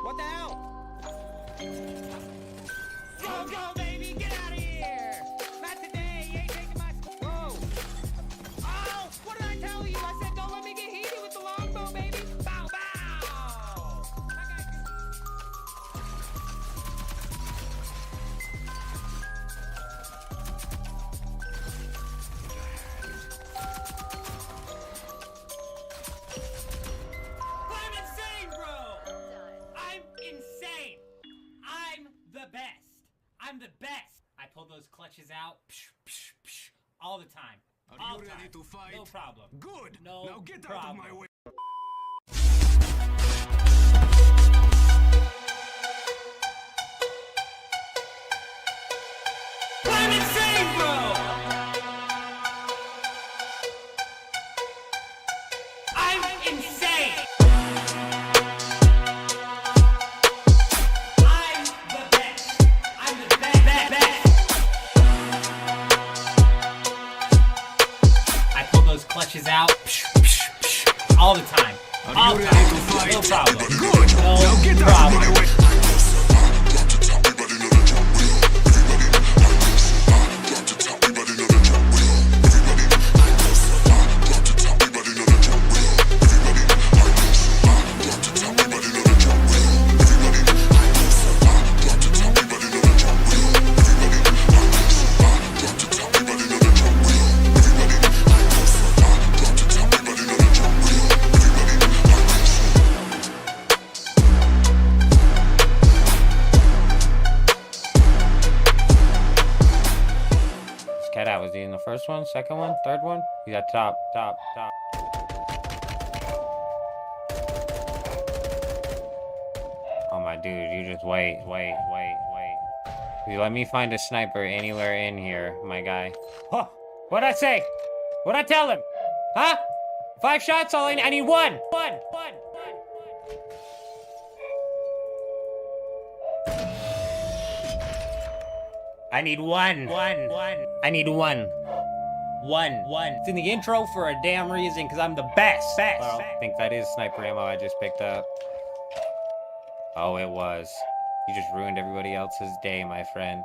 What the hell? Go, go, baby! Get out of here! Not today! You ain't taking my... Whoa! Oh! What did I tell you? I said don't let me get heated with the longbow, baby! Bow, bow! I'm insane, bro! I'm insane! I'm the best! I'm the best! I pull those clutches out all the time. Are you ready to fight? No problem. Good! No now get out problem. of my way! I'm insane, bro! I'm insane! I'm the best! I'm the best! I pull those clutches out all the time. Are you ready to fight? No problem. Good! No now get out of problem. my way! Cat out. Was he in the first one, second one, third one? He's at top. Oh my dude, you just wait. You let me find a sniper anywhere in here, my guy. Huh? What'd I say? What'd I tell him? Huh? 5 shots, I need one. I need one. I need one. It's in the intro for a damn reason, because I'm the best. Well, I think that is sniper ammo I just picked up. Oh, it was. You just ruined everybody else's day, my friend.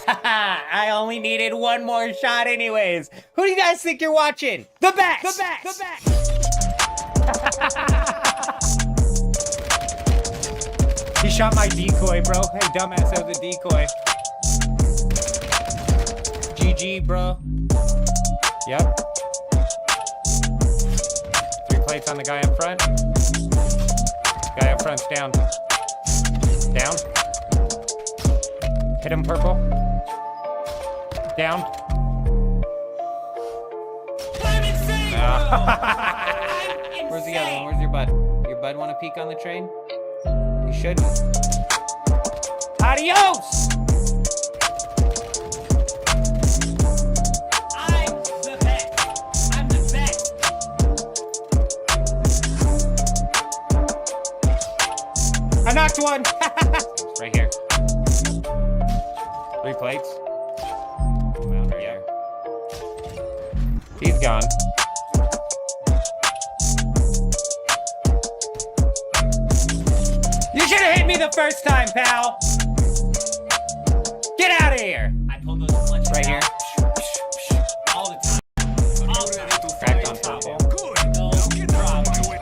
I only needed one more shot anyways. Who do you guys think you're watching? The best! He shot my decoy, bro. Hey, dumbass, that was a decoy. GG, bro. Yep. 3 plates on the guy up front. Guy up front's down. Down. Hit him, purple. Down. I'm insane, bro! I'm Where's the other insane! one? Where's your bud? Your bud want to peek on the train? You shouldn't. Adios! I'm the best! I'm the best! I knocked one! Right here. 3 plates. Right here. He's gone. You should have hit me the first time, pal! Get out of here! I pull those clutches Right here. out all the time. All the time. Cracked on purple. Good! Now get out of my way!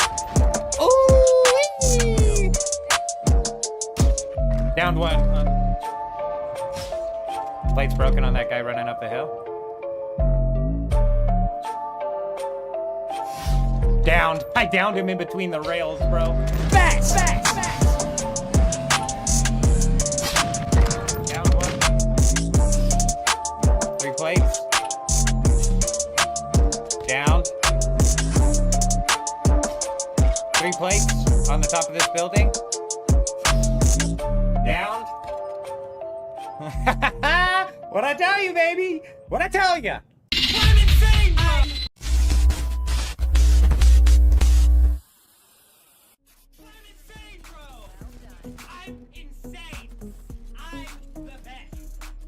Ooh! Downed one. Plate's broken on that guy running up the hill. Downed. I downed him in between the rails, bro. Facts! Downed one. 3 plates. Downed. 3 plates on the top of this building. Downed. What'd I tell you, baby? What'd I tell you? I'm insane, bro! I'm insane, bro! I'm insane! I'm the best!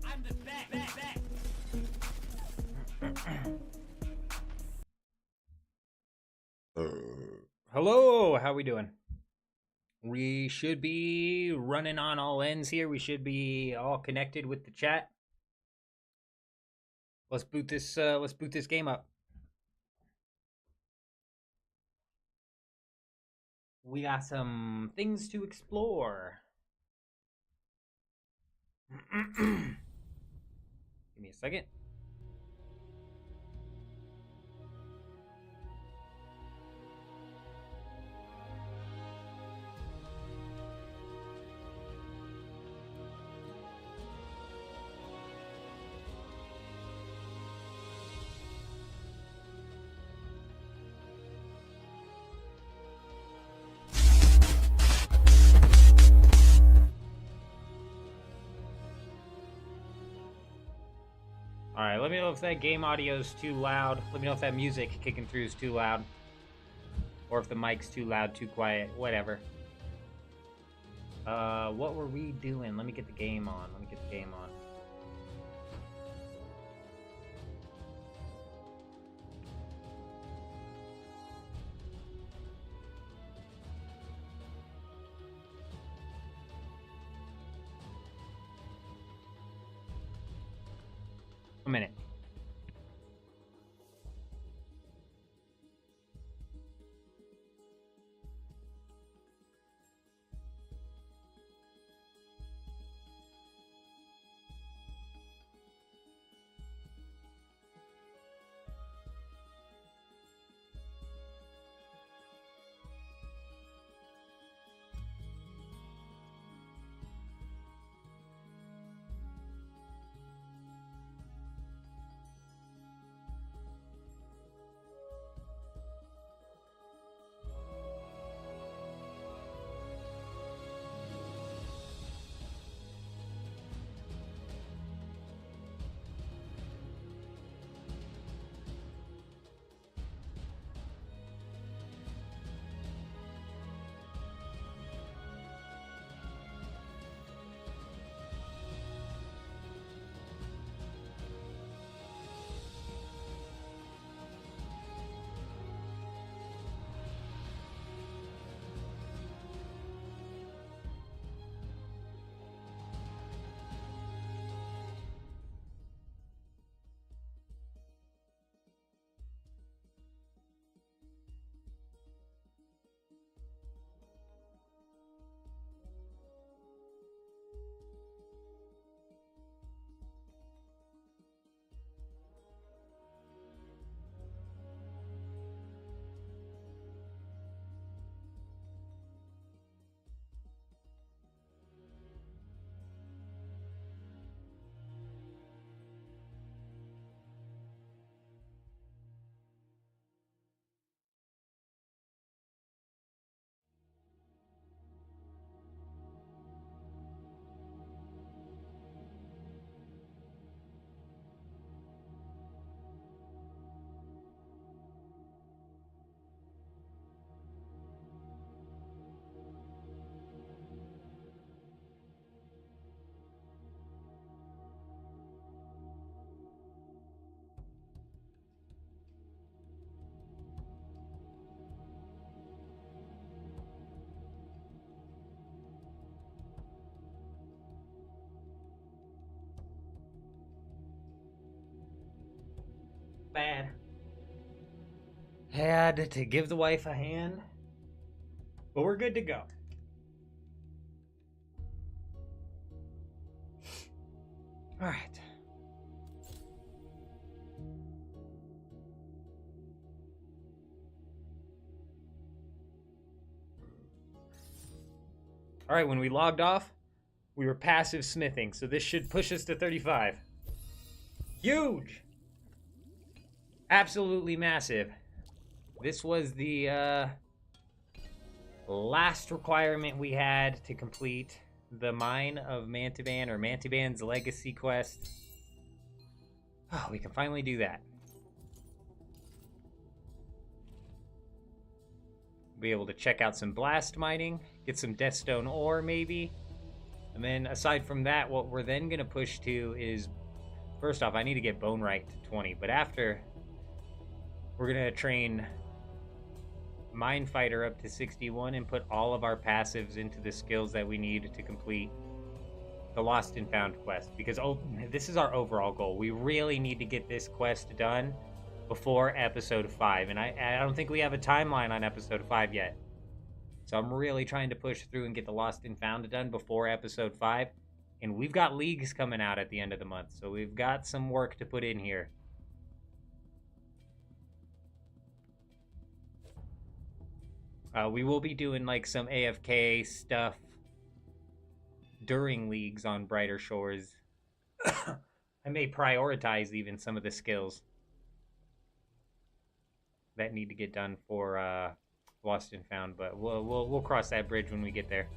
I'm the best! Hello, how we doing? We should be running on all ends here. We should be all connected with the chat. Let's boot this game up. We got some things to explore. Give me a second. Alright, let me know if that game audio is too loud. Let me know if that music kicking through is too loud. Or if the mic's too loud, too quiet, whatever. What were we doing? Let me get the game on. A minute. Bad. Had to give the wife a hand, but we're good to go. All right. All right, when we logged off, we were passive smithing, so this should push us to 35. Huge! Absolutely massive. This was the last requirement we had to complete the Mine of Mantiban, or Mantiban's Legacy Quest. Oh, we can finally do that. Be able to check out some blast mining, get some Deathstone ore maybe. And then aside from that, what we're then going to push to is, first off, I need to get Bone Right to 20. But after, we're going to train Mind Fighter up to 61 and put all of our passives into the skills that we need to complete the Lost and Found quest. Because this is our overall goal. We really need to get this quest done before episode 5. And I don't think we have a timeline on episode 5 yet. So I'm really trying to push through and get the Lost and Found done before episode 5. And we've got leagues coming out at the end of the month. So we've got some work to put in here. We will be doing like some AFK stuff during leagues on Brighter Shores. I may prioritize even some of the skills that need to get done for Lost and Found, but we'll cross that bridge when we get there.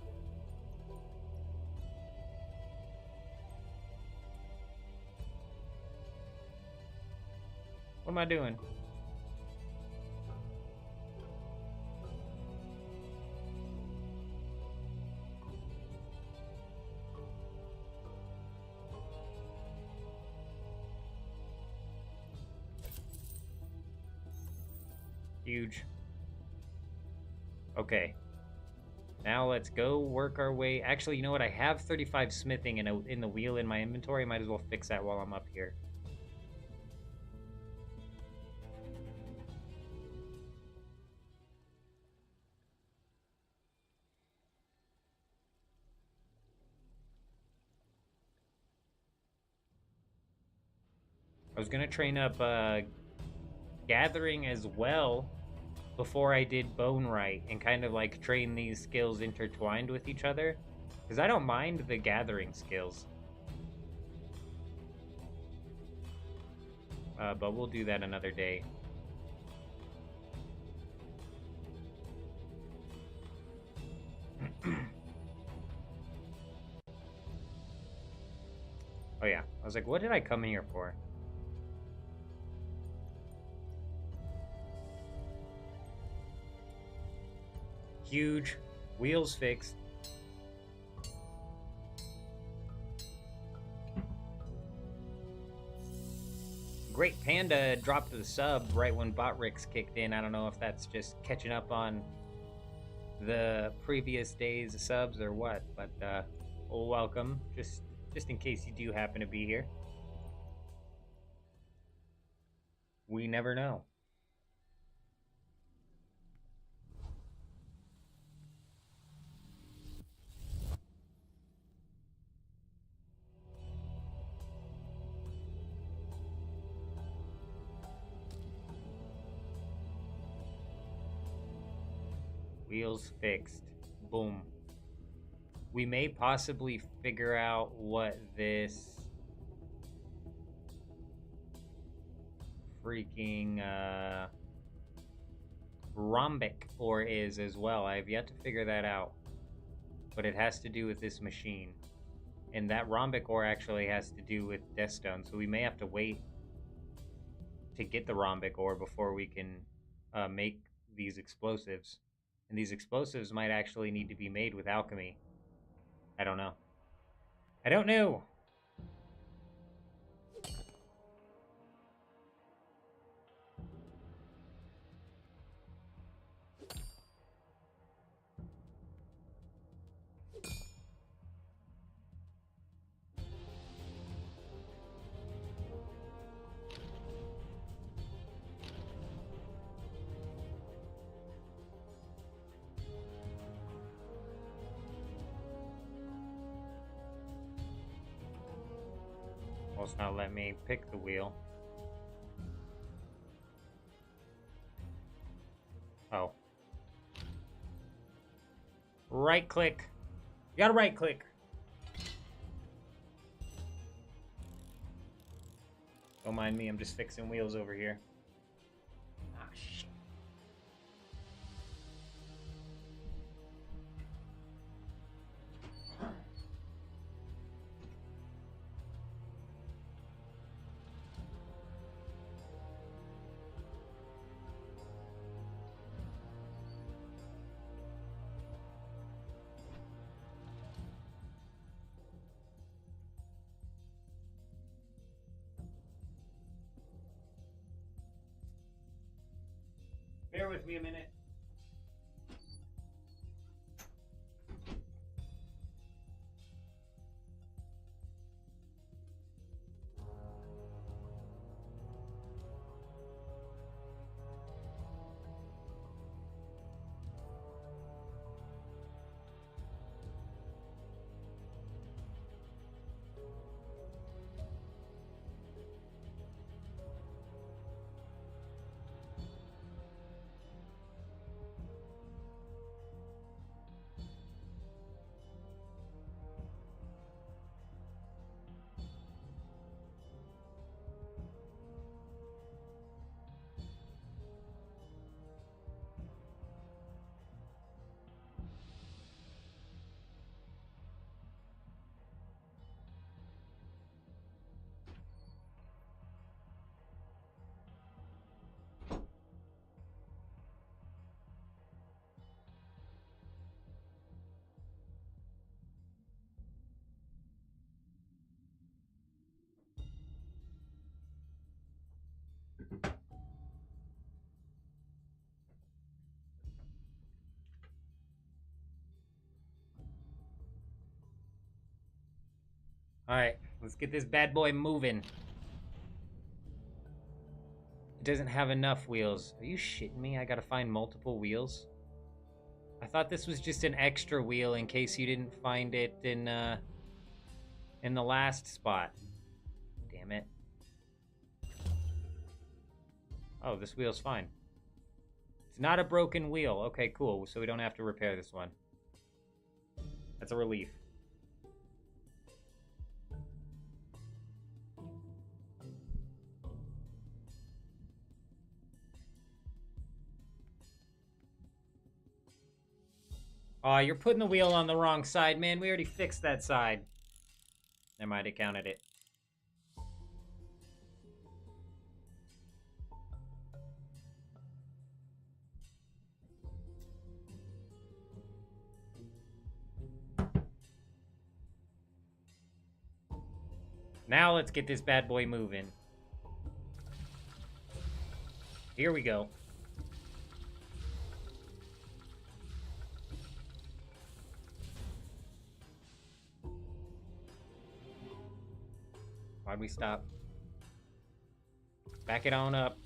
What am I doing? Huge. Okay. Now let's go work our way. Actually, you know what? I have 35 smithing in the wheel in my inventory. Might as well fix that while I'm up here. I was gonna train up gathering as well before I did bone right and kind of like train these skills intertwined with each other, because I don't mind the gathering skills, but we'll do that another day. Oh yeah, I was like, what did I come here for? Huge. Wheels fixed. Great Panda dropped the sub right when Botrix kicked in. I don't know if that's just catching up on the previous day's subs or what, but welcome. Just in case you do happen to be here. We never know. Wheels fixed. Boom. We may possibly figure out what this freaking rhombic ore is as well. I have yet to figure that out. But it has to do with this machine. And that rhombic ore actually has to do with Deathstone. So we may have to wait to get the rhombic ore before we can make these explosives. And these explosives might actually need to be made with alchemy. I don't know. I don't know! Well, it's not letting me pick the wheel. Oh. Right click. You gotta right click. Don't mind me, I'm just fixing wheels over here. Ah, shit. Bear with me a minute. Alright, let's get this bad boy moving. It doesn't have enough wheels. Are you shitting me? I gotta find multiple wheels? I thought this was just an extra wheel in case you didn't find it in the last spot. Damn it. Oh, this wheel's fine. It's not a broken wheel. Okay, cool. So we don't have to repair this one. That's a relief. Aw, you're putting the wheel on the wrong side, man. We already fixed that side. Never mind, it counted it. Now let's get this bad boy moving. Here we go. Why'd we stop? Back it on up.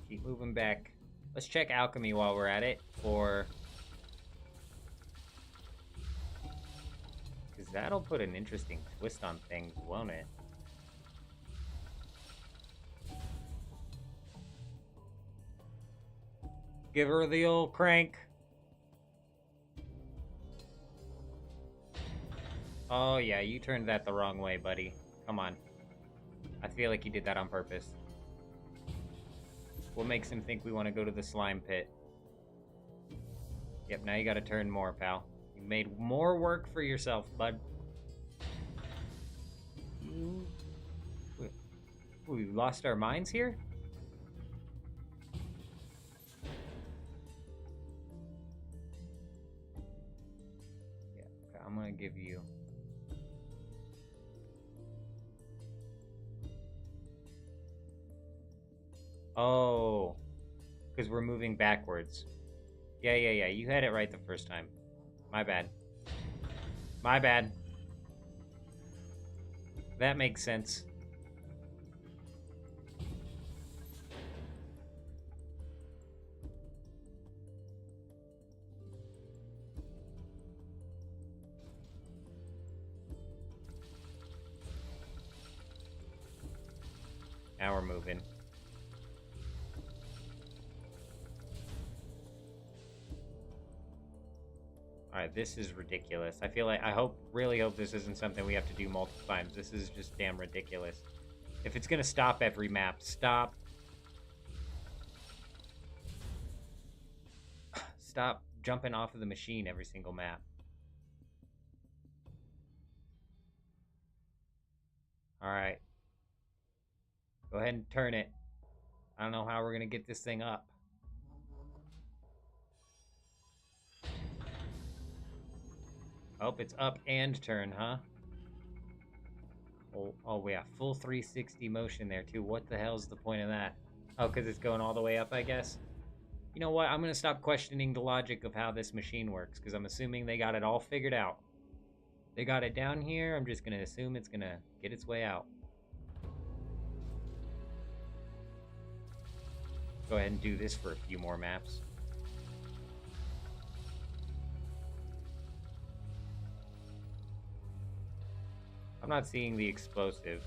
Keep moving back. Let's check alchemy while we're at it, or... because that'll put an interesting twist on things, won't it? Give her the old crank. Oh yeah, you turned that the wrong way, buddy. Come on. I feel like you did that on purpose. What makes him think we want to go to the slime pit? Yep, now you gotta turn more, pal. You made more work for yourself, bud. We lost our minds here? Yeah, okay, I'm gonna give you... Oh, because we're moving backwards. Yeah, you had it right the first time. My bad. My bad. That makes sense. Now we're moving. Alright, this is ridiculous. I feel like, really hope this isn't something we have to do multiple times. This is just damn ridiculous. If it's gonna stop every map, stop. Stop jumping off of the machine every single map. Alright. Go ahead and turn it. I don't know how we're gonna get this thing up. Oh, it's up and turn, huh? Oh, yeah, full 360 motion there, too. What the hell's the point of that? Oh, because it's going all the way up, I guess? You know what? I'm going to stop questioning the logic of how this machine works, because I'm assuming they got it all figured out. They got it down here. I'm just going to assume it's going to get its way out. Go ahead and do this for a few more maps. I'm not seeing the explosive.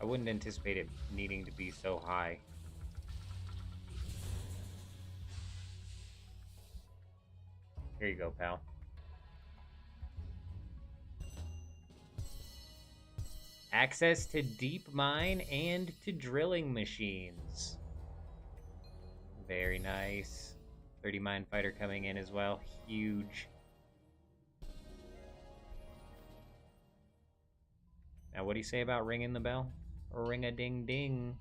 I wouldn't anticipate it needing to be so high. Here you go, pal. Access to deep mine and to drilling machines. Very nice. 30 mine fighter coming in as well. Huge. Now, what do you say about ringing the bell? Ring-a-ding-ding.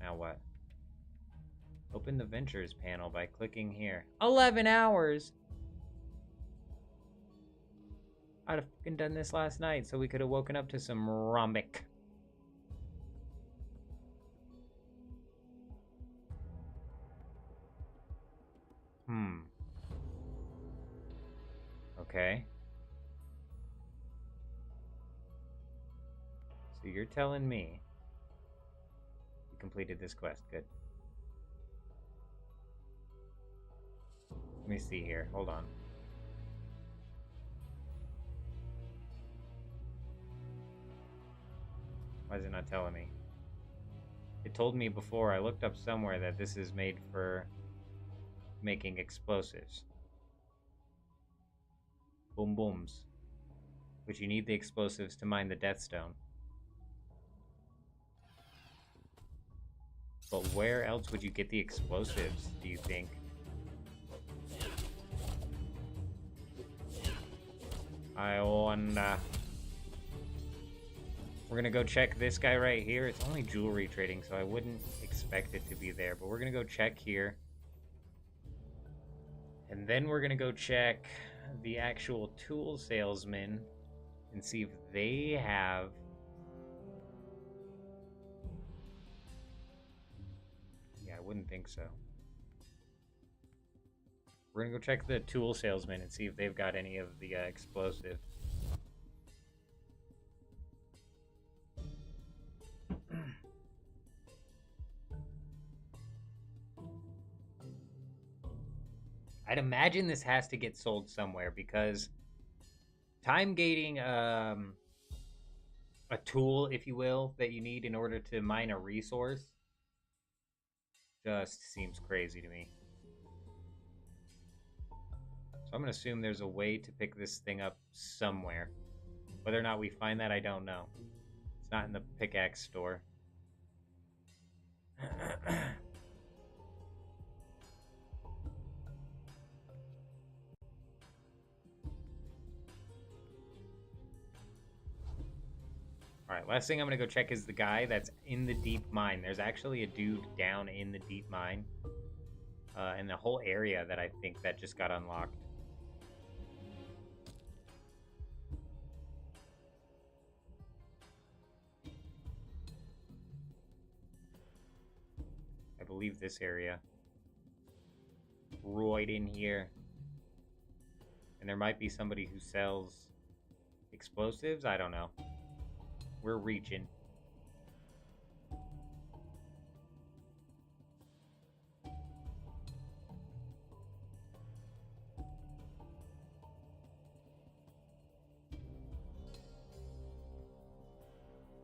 Now what? Open the Ventures panel by clicking here. 11 hours! I'd have fucking done this last night so we could have woken up to some Rombic. Okay. So you're telling me you completed this quest. Good. Let me see here. Hold on. Why is it not telling me? It told me before. I looked up somewhere that this is made for making explosives. Boom booms. Which you need the explosives to mine the Death Stone. But where else would you get the explosives, do you think? I wonder. We're gonna go check this guy right here. It's only jewelry trading, so I wouldn't expect it to be there. But we're gonna go check here. And then we're gonna go check the actual tool salesman and see if they have... Yeah, I wouldn't think so. We're gonna go check the tool salesman and see if they've got any of the explosive. I'd imagine this has to get sold somewhere because time gating a tool, if you will, that you need in order to mine a resource just seems crazy to me. So I'm going to assume there's a way to pick this thing up somewhere. Whether or not we find that, I don't know. It's not in the pickaxe store. Alright, last thing I'm going to go check is the guy that's in the deep mine. There's actually a dude down in the deep mine. In the whole area that I think that just got unlocked. I believe this area. Right in here. And there might be somebody who sells explosives? I don't know. We're reaching.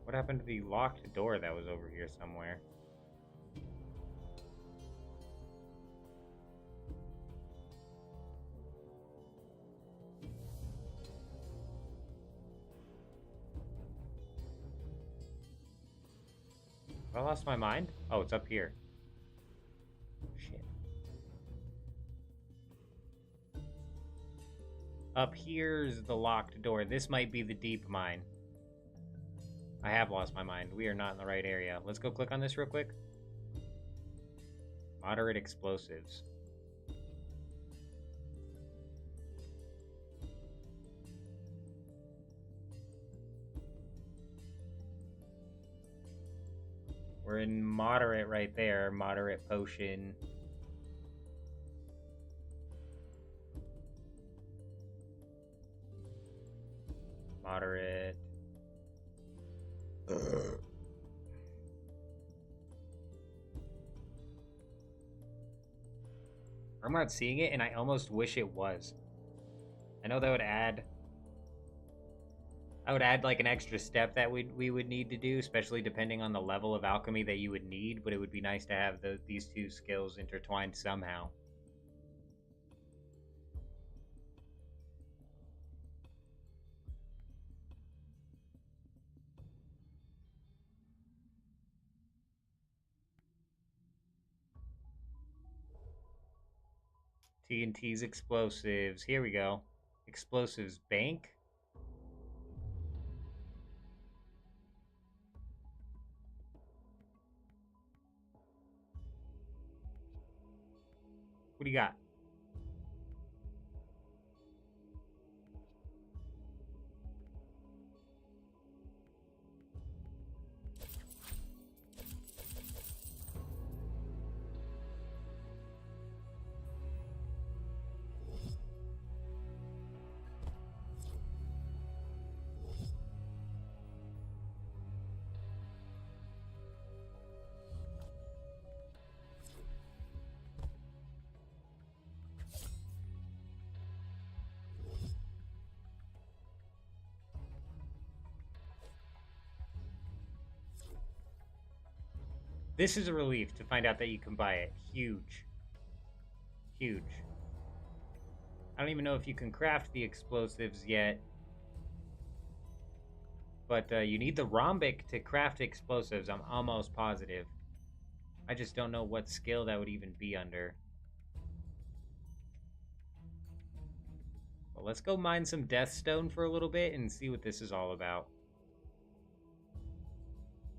What happened to the locked door that was over here somewhere? Have I lost my mind? Oh, it's up here. Shit. Up here's the locked door. This might be the deep mine. I have lost my mind. We are not in the right area. Let's go click on this real quick. Moderate explosives. We're in moderate right there. Moderate potion. Moderate. I'm not seeing it, and I almost wish it was. I know that would add... I would add like an extra step that we would need to do, especially depending on the level of alchemy that you would need, but it would be nice to have these two skills intertwined somehow. TNT's explosives. Here we go. Explosives bank. What do you got? This is a relief to find out that you can buy it. Huge. Huge. I don't even know if you can craft the explosives yet. But you need the rhombic to craft explosives, I'm almost positive. I just don't know what skill that would even be under. Well, let's go mine some Deathstone for a little bit and see what this is all about.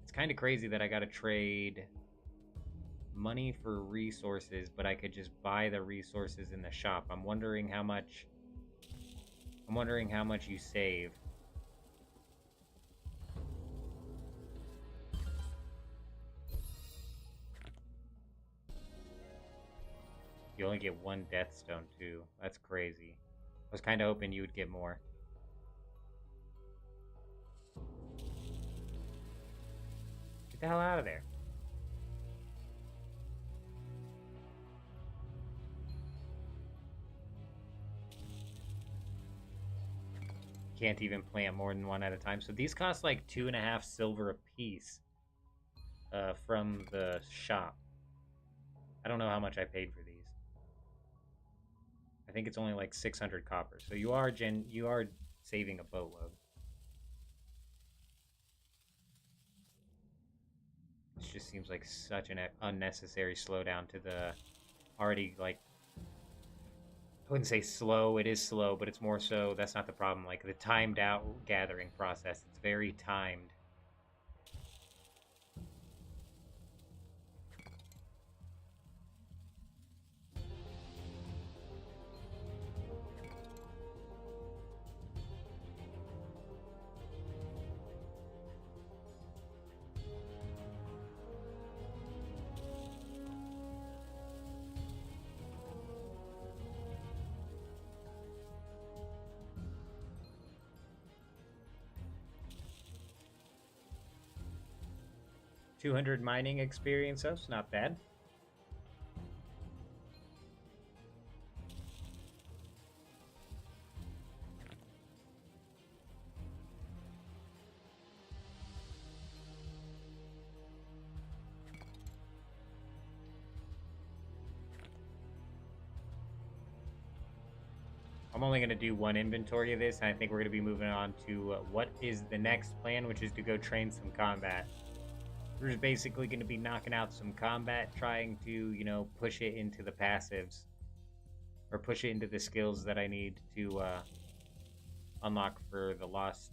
It's kind of crazy that I gotta trade money for resources, but I could just buy the resources in the shop. I'm wondering how much you save. You only get one Deathstone, too. That's crazy. I was kind of hoping you would get more. Get the hell out of there. Can't even plant more than one at a time. So these cost like 2.5 silver a piece from the shop. I don't know how much I paid for these. I think it's only like 600 copper. So you are saving a boatload. This just seems like such an unnecessary slowdown to the already, like, I wouldn't say slow, it is slow, but it's more so, that's not the problem. Like, the timed out gathering process, it's very timed. $200 mining experience, that's not bad. I'm only going to do one inventory of this, and I think we're going to be moving on to what is the next plan, which is to go train some combat. We're just basically going to be knocking out some combat, trying to, you know, push it into the passives. Or push it into the skills that I need to unlock for the Lost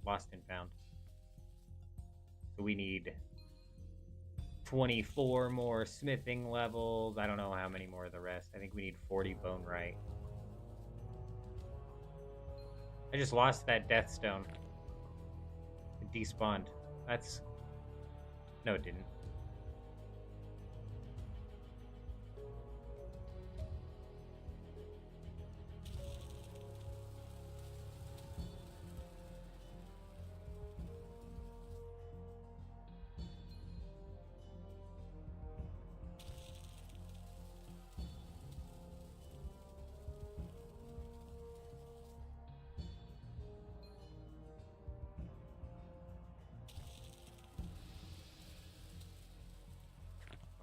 and Found. So we need 24 more smithing levels. I don't know how many more of the rest. I think we need 40 bone right. I just lost that death stone. It despawned. That's... No, it didn't.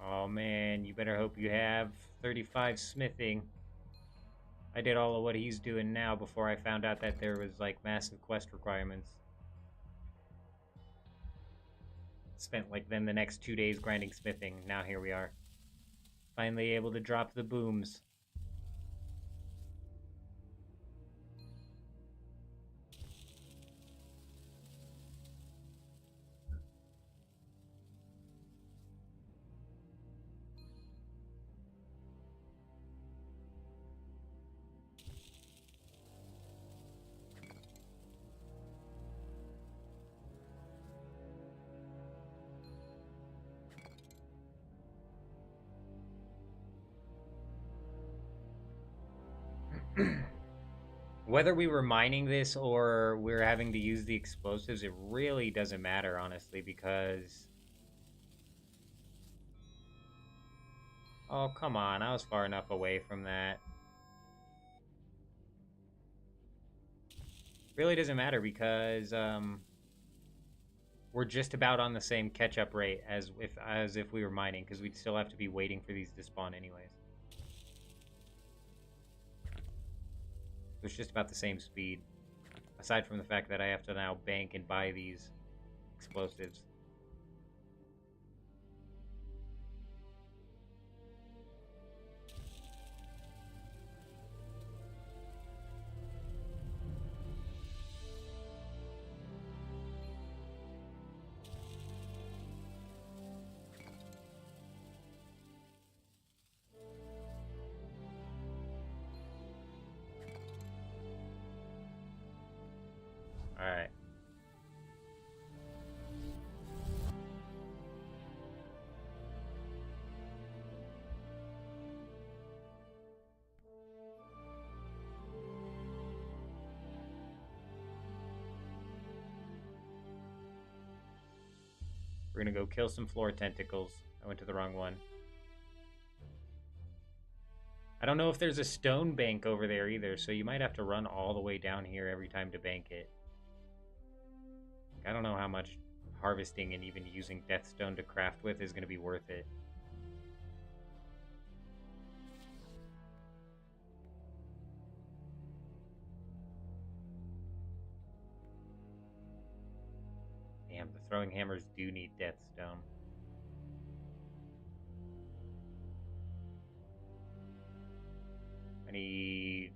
Oh man, you better hope you have 35 smithing. I did all of what he's doing now before I found out that there was like massive quest requirements. Spent like then the next 2 days grinding smithing. Now here we are. Finally able to drop the booms. Whether we were mining this or we're having to use the explosives, it really doesn't matter, honestly, because... Oh, come on. I was far enough away from that. Really doesn't matter because, we're just about on the same catch-up rate as if we were mining, because we'd still have to be waiting for these to spawn anyways. It's just about the same speed, aside from the fact that I have to now bank and buy these explosives. Alright. We're gonna go kill some floor tentacles. I went to the wrong one. I don't know if there's a stone bank over there either, so you might have to run all the way down here every time to bank it. I don't know how much harvesting and even using Deathstone to craft with is going to be worth it. Damn, the throwing hammers do need Deathstone. I need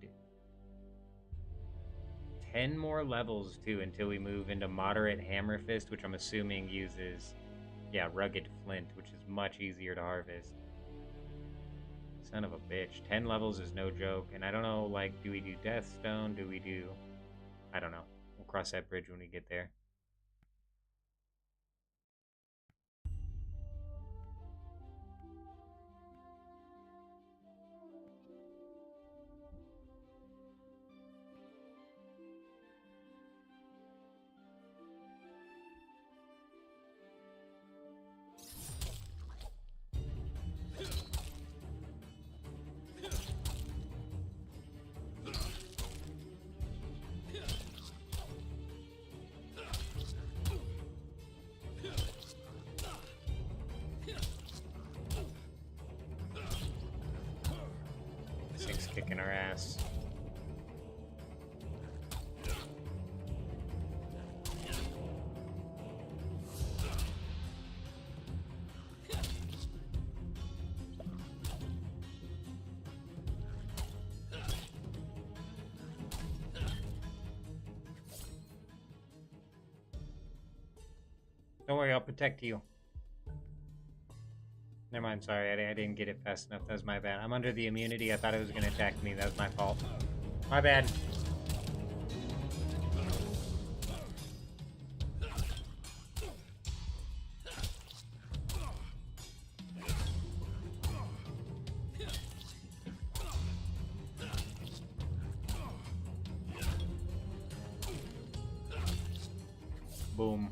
10 more levels, too, until we move into Moderate Hammer Fist, which I'm assuming uses, yeah, Rugged Flint, which is much easier to harvest. Son of a bitch. 10 levels is no joke, and I don't know, like, do we do Deathstone? Do we do... I don't know. We'll cross that bridge when we get there. Kicking our ass. Don't worry, I'll protect you. Never mind, sorry, I didn't get it fast enough. That was my bad. I'm under the immunity. I thought it was going to attack me. That was my fault. My bad. Boom.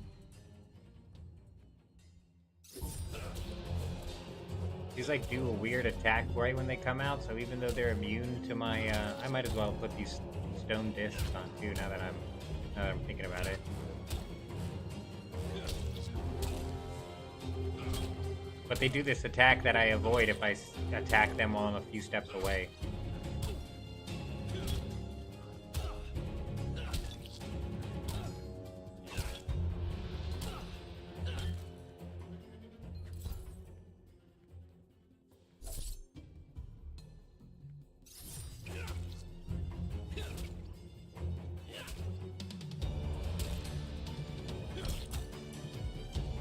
These like do a weird attack right when they come out, so even though they're immune to my, I might as well put these stone discs on too. Now that I'm thinking about it. But they do this attack that I avoid if I attack them while I'm a few steps away.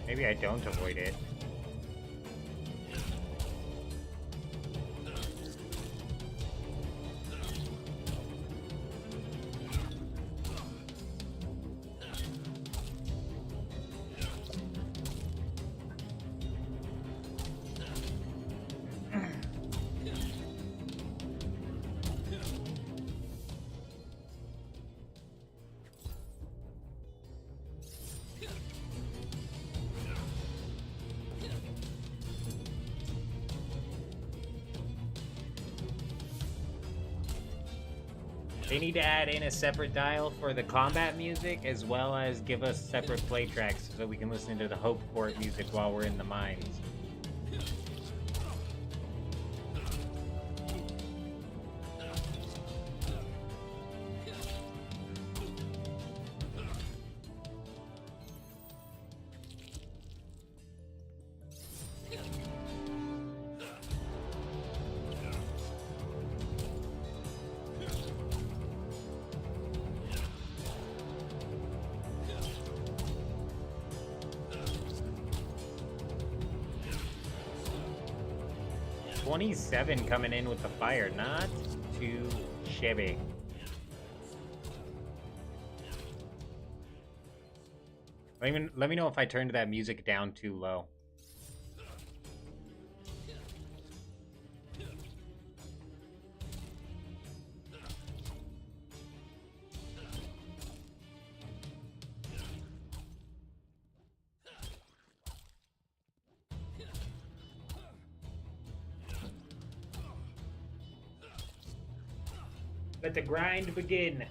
Maybe I don't avoid it. They need to add in a separate dial for the combat music, as well as give us separate play tracks so we can listen to the Hope Court music while we're in the mines. $27 coming in with the fire, not too shabby. Let me know if I turned that music down too low. Let the grind begin.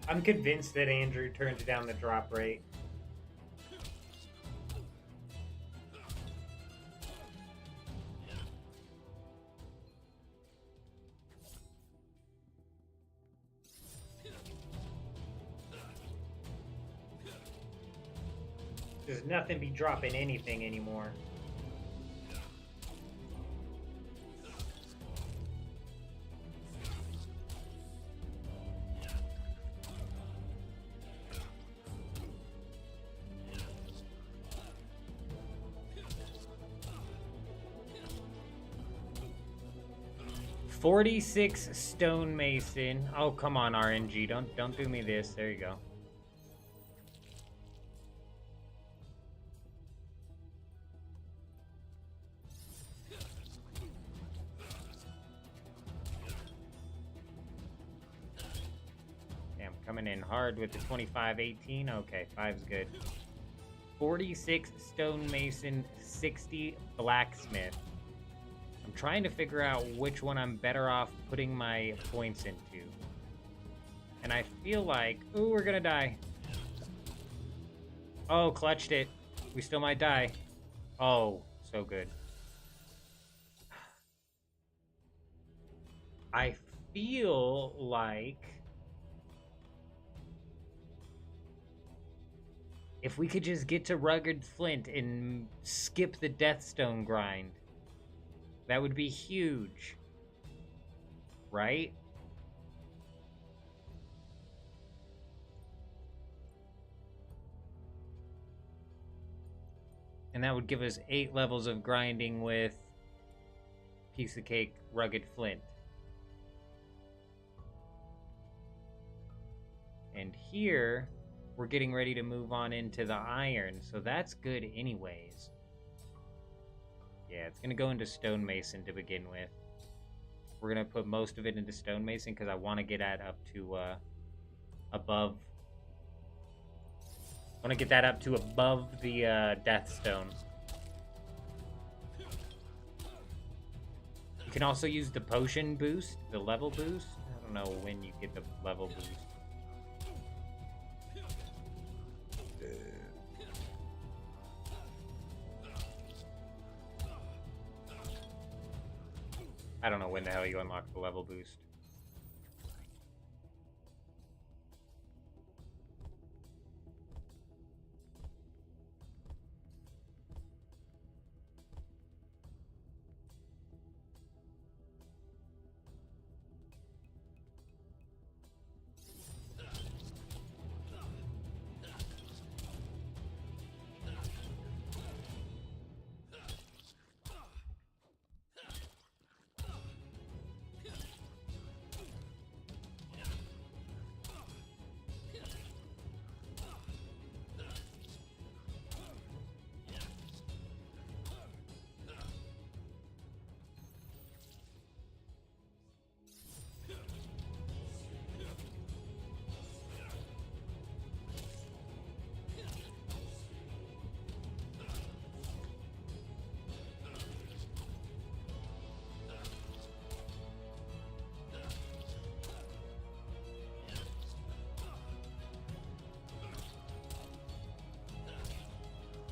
I'm convinced that Andrew turned down the drop rate. There's nothing be dropping anything anymore. $46 stonemason. Oh, come on, RNG. Don't do me this. There you go. Damn, coming in hard with the 25-18. Okay, 5's good. 46 stonemason, 60 blacksmith. I'm trying to figure out which one I'm better off putting my points into. And I feel like... Ooh, we're gonna die. Oh, clutched it. We still might die. Oh, so good. I feel like... if we could just get to Rugged Flint and skip the Deathstone grind... that would be huge, right? And that would give us 8 levels of grinding with Piece of Cake, Rugged Flint. And here, we're getting ready to move on into the Iron, so that's good anyways. Yeah, it's going to go into Stonemason to begin with. We're going to put most of it into Stonemason because I want to get that up to above. I want to get that up to above the Deathstone. You can also use the potion boost, the level boost. I don't know when you get the level boost. I don't know when the hell you unlock the level boost.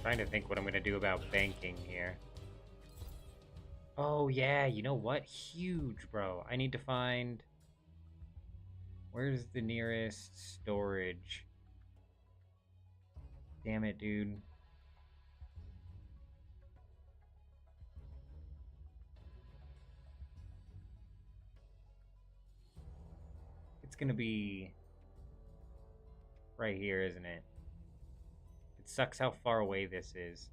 Trying to think what I'm gonna do about banking here. Oh yeah, you know what? Huge, bro. I need to find... Where's the nearest storage? Damn it, dude. It's gonna be right here, isn't it? It sucks how far away this is.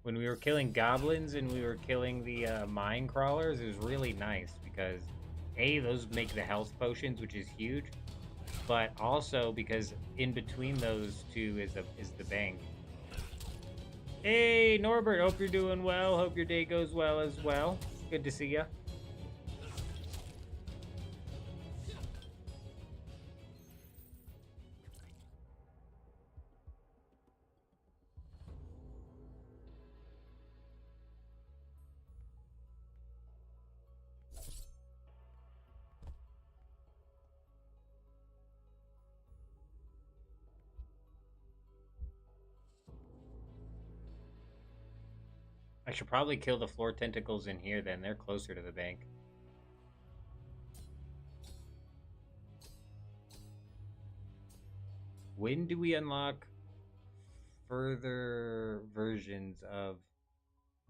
When we were killing goblins and we were killing the mine crawlers, it was really nice because A, those make the health potions, which is huge, but also because in between those two is the bank. Hey, Norbert, hope you're doing well. Hope your day goes well as well. Good to see ya. I should probably kill the floor tentacles in here then. They're closer to the bank. When do we unlock further versions of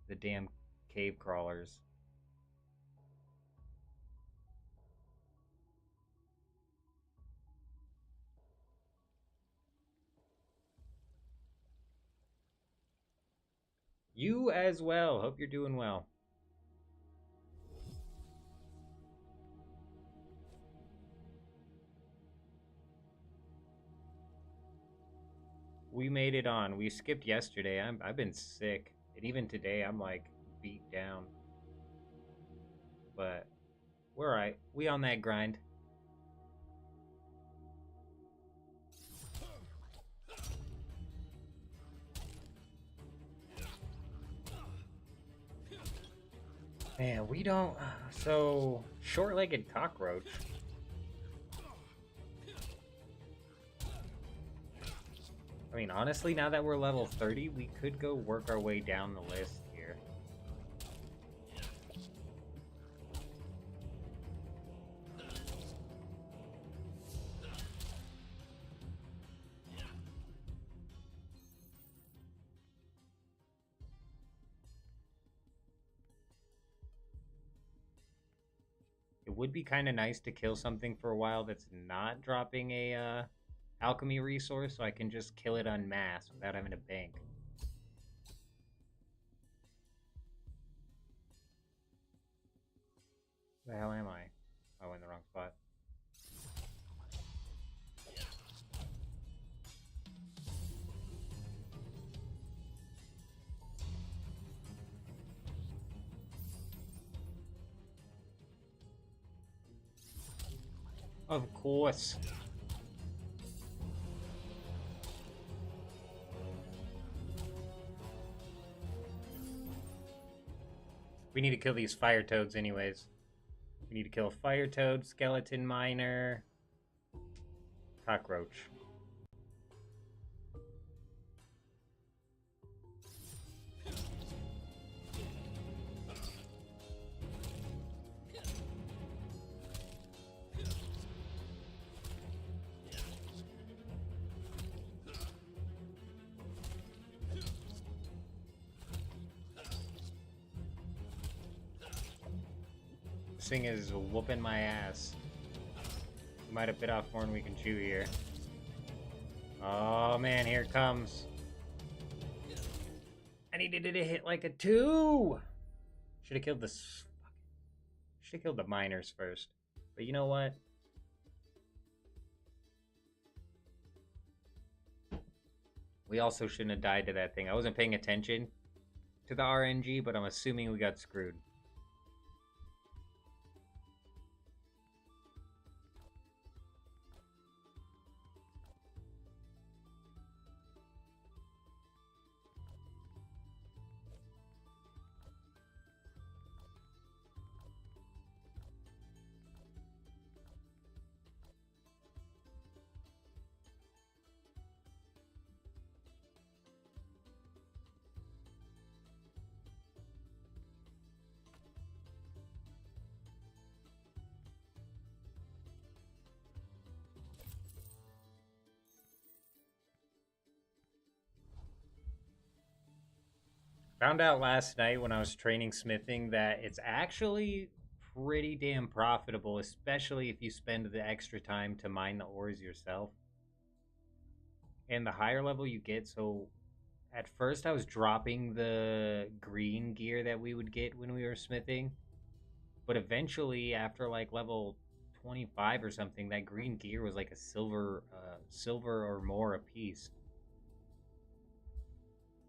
the damn cave crawlers? You as well. Hope you're doing well. We made it on. We skipped yesterday. I've been sick. And even today I'm like beat down. But we're alright. We on that grind. Man, we don't... So, short-legged cockroach. I mean, honestly, now that we're level 30, we could go work our way down the list here. It would be kind of nice to kill something for a while that's not dropping a alchemy resource, so I can just kill it en masse without having to bank. Where the hell am I? Oh, in the wrong spot. Of course. We need to kill these fire toads anyways. We need to kill a fire toad, skeleton miner, cockroach. This thing is whooping my ass. Might have bit off more than we can chew here. Oh man, here it comes. I needed it to hit like a 2! Should have killed this. Should have killed the miners first. But you know what? We also shouldn't have died to that thing. I wasn't paying attention to the RNG, but I'm assuming we got screwed. Found out last night when I was training smithing that it's actually pretty damn profitable, especially if you spend the extra time to mine the ores yourself. And the higher level you get, so at first I was dropping the green gear that we would get when we were smithing, but eventually after like level 25 or something, that green gear was like a silver or more a piece.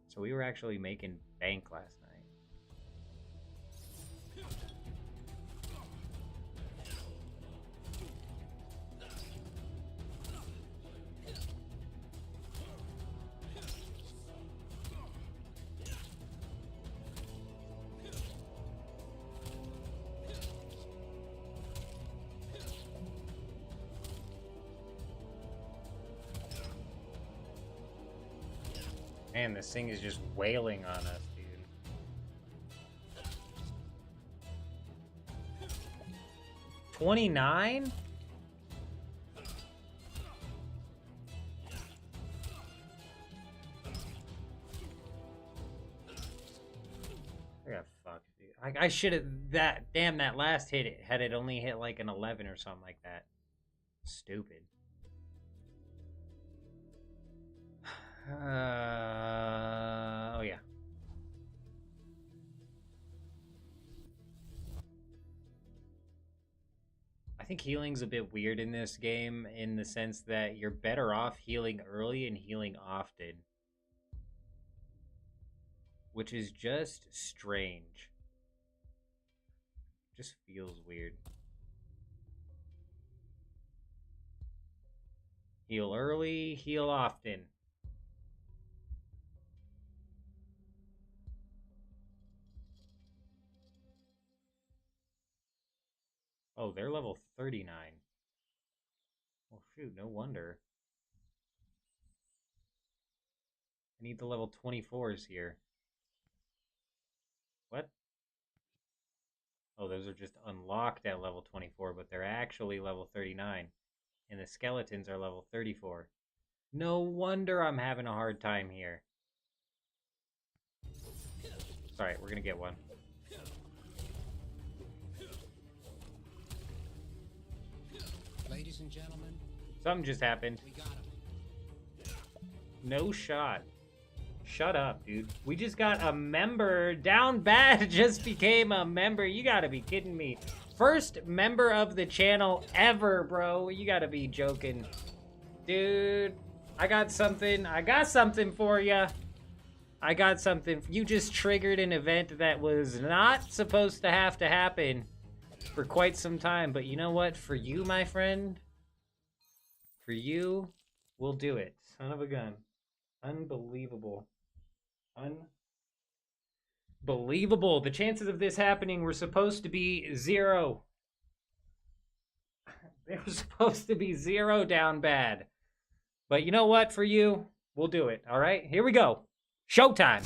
So we were actually making bank last night. Man, this thing is just wailing on us, dude. 29? I got fucked, dude. I should have that last hit it had it only hit like an 11 or something like that. Stupid. Oh yeah. I think healing's a bit weird in this game in the sense that you're better off healing early and healing often, which is just strange. Just feels weird. Heal early, heal often. Oh, they're level 39. Well, shoot, no wonder. I need the level 24s here. What? Oh, those are just unlocked at level 24, but they're actually level 39. And the skeletons are level 34. No wonder I'm having a hard time here. Alright, we're gonna get one. Ladies and gentlemen, Something just happened. we got him. No shot. Shut up, dude. We just got a member. Down Bad just became a member. You gotta be kidding me. First member of the channel ever, bro. You gotta be joking. Dude, I got something. I got something for you. I got something. You just triggered an event that was not supposed to have to happen for quite some time. But you know what? For you, my friend, for you, we'll do it. Son of a gun. Unbelievable. Unbelievable. The chances of this happening were supposed to be 0. They were supposed to be 0, Down Bad. But you know what? For you, we'll do it. All right? Here we go. Showtime.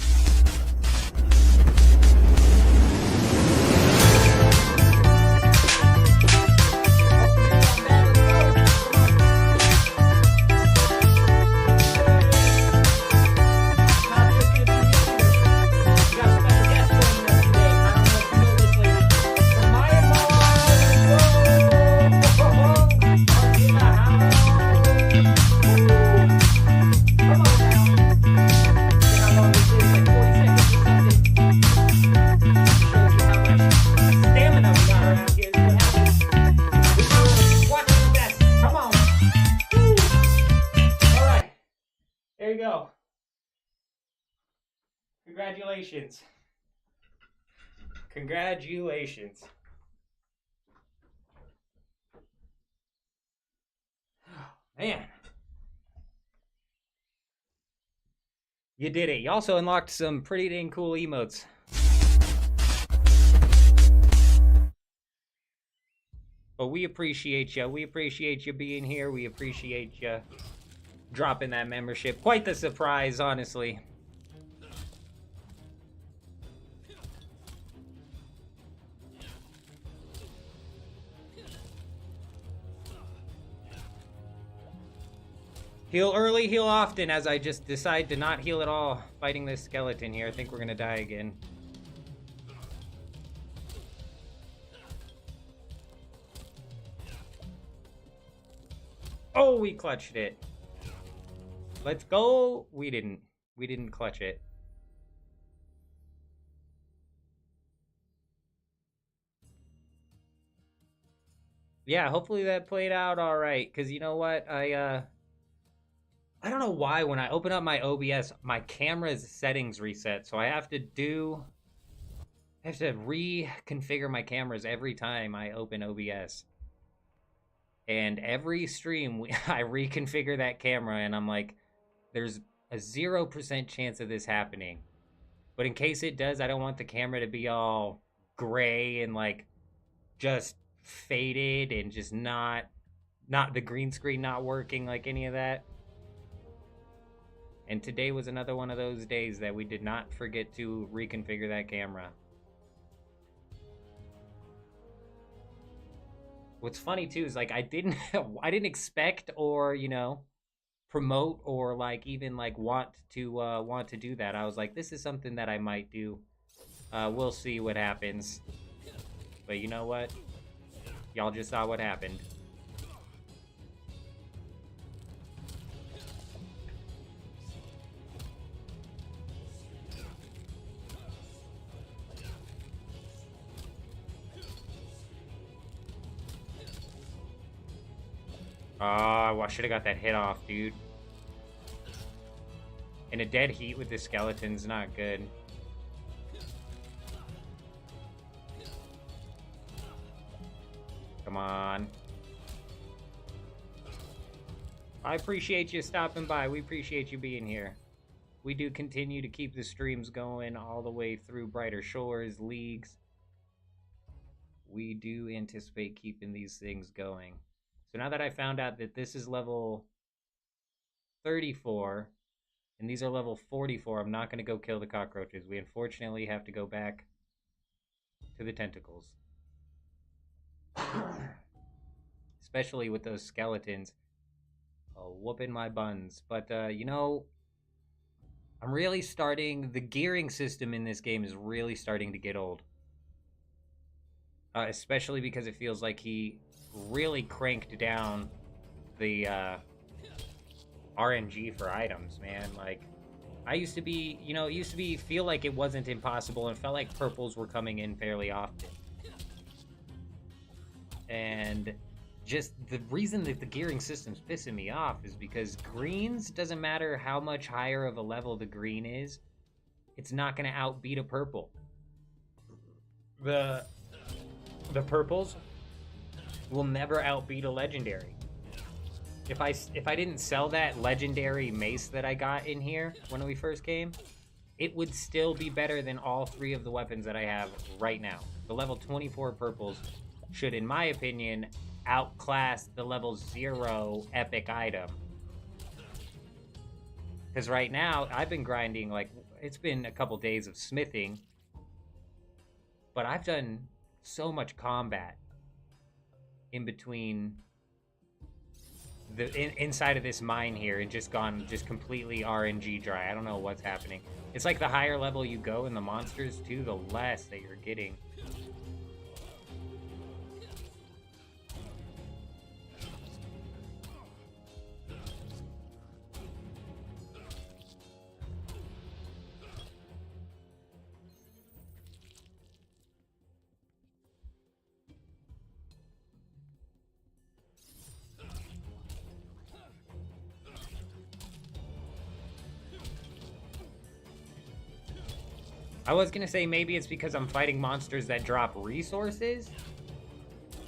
There you go. Congratulations. Congratulations. Man. You did it. You also unlocked some pretty dang cool emotes. But we appreciate you. We appreciate you being here. We appreciate you dropping that membership. Quite the surprise, honestly. Heal early, heal often, as I just decide to not heal at all. Fighting this skeleton here. I think we're gonna die again. Oh, we clutched it. Let's go. We didn't. We didn't clutch it. Yeah, hopefully that played out all right. Because you know what? I don't know why when I open up my OBS, my camera's settings reset. So I have to reconfigure my cameras every time I open OBS. And every stream, I reconfigure that camera, and I'm like, there's a 0% chance of this happening. But in case it does, I don't want the camera to be all gray and like just faded and just not the green screen not working, like any of that. And today was another one of those days that we did not forget to reconfigure that camera. What's funny too is like I didn't expect or, you know, promote or like even like want to do that. I was like, this is something that I might do. We'll see what happens. But you know what? Y'all just saw what happened. Oh, I should have got that hit off, dude. And a dead heat with the skeleton's not good. Come on. I appreciate you stopping by. We appreciate you being here. We do continue to keep the streams going all the way through Brighter Shores, Leagues. We do anticipate keeping these things going. So now that I found out that this is level 34, and these are level 44, I'm not going to go kill the cockroaches. We unfortunately have to go back to the tentacles. Especially with those skeletons. Whooping my buns. But, you know, I'm really starting... The gearing system in this game is really starting to get old. Especially because it feels like he really cranked down the RNG for items, man. Like, I used to be, you know, it used to be feel like it wasn't impossible and felt like purples were coming in fairly often. And just the reason that the gearing system's pissing me off is because greens, doesn't matter how much higher of a level the green is, it's not going to outbeat a purple. The purples will never outbeat a legendary. If I didn't sell that legendary mace that I got in here when we first came, it would still be better than all three of the weapons that I have right now. The level 24 purples should, in my opinion, outclass the level 0 epic item. Because right now, I've been grinding, like, it's been a couple days of smithing, but I've done so much combat in between inside of this mine here and just gone completely RNG dry. I don't know what's happening. It's like the higher level you go in the monsters too, the less that you're getting. I was gonna say maybe it's because I'm fighting monsters that drop resources,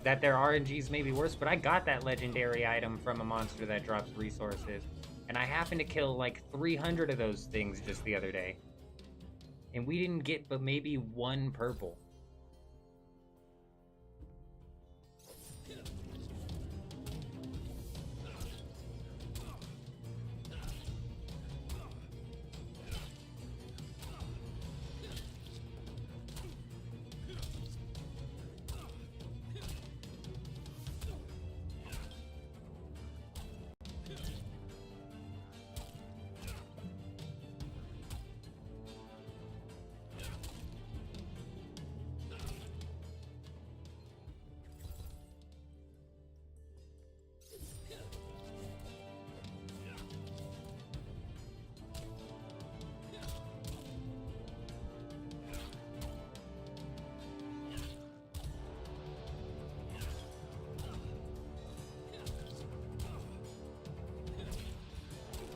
that their RNGs may be worse, but I got that legendary item from a monster that drops resources, and I happened to kill like 300 of those things just the other day, and we didn't get but maybe one purple.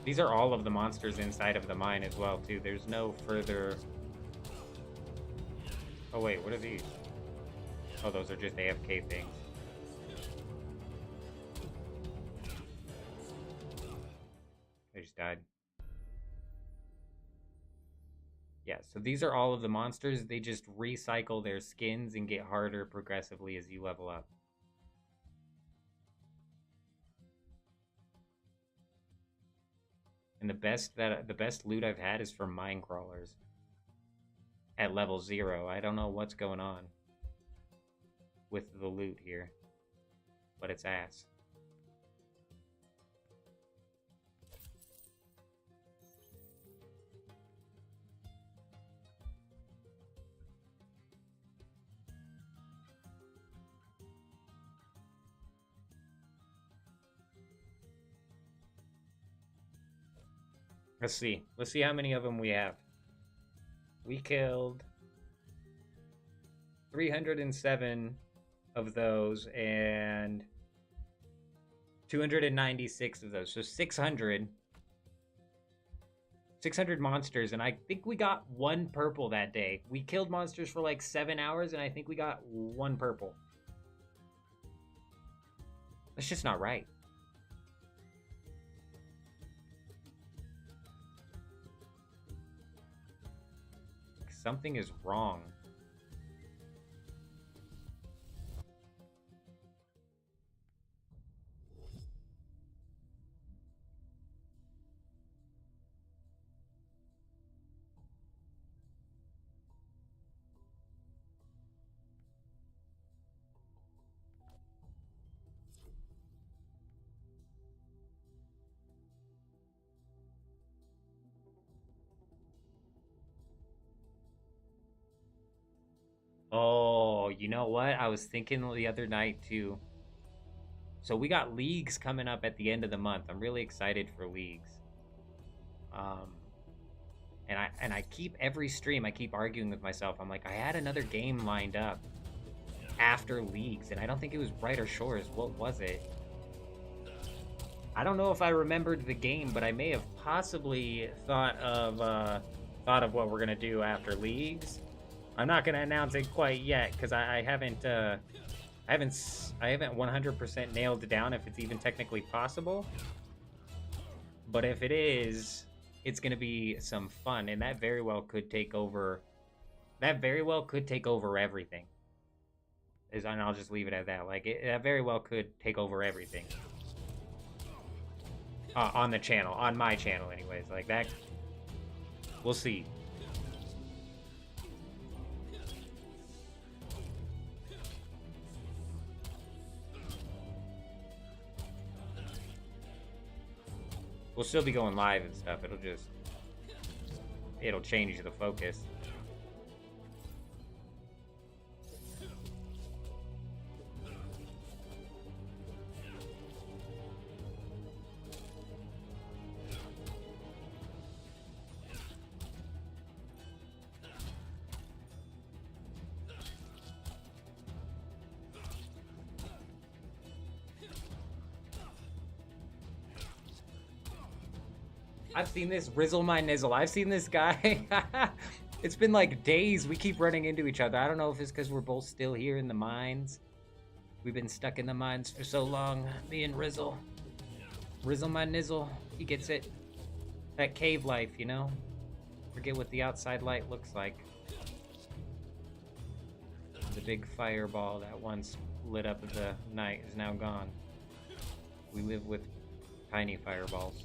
These are all of the monsters inside of the mine as well, too. There's no further... Oh, wait, what are these? Oh, those are just AFK things. I just died. Yeah, so these are all of the monsters. They just recycle their skins and get harder progressively as you level up. And the best loot I've had is from mine crawlers at level 0. I don't know what's going on with the loot here, but it's ass. Let's see. Let's see how many of them we have. We killed 307 of those and 296 of those. So 600 monsters, and I think we got 1 purple that day. We killed monsters for like 7 hours, and I think we got 1 purple. That's just not right. Something is wrong. Oh, you know what? I was thinking the other night too. So we got leagues coming up at the end of the month. I'm really excited for leagues. And I keep every stream, I keep arguing with myself. I'm like, I had another game lined up after leagues, and I don't think it was Brighter Shores. What was it? I don't know if I remembered the game, but I may have possibly thought of what we're gonna do after leagues. I'm not gonna announce it quite yet because I haven't 100% nailed it down if it's even technically possible. But if it is, it's gonna be some fun, and that very well could take over. That very well could take over everything. And I'll just leave it at that. Like that very well could take over everything on the channel, on my channel, anyways. Like that, we'll see. We'll still be going live and stuff. It'll change the focus. I've seen this. Rizzle my nizzle. I've seen this guy. It's been like days. We keep running into each other. I don't know if it's because we're both still here in the mines. We've been stuck in the mines for so long. Me and Rizzle. Rizzle my nizzle. He gets it. That cave life, you know? Forget what the outside light looks like. The big fireball that once lit up the night is now gone. We live with tiny fireballs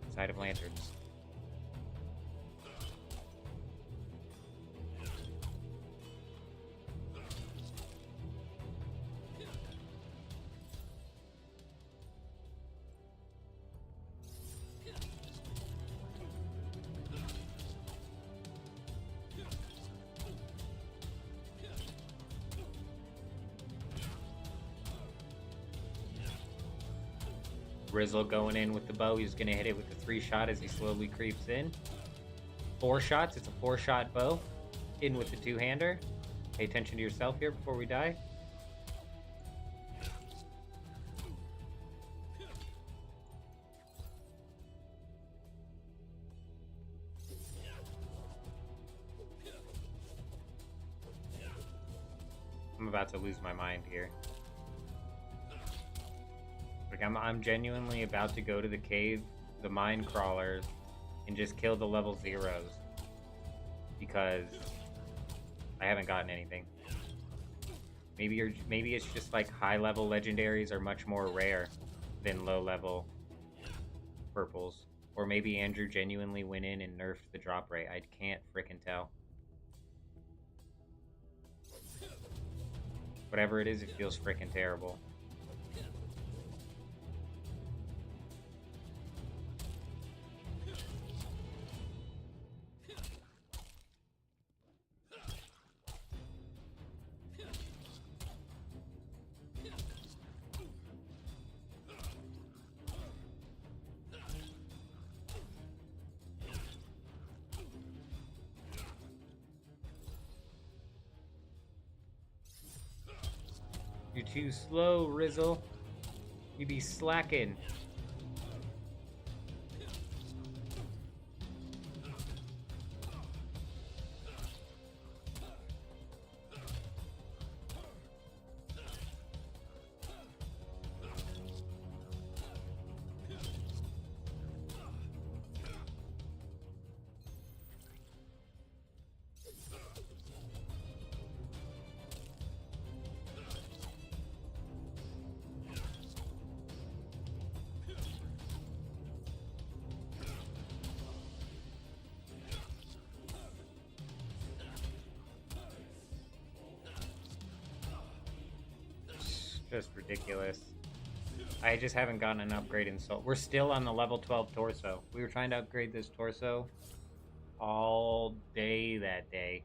inside of lanterns. Rizzle going in with the bow. He's going to hit it with the 3-shot as he slowly creeps in. 4 shots. It's a 4-shot bow. In with the 2-hander. Pay attention to yourself here before we die. about to lose my mind here. Like, I'm genuinely about to go to the cave, the mine crawlers, and just kill the level 0s. Because I haven't gotten anything. Maybe it's just like high-level legendaries are much more rare than low-level purples. Or maybe Andrew genuinely went in and nerfed the drop rate. I can't frickin' tell. Whatever it is, it feels frickin' terrible. You're too slow, Rizzle. You be slacking. Just ridiculous. I just haven't gotten an upgrade in Soul. We're still on the level 12 torso. We were trying to upgrade this torso all day that day.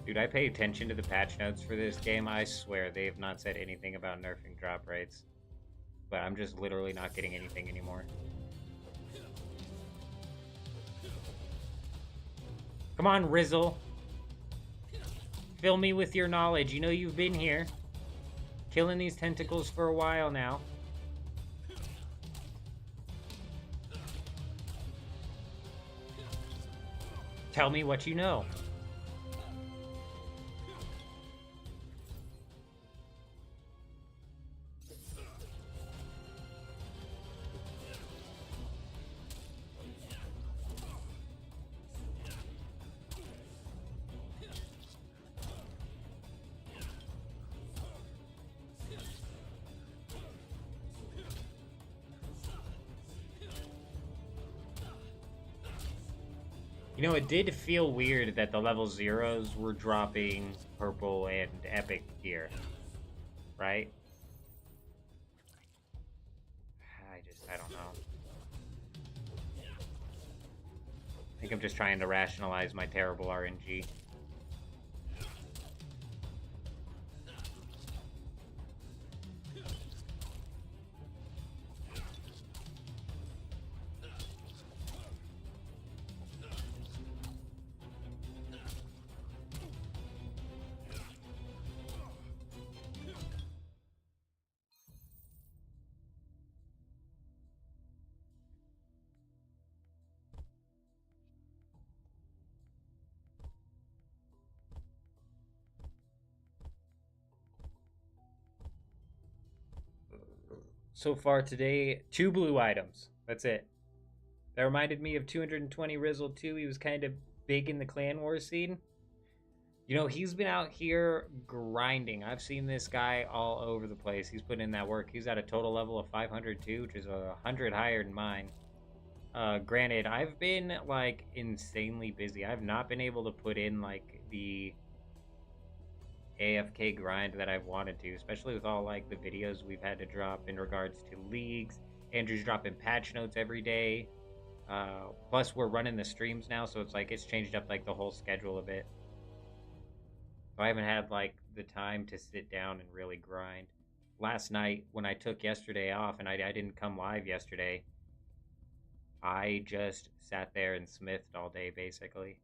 Dude, I pay attention to the patch notes for this game. I swear they have not said anything about nerfing drop rates. But I'm just literally not getting anything anymore. Come on, Rizzle. Fill me with your knowledge. You know you've been here. Killing these tentacles for a while now. Tell me what you know. You know, it did feel weird that the level 0s were dropping purple and epic gear, right? I don't know. I think I'm just trying to rationalize my terrible RNG. So far today, 2 blue items. That's it. That reminded me of 220 Rizzle too. He was kind of big in the Clan Wars scene. You know, he's been out here grinding. I've seen this guy all over the place. He's putting in that work. He's at a total level of 502, which is 100 higher than mine. Granted, I've been, like, insanely busy. I've not been able to put in, like, the AFK grind that I've wanted to, especially with all, like, the videos we've had to drop in regards to leagues. Andrew's dropping patch notes every day. Plus, we're running the streams now, so it's like it's changed up, like, the whole schedule a bit. So I haven't had, like, the time to sit down and really grind. Last night, when I took yesterday off, and I didn't come live yesterday, I just sat there and smithed all day, basically.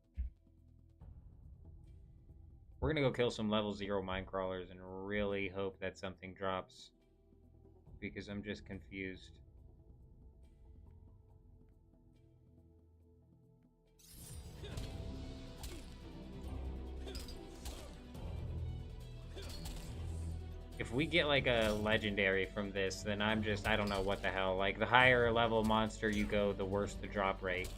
We're gonna go kill some level 0 mine crawlers and really hope that something drops. Because I'm just confused. If we get like a legendary from this, then I don't know what the hell. Like, the higher level monster you go, the worse the drop rate.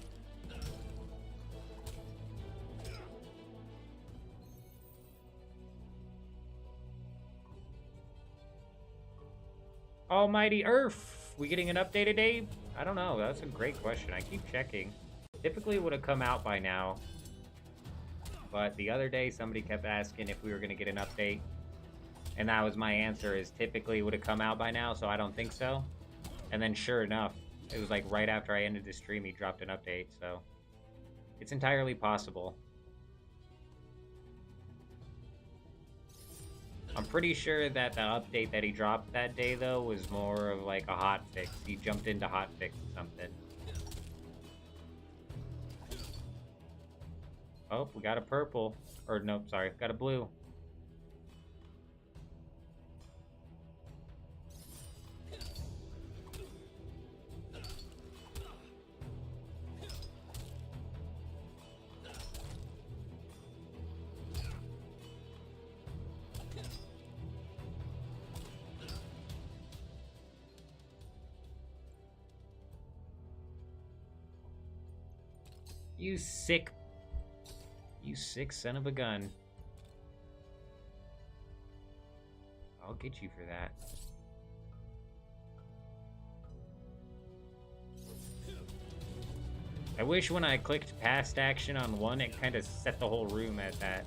Almighty Earth! We getting an update today? I don't know. That's a great question. I keep checking. Typically it would have come out by now. But the other day somebody kept asking if we were going to get an update. And that was my answer, is typically it would have come out by now, so I don't think so. And then sure enough, it was like right after I ended the stream, he dropped an update, so it's entirely possible. I'm pretty sure that the update that he dropped that day, though, was more of like a hotfix. He jumped into hotfix something. Oh, we got a purple. Or nope, sorry, got a blue. You sick son of a gun. I'll get you for that. I wish when I clicked past action on one, it kind of set the whole room at that.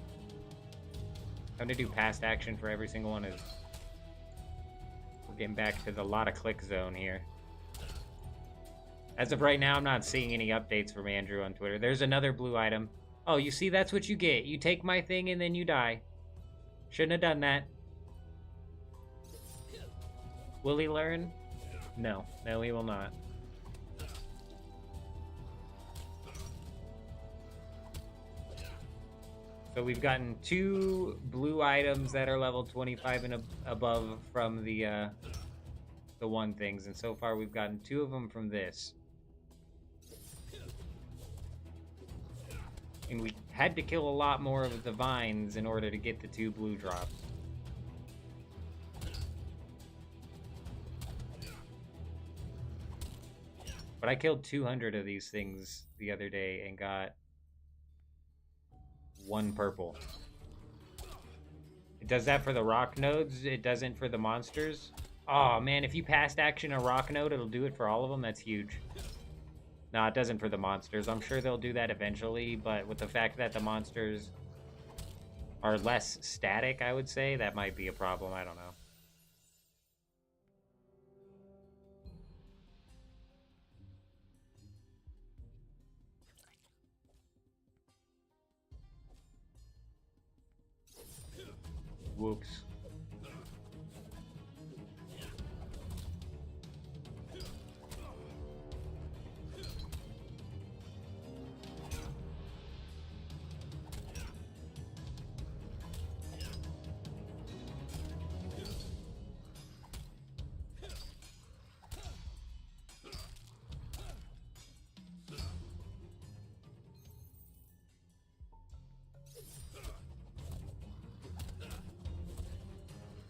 Having to do past action for every single one is... We're getting back to the lot of click zone here. As of right now, I'm not seeing any updates from Andrew on Twitter. There's another blue item. Oh, you see, that's what you get. You take my thing and then you die. Shouldn't have done that. Will he learn? No. No, he will not. So we've gotten 2 blue items that are level 25 and above from the one things. And so far, we've gotten 2 of them from this. And we had to kill a lot more of the vines in order to get the 2 blue drops. But I killed 200 of these things the other day and got 1 purple. It does that for the rock nodes. It doesn't for the monsters. Oh man, if you past action a rock node, it'll do it for all of them. That's huge. No, it doesn't for the monsters. I'm sure they'll do that eventually, but with the fact that the monsters are less static, I would say, that might be a problem. I don't know. Whoops.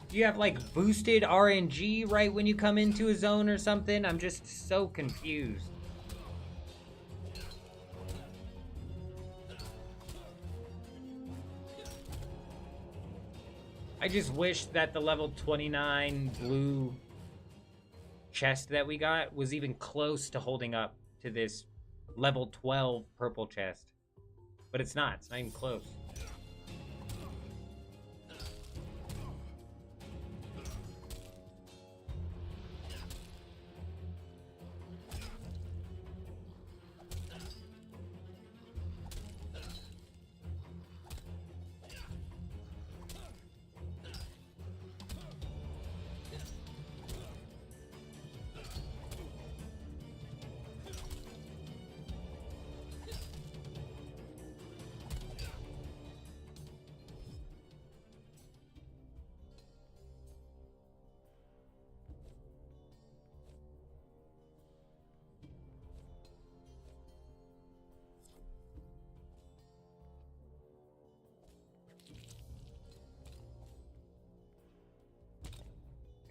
Do you have like boosted RNG right when you come into a zone or something? I'm just so confused. I just wish that the level 29 blue chest that we got was even close to holding up to this level 12 purple chest. But it's not even close.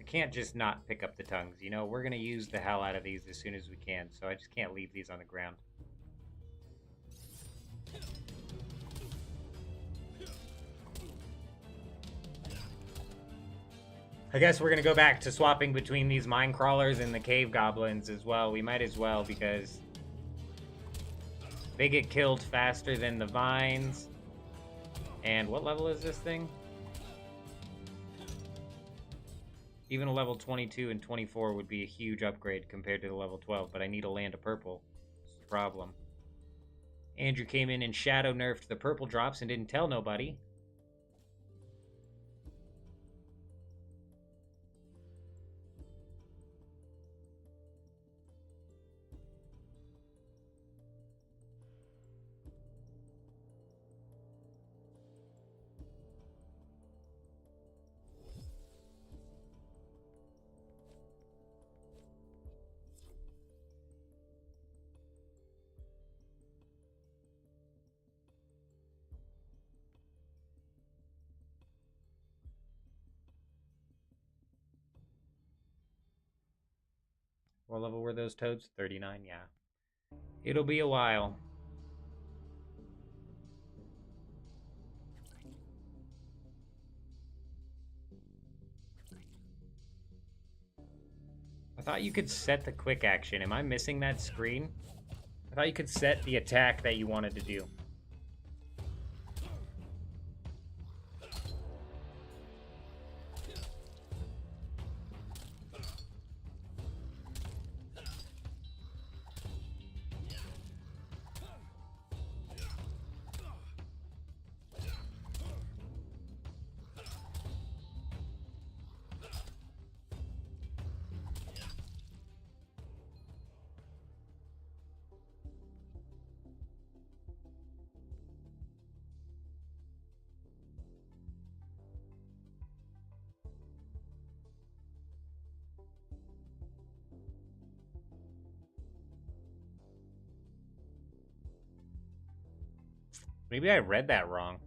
can't just not pick up the tongues, you know? We're gonna use the hell out of these as soon as we can, so I just can't leave these on the ground. I guess we're gonna go back to swapping between these mine crawlers and the cave goblins as well. We might as well, because they get killed faster than the vines. And what level is this thing? Even a level 22 and 24 would be a huge upgrade compared to the level 12, but I need a land of purple. That's the problem. Andrew came in and shadow nerfed the purple drops and didn't tell nobody. What level were those toads? 39, yeah. It'll be a while. I thought you could set the quick action. Am I missing that screen? I thought you could set the attack that you wanted to do. Maybe I read that wrong.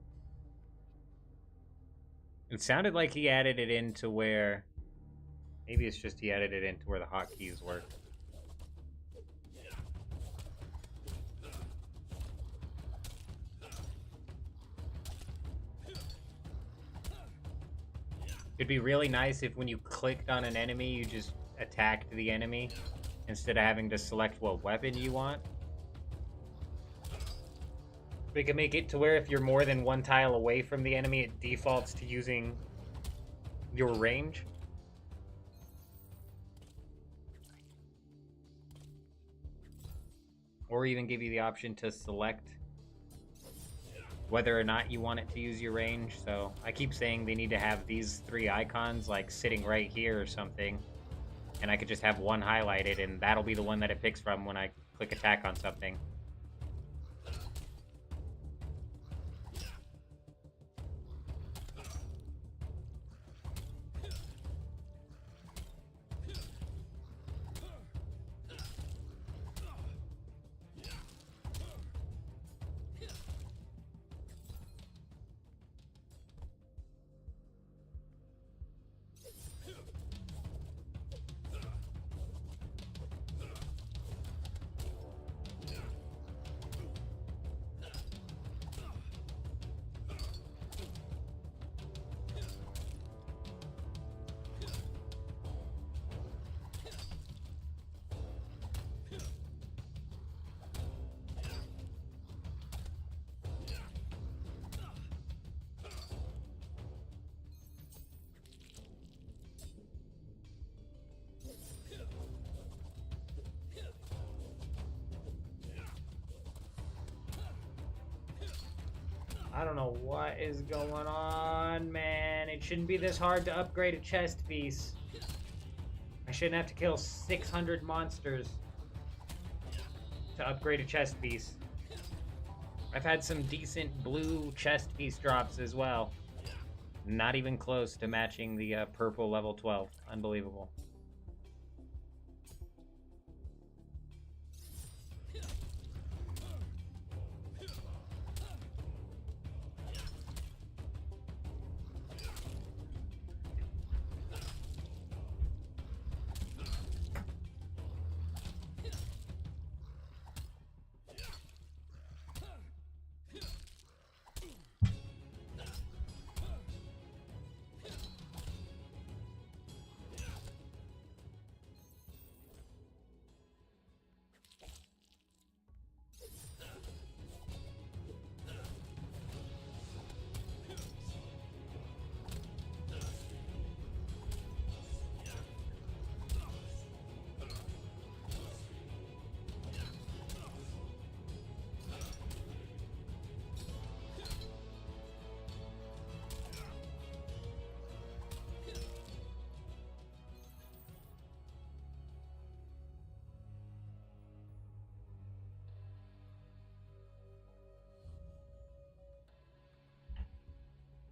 It sounded like he added it into where... Maybe it's just he added it into where the hotkeys work. It'd be really nice if when you clicked on an enemy, you just attacked the enemy instead of having to select what weapon you want. We can make it to where if you're more than one tile away from the enemy, it defaults to using your range. Or even give you the option to select whether or not you want it to use your range. So I keep saying they need to have these three icons like sitting right here or something. And I could just have one highlighted and that'll be the one that it picks from when I click attack on something. I don't know what is going on, man. It shouldn't be this hard to upgrade a chest piece. I shouldn't have to kill 600 monsters to upgrade a chest piece. I've had some decent blue chest piece drops as well. Not even close to matching the purple level 12. Unbelievable.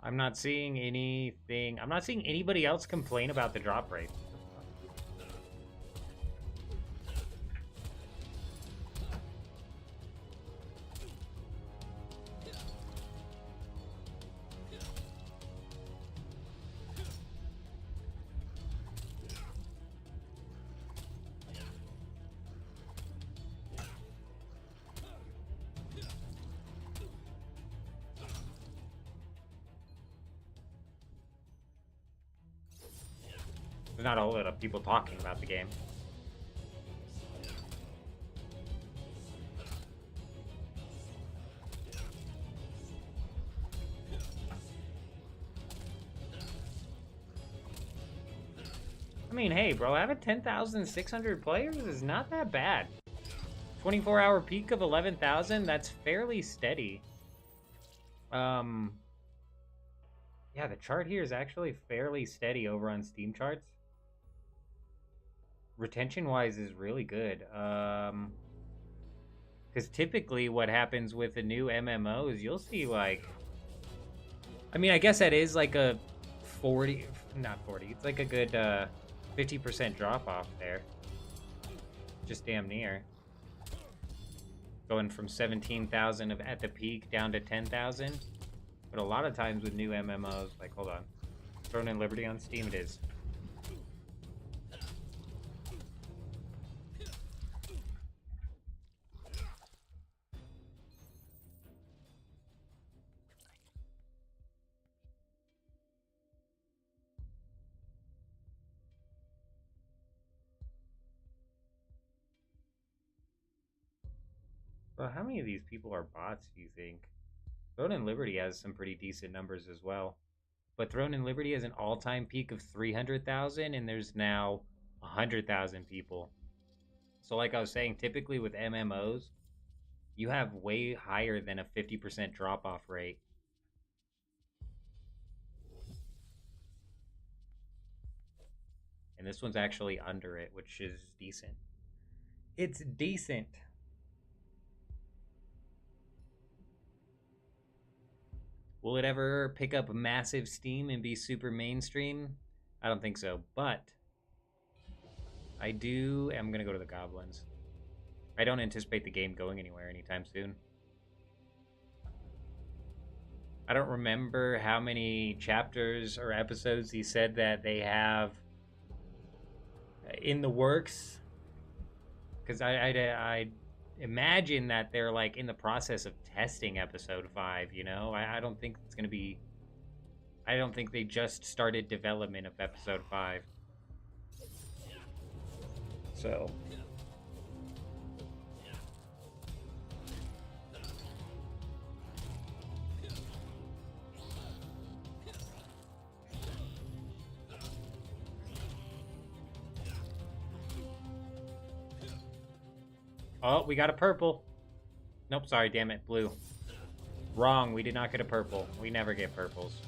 I'm not seeing anything. I'm not seeing anybody else complain about the drop rate. There's not a whole lot of people talking about the game. I mean, hey, bro, having 10,600 players is not that bad. 24-hour peak of 11,000, that's fairly steady. Yeah, the chart here is actually fairly steady over on Steam charts. Retention-wise is really good. Because typically what happens with the new MMO is you'll see, like... I mean, I guess that is like a 40... Not 40. It's like a good 50% drop-off there. Just damn near. Going from 17,000 at the peak down to 10,000. But a lot of times with new MMOs... Like, hold on. Throne and Liberty on Steam it is. Well, how many of these people are bots, do you think? Throne and Liberty has some pretty decent numbers as well. But Throne and Liberty has an all-time peak of 300,000, and there's now 100,000 people. So like I was saying, typically with MMOs, you have way higher than a 50% drop-off rate. And this one's actually under it, which is decent. It's decent. Will it ever pick up massive steam and be super mainstream? I don't think so, but I do. I'm gonna go to the goblins. I don't anticipate the game going anywhere anytime soon. I don't remember how many chapters or episodes he said that they have in the works, because I imagine that they're like in the process of testing episode 5, you know? I don't think it's gonna be... I don't think they just started development of episode 5. So... Oh, we got a purple. Nope, sorry, damn it, blue. Wrong, we did not get a purple. We never get purples.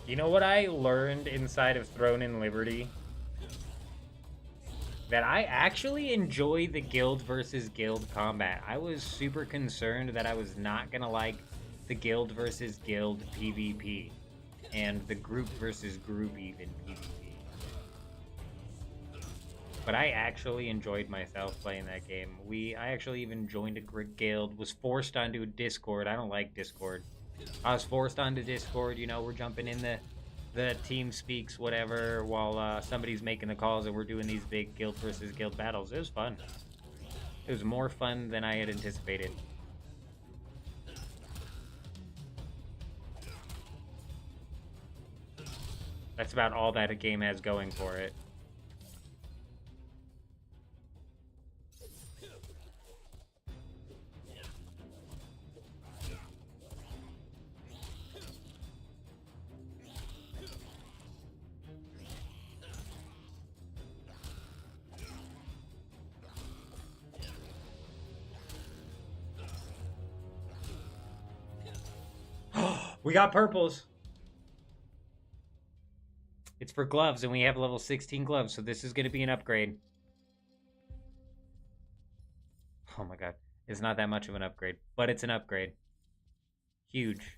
You know what I learned inside of Throne and Liberty? That I actually enjoy the guild versus guild combat. I was super concerned that I was not gonna like the guild versus guild PvP. And the group versus group even PvP. But I actually enjoyed myself playing that game. I actually even joined a guild, was forced onto Discord. I don't like Discord. I was forced onto Discord, you know, we're jumping in the team speaks, whatever, while somebody's making the calls and we're doing these big guild versus guild battles. It was fun. It was more fun than I had anticipated. That's about all that a game has going for it. We got purples. It's for gloves, and we have level 16 gloves, so this is going to be an upgrade. Oh my god. It's not that much of an upgrade, but it's an upgrade. Huge.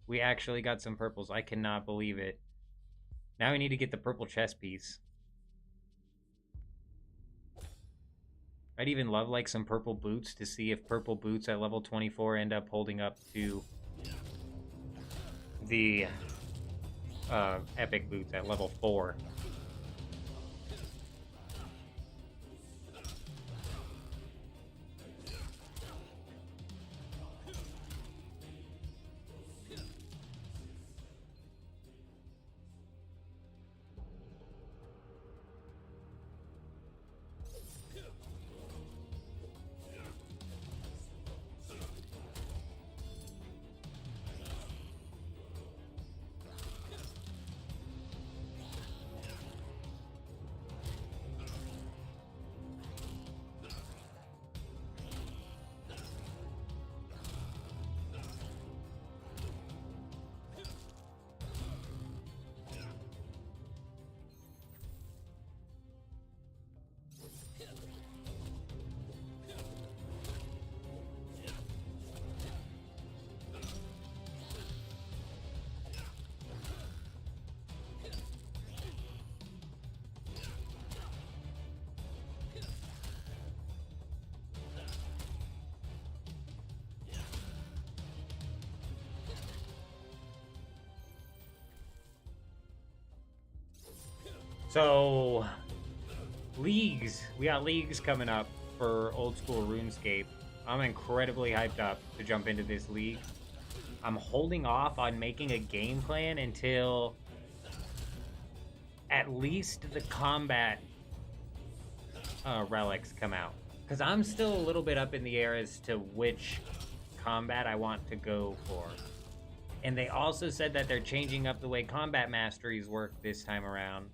We actually got some purples. I cannot believe it. Now we need to get the purple chest piece. I'd even love like some purple boots to see if purple boots at level 24 end up holding up to the epic boots at level 4. So, leagues. We got leagues coming up for old school RuneScape. I'm incredibly hyped up to jump into this league. I'm holding off on making a game plan until at least the combat relics come out. Because I'm still a little bit up in the air as to which combat I want to go for. And they also said that they're changing up the way combat masteries work this time around.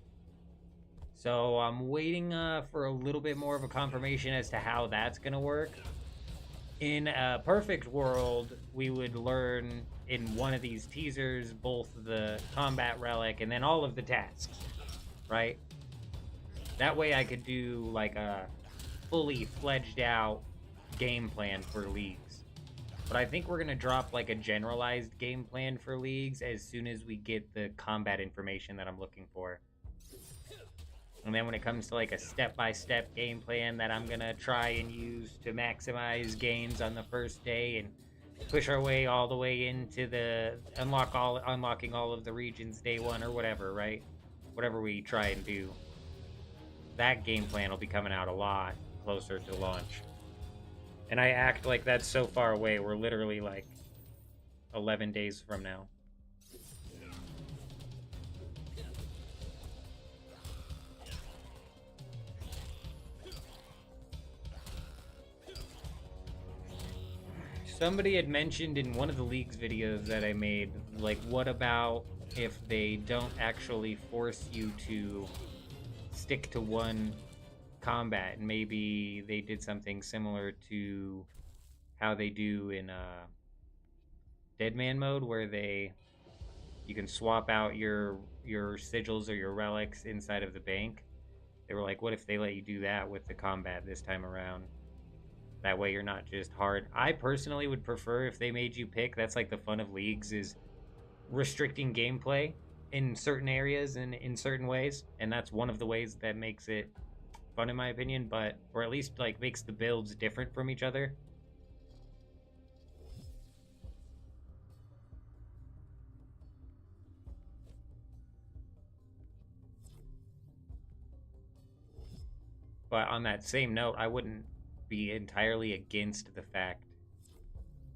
So I'm waiting for a little bit more of a confirmation as to how that's going to work. In a perfect world, we would learn in one of these teasers both the combat relic and then all of the tasks, right? That way I could do like a fully fledged out game plan for leagues. But I think we're going to drop like a generalized game plan for leagues as soon as we get the combat information that I'm looking for. And then when it comes to like a step-by-step game plan that I'm gonna try and use to maximize gains on the first day and push our way all the way into the unlocking all of the regions day one or whatever, right? Whatever we try and do. That game plan will be coming out a lot closer to launch. And I act like that's so far away. We're literally like 11 days from now. Somebody had mentioned in one of the leagues videos that I made, like, what about if they don't actually force you to stick to one combat? And maybe they did something similar to how they do in Dead Man mode, where you can swap out your sigils or your relics inside of the bank. They were like, what if they let you do that with the combat this time around? That way you're not just hard. I personally would prefer if they made you pick. That's like the fun of leagues, is restricting gameplay in certain areas and in certain ways. And that's one of the ways that makes it fun in my opinion, or at least like makes the builds different from each other. But on that same note, I wouldn't be entirely against the fact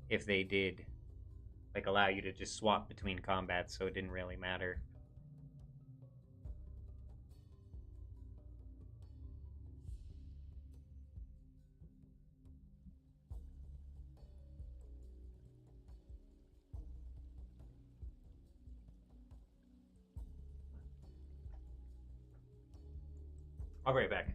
if they did like allow you to just swap between combats, so it didn't really matter. I'll be right back.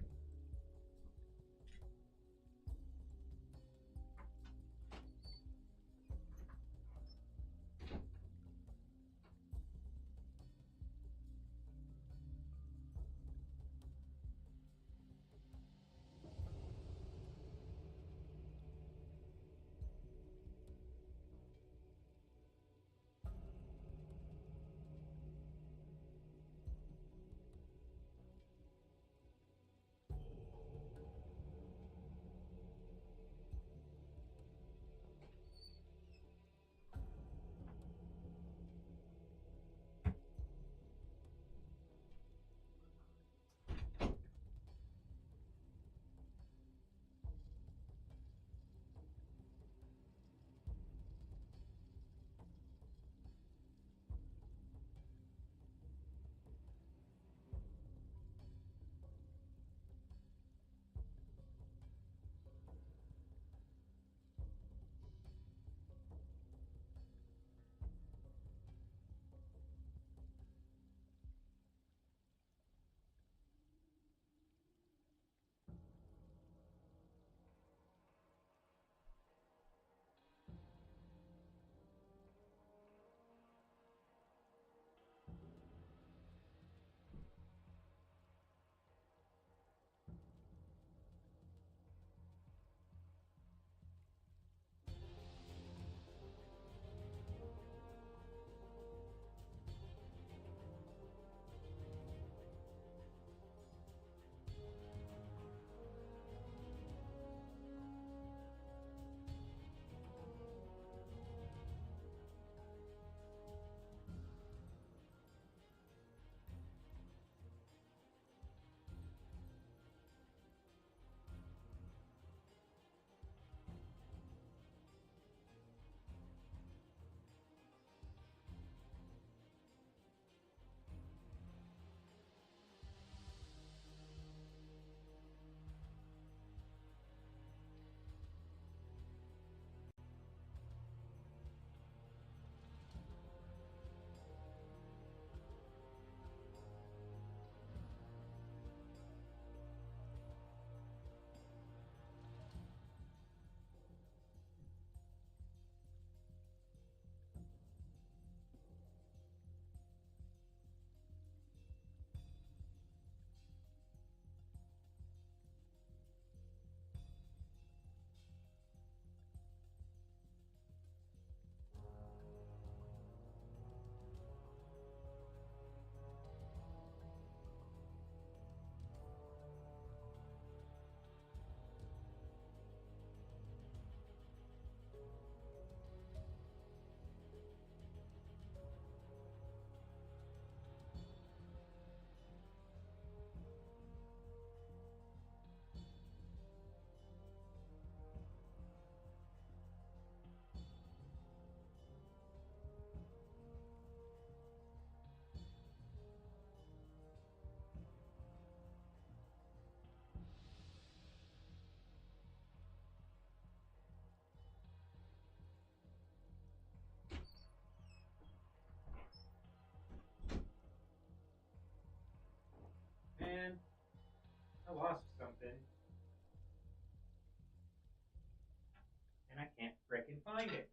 frickin' find it.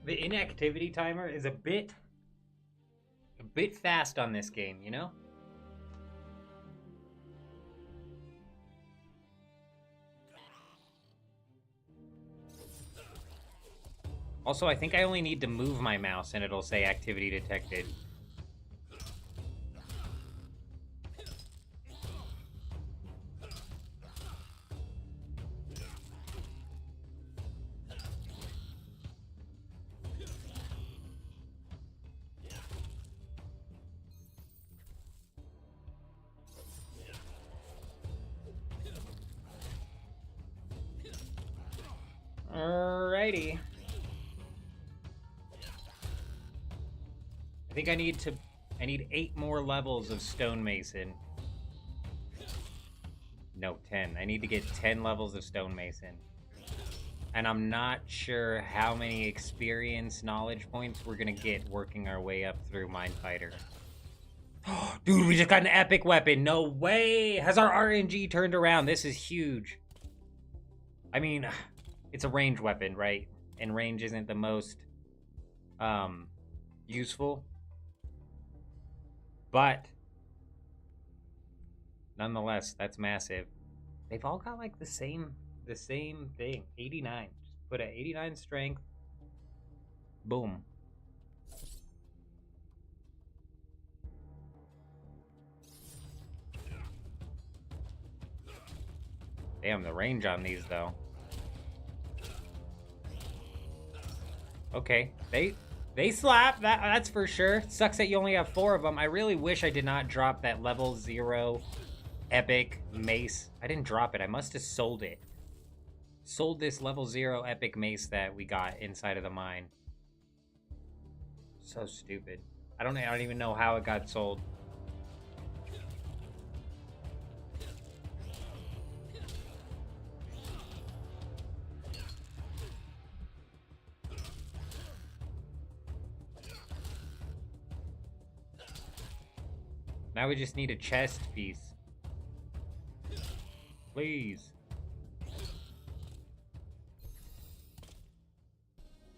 The inactivity timer is a bit fast on this game, you know? Also, I think I only need to move my mouse and it'll say activity detected. Alrighty. I think I need 8 more levels of stonemason. No, 10. I need to get 10 levels of stonemason. And I'm not sure how many experience knowledge points we're gonna get working our way up through Minefighter. Dude, we just got an epic weapon. No way! Has our RNG turned around? This is huge. I mean, it's a range weapon, right? And range isn't the most useful. But nonetheless, that's massive. They've all got like the same thing. 89. Just put a 89 strength. Boom. Damn, the range on these though. Okay, they slap, that's for sure. Sucks that you only have 4 of them. I really wish I did not drop that level 0 epic mace. I didn't drop it, I must have sold it. Sold this level 0 epic mace that we got inside of the mine. So stupid. I don't even know how it got sold. Now we just need a chest piece. Please.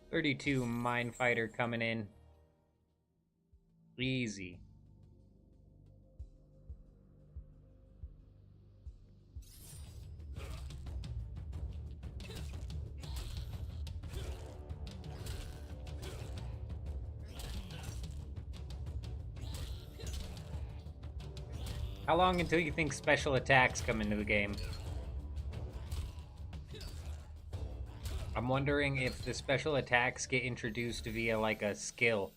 32 Minefighter coming in. Easy. How long until you think special attacks come into the game? I'm wondering if the special attacks get introduced via like a skill.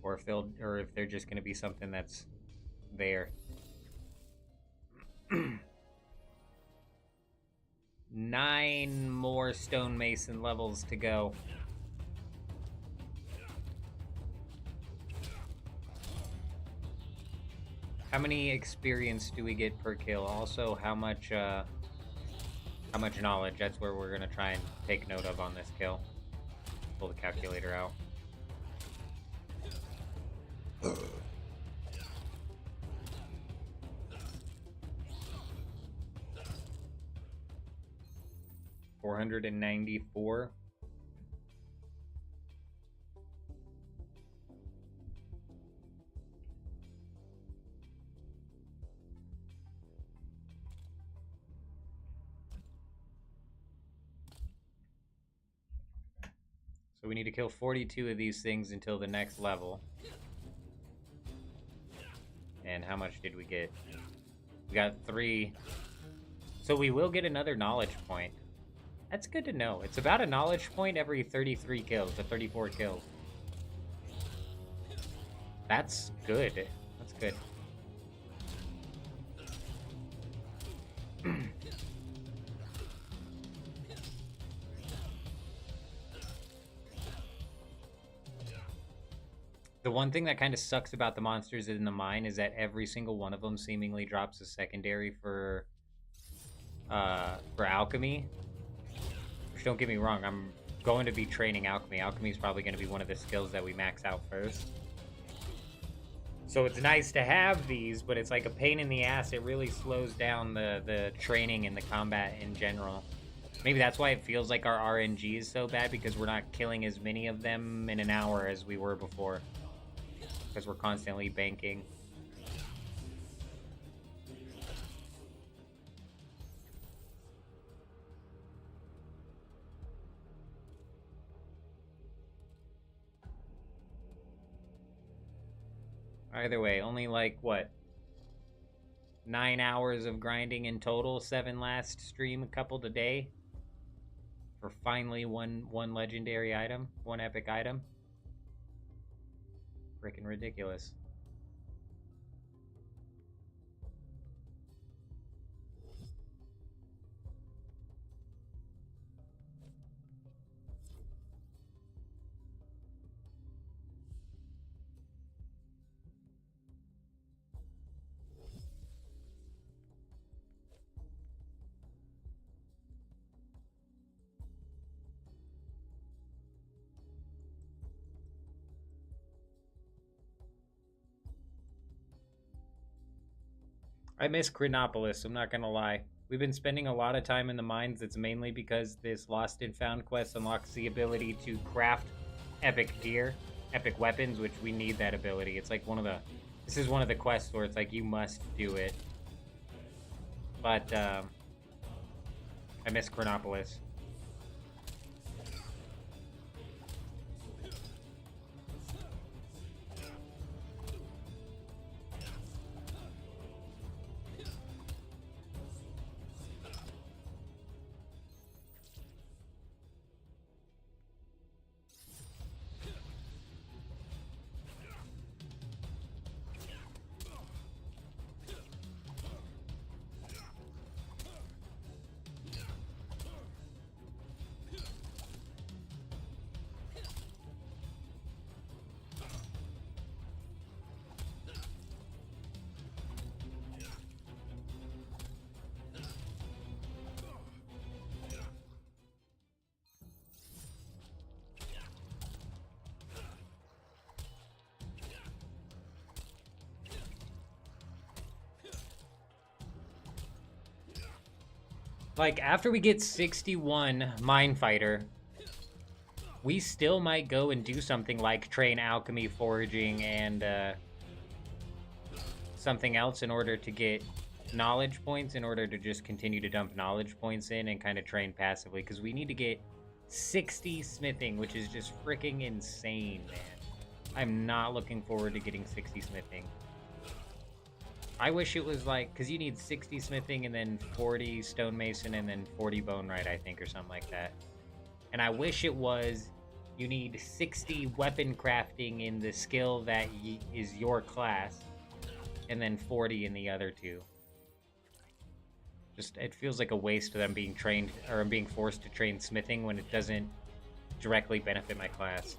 Or if they're just gonna be something that's there. 9 more stonemason levels to go. How many experience do we get per kill? Also, how much knowledge? That's where we're gonna try and take note of on this kill. Pull the calculator out. $494. So we need to kill 42 of these things until the next level. And how much did we get? We got 3. So we will get another knowledge point. That's good to know. It's about a knowledge point every 33 kills, or 34 kills. That's good. That's good. The one thing that kind of sucks about the monsters in the mine is that every single one of them seemingly drops a secondary for alchemy. Which, don't get me wrong, I'm going to be training alchemy. Alchemy is probably going to be one of the skills that we max out first. So it's nice to have these, but it's like a pain in the ass. It really slows down the training and the combat in general. Maybe that's why it feels like our RNG is so bad, because we're not killing as many of them in an hour as we were before. Because we're constantly banking. Either way, only like, what? 9 hours of grinding in total, 7 last stream, a couple today. For finally one legendary item, one epic item. Freaking ridiculous. I miss Chronopolis, I'm not gonna lie. We've been spending a lot of time in the mines. It's mainly because this Lost and Found quest unlocks the ability to craft epic gear, epic weapons, which we need that ability. It's like this is one of the quests where it's like you must do it. But, I miss Chronopolis. Like, after we get 61 Mine Fighter, we still might go and do something like train alchemy, foraging, and something else in order to get knowledge points, in order to just continue to dump knowledge points in and kind of train passively, because we need to get 60 smithing, which is just freaking insane, man. I'm not looking forward to getting 60 smithing. I wish it was like, because you need 60 smithing and then 40 stonemason and then 40 bonerite, I think, or something like that. And I wish it was, you need 60 weapon crafting in the skill that is your class, and then 40 in the other two. Just, it feels like a waste of them being trained, or being forced to train smithing when it doesn't directly benefit my class.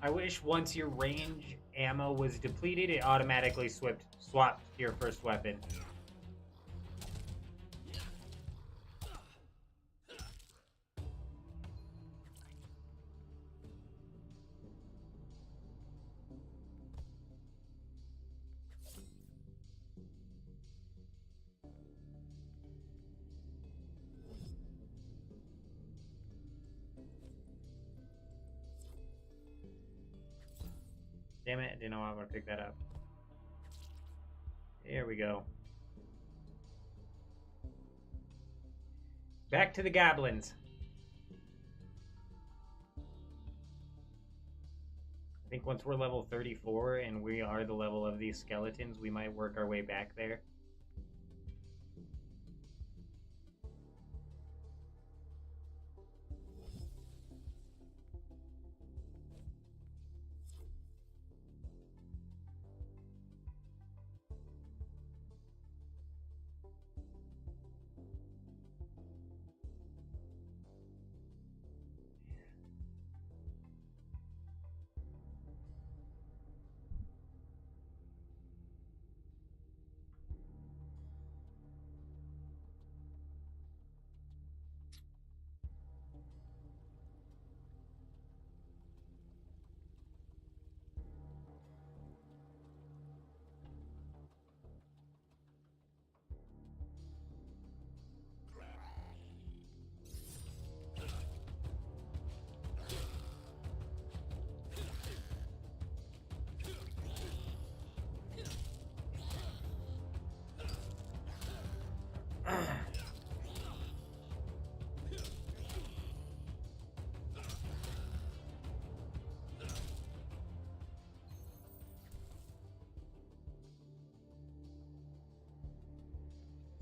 I wish once your range ammo was depleted, it automatically swapped to your first weapon. Damn it, I didn't know I was going to pick that up. There we go. Back to the goblins. I think once we're level 34 and we are the level of these skeletons, we might work our way back there.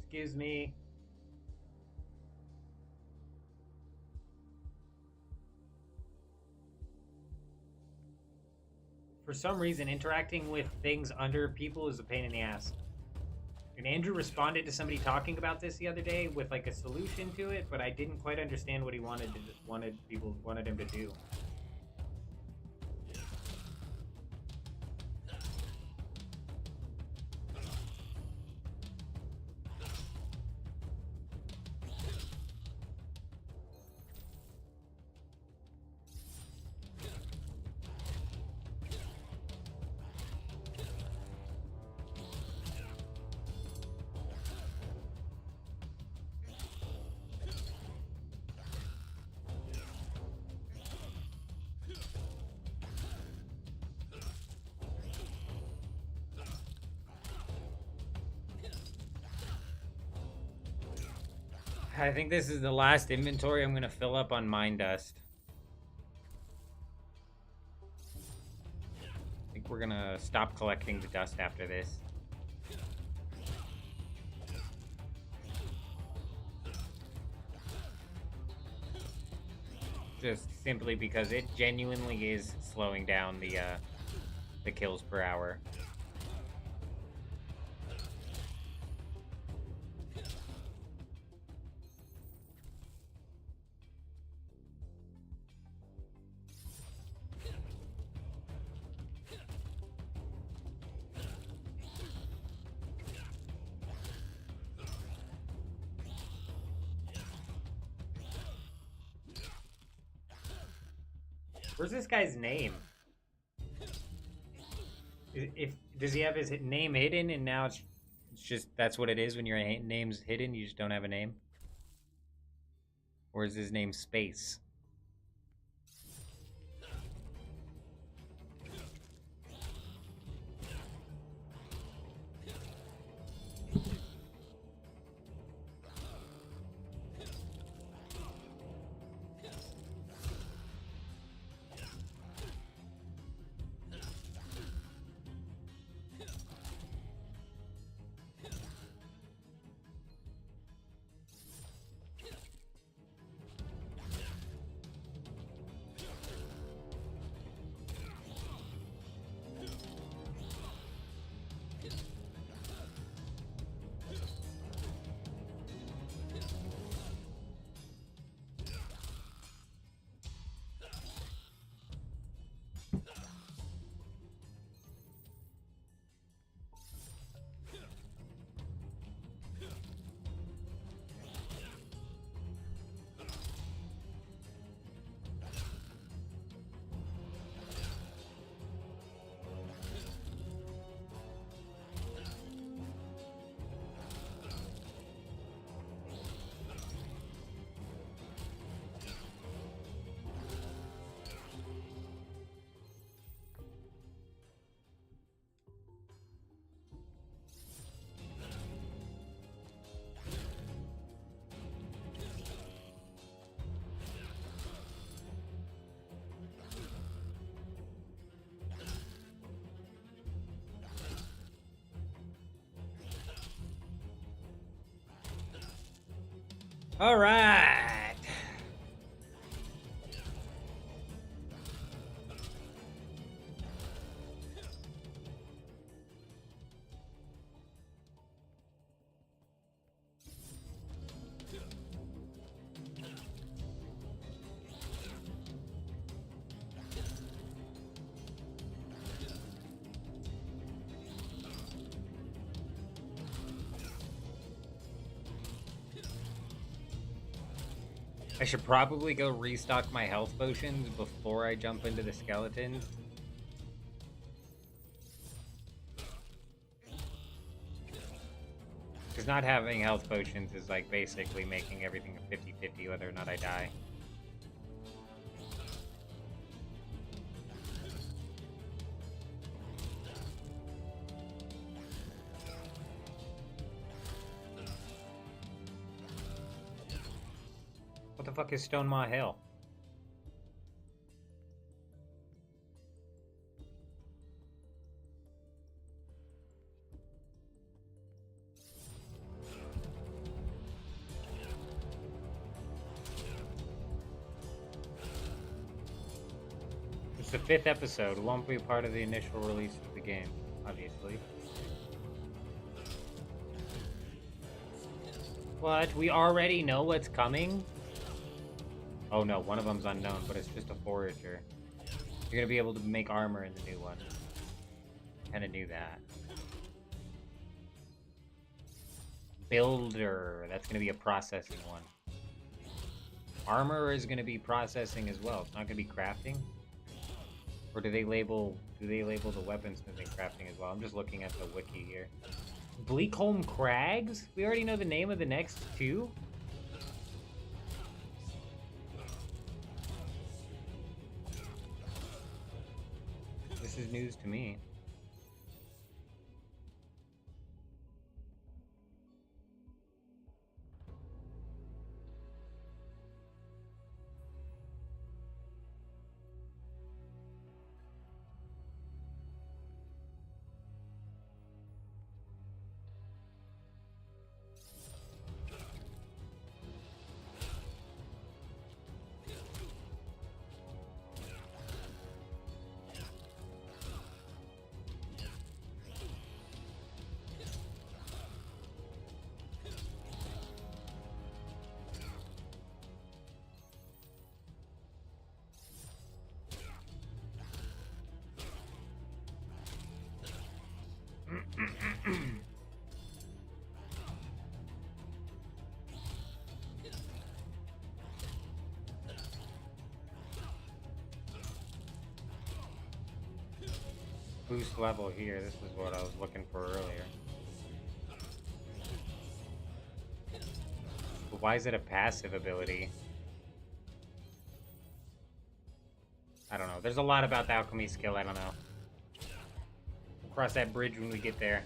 Excuse me. For some reason, interacting with things under people is a pain in the ass. And Andrew responded to somebody talking about this the other day with like a solution to it, but I didn't quite understand what he wanted him to do. I think this is the last inventory I'm going to fill up on mine dust. I think we're going to stop collecting the dust after this. Just simply because it genuinely is slowing down the kills per hour. Where's this guy's name? Does he have his name hidden and now it's just that's what it is when your name's hidden, you just don't have a name? Or is his name Space? All right. I should probably go restock my health potions before I jump into the skeletons. Because not having health potions is like basically making everything a 50-50 whether or not I die. What the fuck is Stone Maw Hill? It's the 5th episode. It won't be part of the initial release of the game, obviously. What? We already know what's coming? Oh no, one of them's unknown, but it's just a forager. You're gonna be able to make armor in the new one. Kinda knew that. Builder. That's gonna be a processing one. Armor is gonna be processing as well. It's not gonna be crafting. Or do they label the weapons as being crafting as well? I'm just looking at the wiki here. Bleakholm Crags? We already know the name of the next two? This is news to me. Boost level here. This is what I was looking for earlier. But why is it a passive ability? I don't know. There's a lot about the alchemy skill I don't know. We'll cross that bridge when we get there.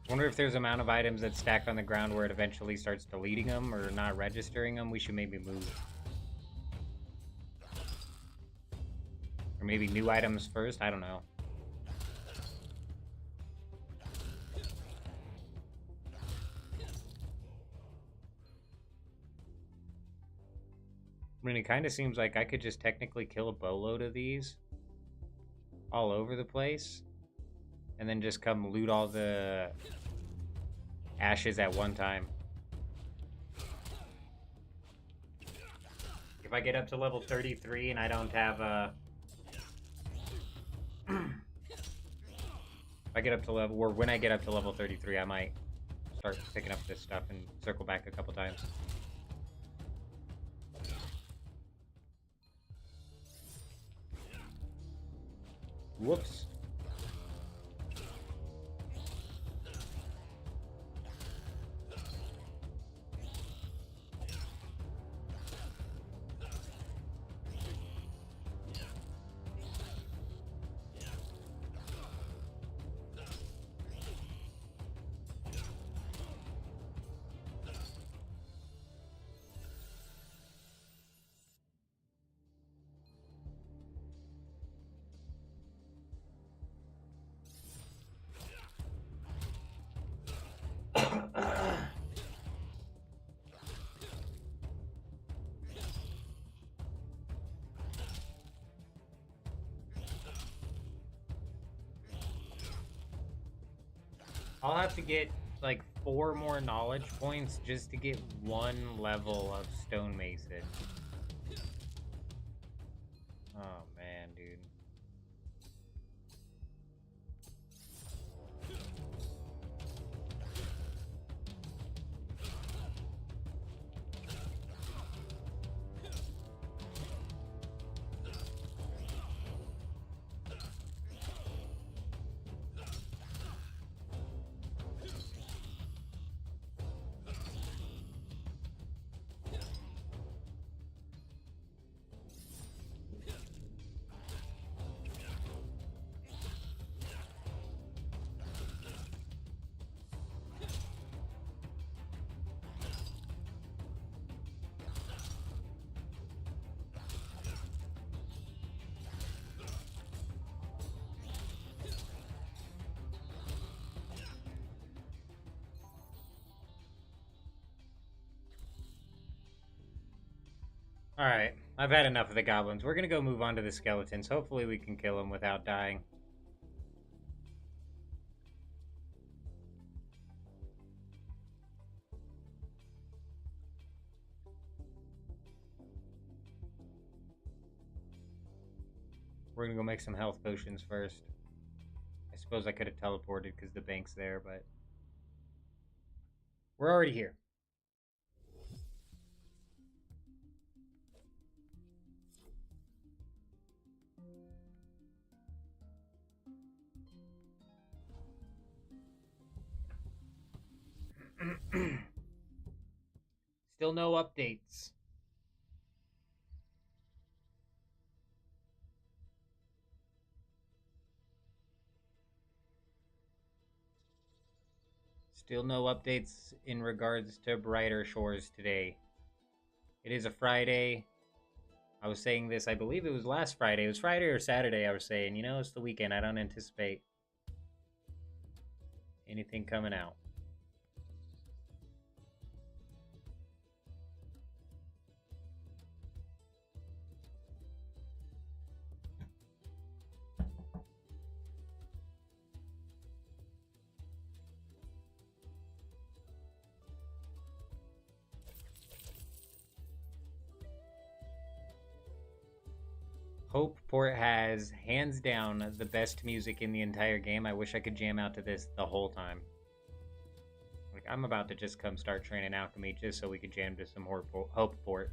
Wonder if there's amount of items that stack on the ground where it eventually starts deleting them or not registering them. We should maybe move. Or maybe new items first? I don't know. I mean, it kind of seems like I could just technically kill a boatload of these all over the place, and then just come loot all the ashes at one time. If I get up to level 33 and I don't have a... if I get up to level... or when I get up to level 33, I might start picking up this stuff and circle back a couple times. Whoops. I'll have to get like 4 more knowledge points just to get 1 level of stonemason. Oh man, dude. Alright, I've had enough of the goblins. We're gonna go move on to the skeletons. Hopefully we can kill them without dying. We're gonna go make some health potions first. I suppose I could have teleported because the bank's there, but... we're already here. Still no updates. Still no updates in regards to Brighter Shores today. It is a Friday. I was saying this, I believe it was last Friday. It was Friday or Saturday I was saying, you know, it's the weekend. I don't anticipate anything coming out. Hopeport has, hands down, the best music in the entire game. I wish I could jam out to this the whole time. Like, I'm about to just come start training alchemy just so we could jam to some Hopeport.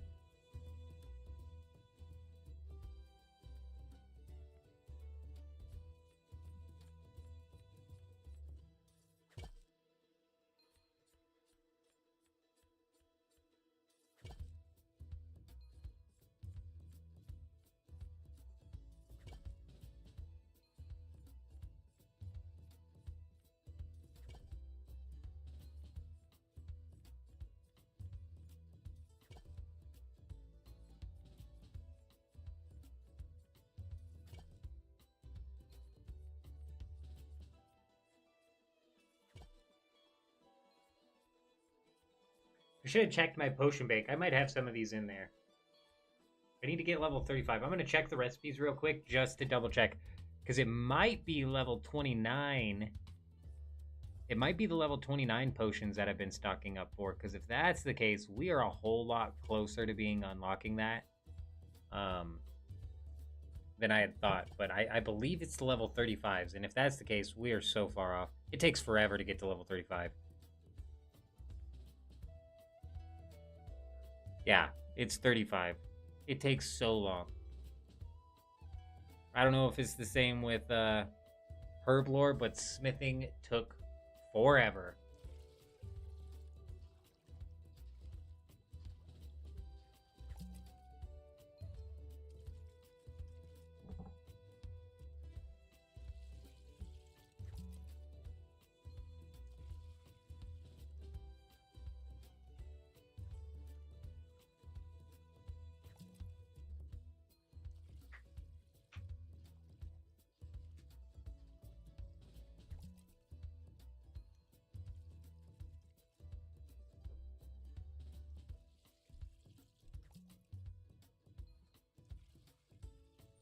I should have checked my potion bank. I might have some of these in there. I need to get level 35. I'm going to check the recipes real quick just to double check. Because it might be level 29. It might be the level 29 potions that I've been stocking up for. Because if that's the case, we are a whole lot closer to unlocking that than I had thought. But I believe it's the level 35s. And if that's the case, we are so far off. It takes forever to get to level 35. Yeah, it's 35. It takes so long. I don't know if it's the same with herb lore, but smithing took forever.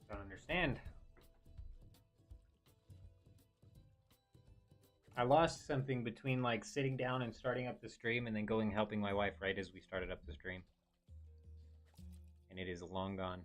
Don't understand. I lost something between like sitting down and starting up the stream and then going helping my wife right as we started up the stream. And it is long gone.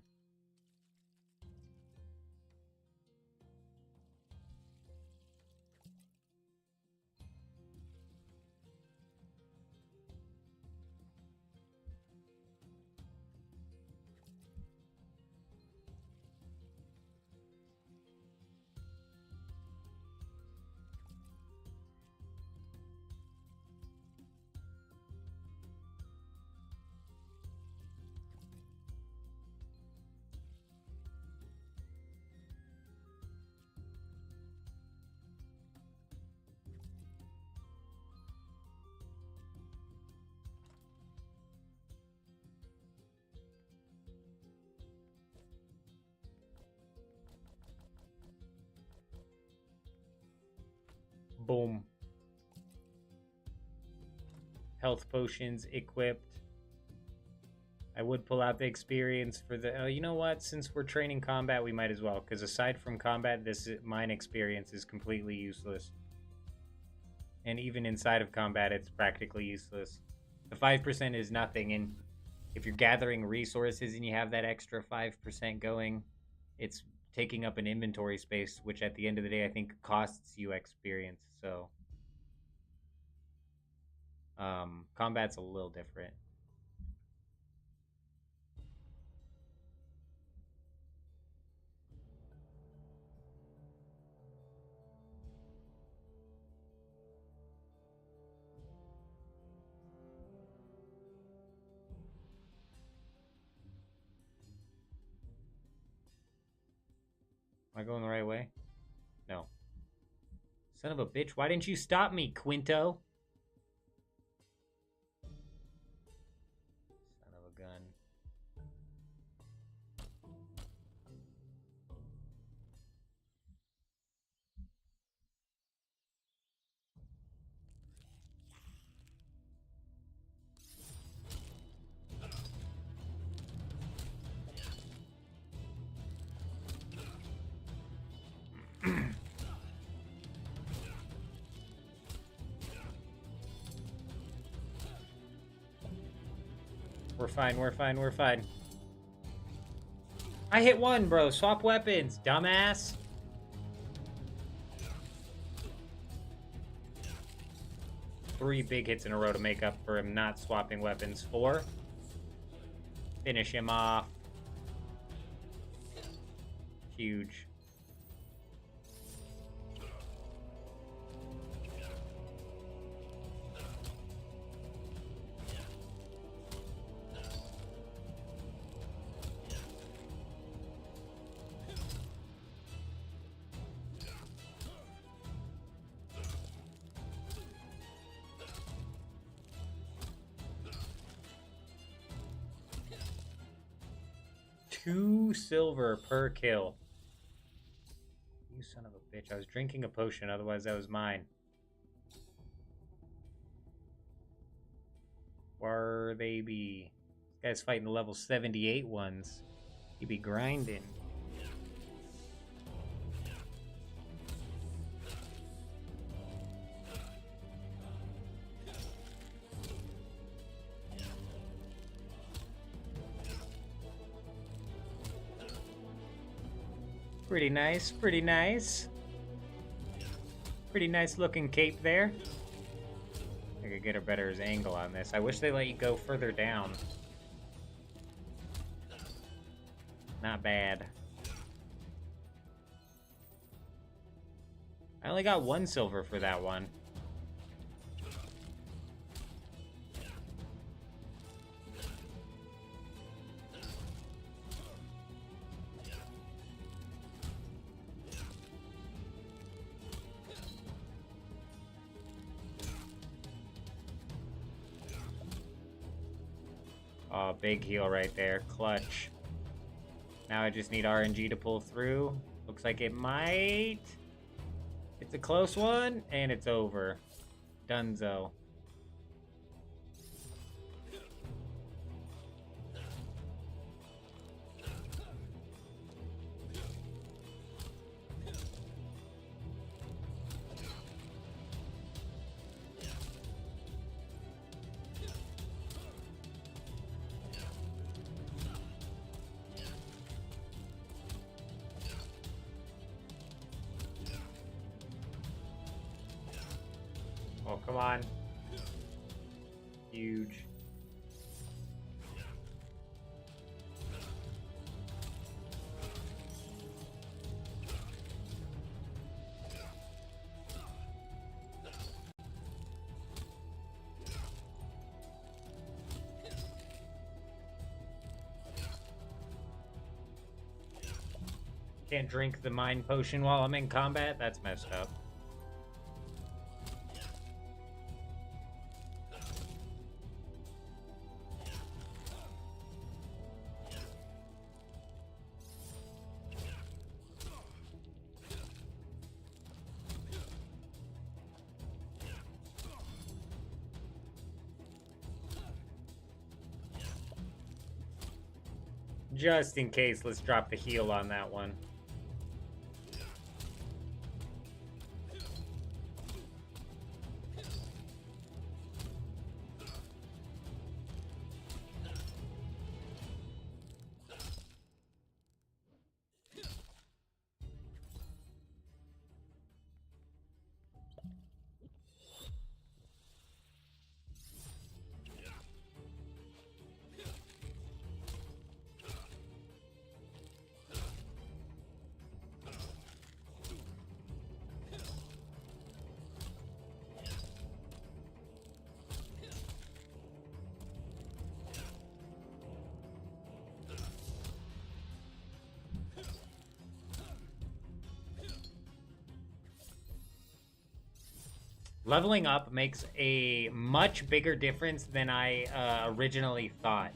Boom. Health potions equipped. I would pull out the experience for the... Oh, you know what? Since we're training combat, we might as well. Because aside from combat, mine experience is completely useless. And even inside of combat, it's practically useless. The 5% is nothing. And if you're gathering resources and you have that extra 5% going, it's taking up an inventory space, which at the end of the day, I think costs you experience. So, combat's a little different. Am I going the right way? No. Son of a bitch, why didn't you stop me, Quinto? Son of a gun. We're fine, we're fine, we're fine. I hit one, bro. Swap weapons, dumbass. Three big hits in a row to make up for him not swapping weapons. 4. Finish him off. Huge. $2 silver per kill. You son of a bitch. I was drinking a potion, otherwise that was mine. Where they be? This guy's fighting the level 78 ones. You be grinding. Pretty nice, pretty nice. Pretty nice looking cape there. I could get a better angle on this. I wish they let you go further down. Not bad. I only got 1 silver for that one. Oh, big heal right there. Clutch. Now I just need RNG to pull through. Looks like it might. It's a close one, and it's over. Dunzo. Oh, come on. Huge. Can't drink the mind potion while I'm in combat? That's messed up. Just in case, let's drop the heal on that one. Leveling up makes a much bigger difference than I originally thought.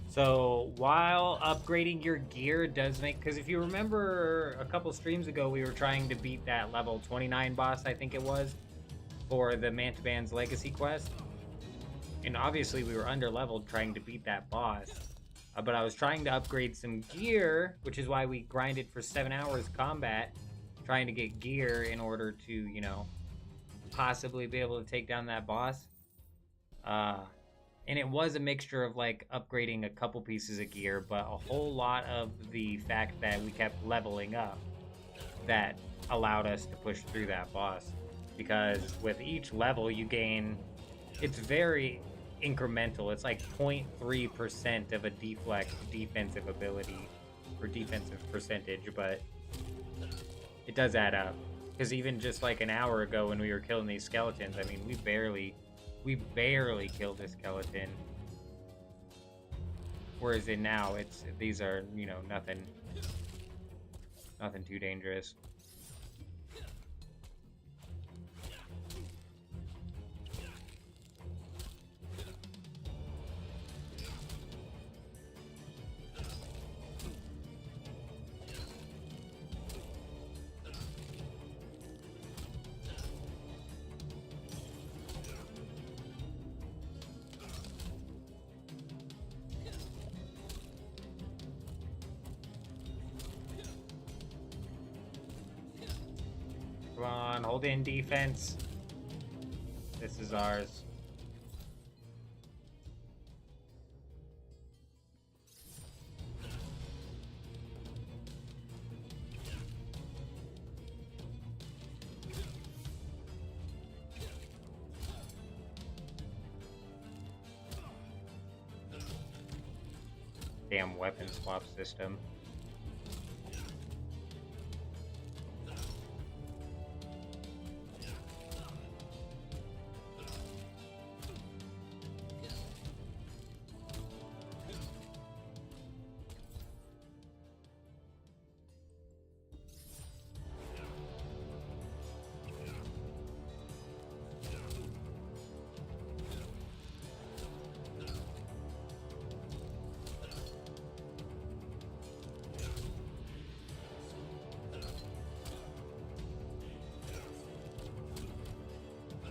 So while upgrading your gear does make, because if you remember a couple streams ago, we were trying to beat that level 29 boss, I think it was, for the Mantaband's Legacy quest. And obviously we were under leveled trying to beat that boss. But I was trying to upgrade some gear, which is why we grinded for 7 hours combat, trying to get gear in order to, you know, possibly be able to take down that boss. And it was a mixture of like upgrading a couple pieces of gear, but a whole lot of the fact that we kept leveling up that allowed us to push through that boss. Because with each level you gain, it's very incremental. It's like 0.3% of a deflect defensive ability or defensive percentage, but it does add up. Because even just like an hour ago when we were killing these skeletons, I mean, we barely killed a skeleton. Whereas in now, these are, you know, nothing too dangerous. Come on, hold in defense. This is ours. Damn weapon swap system.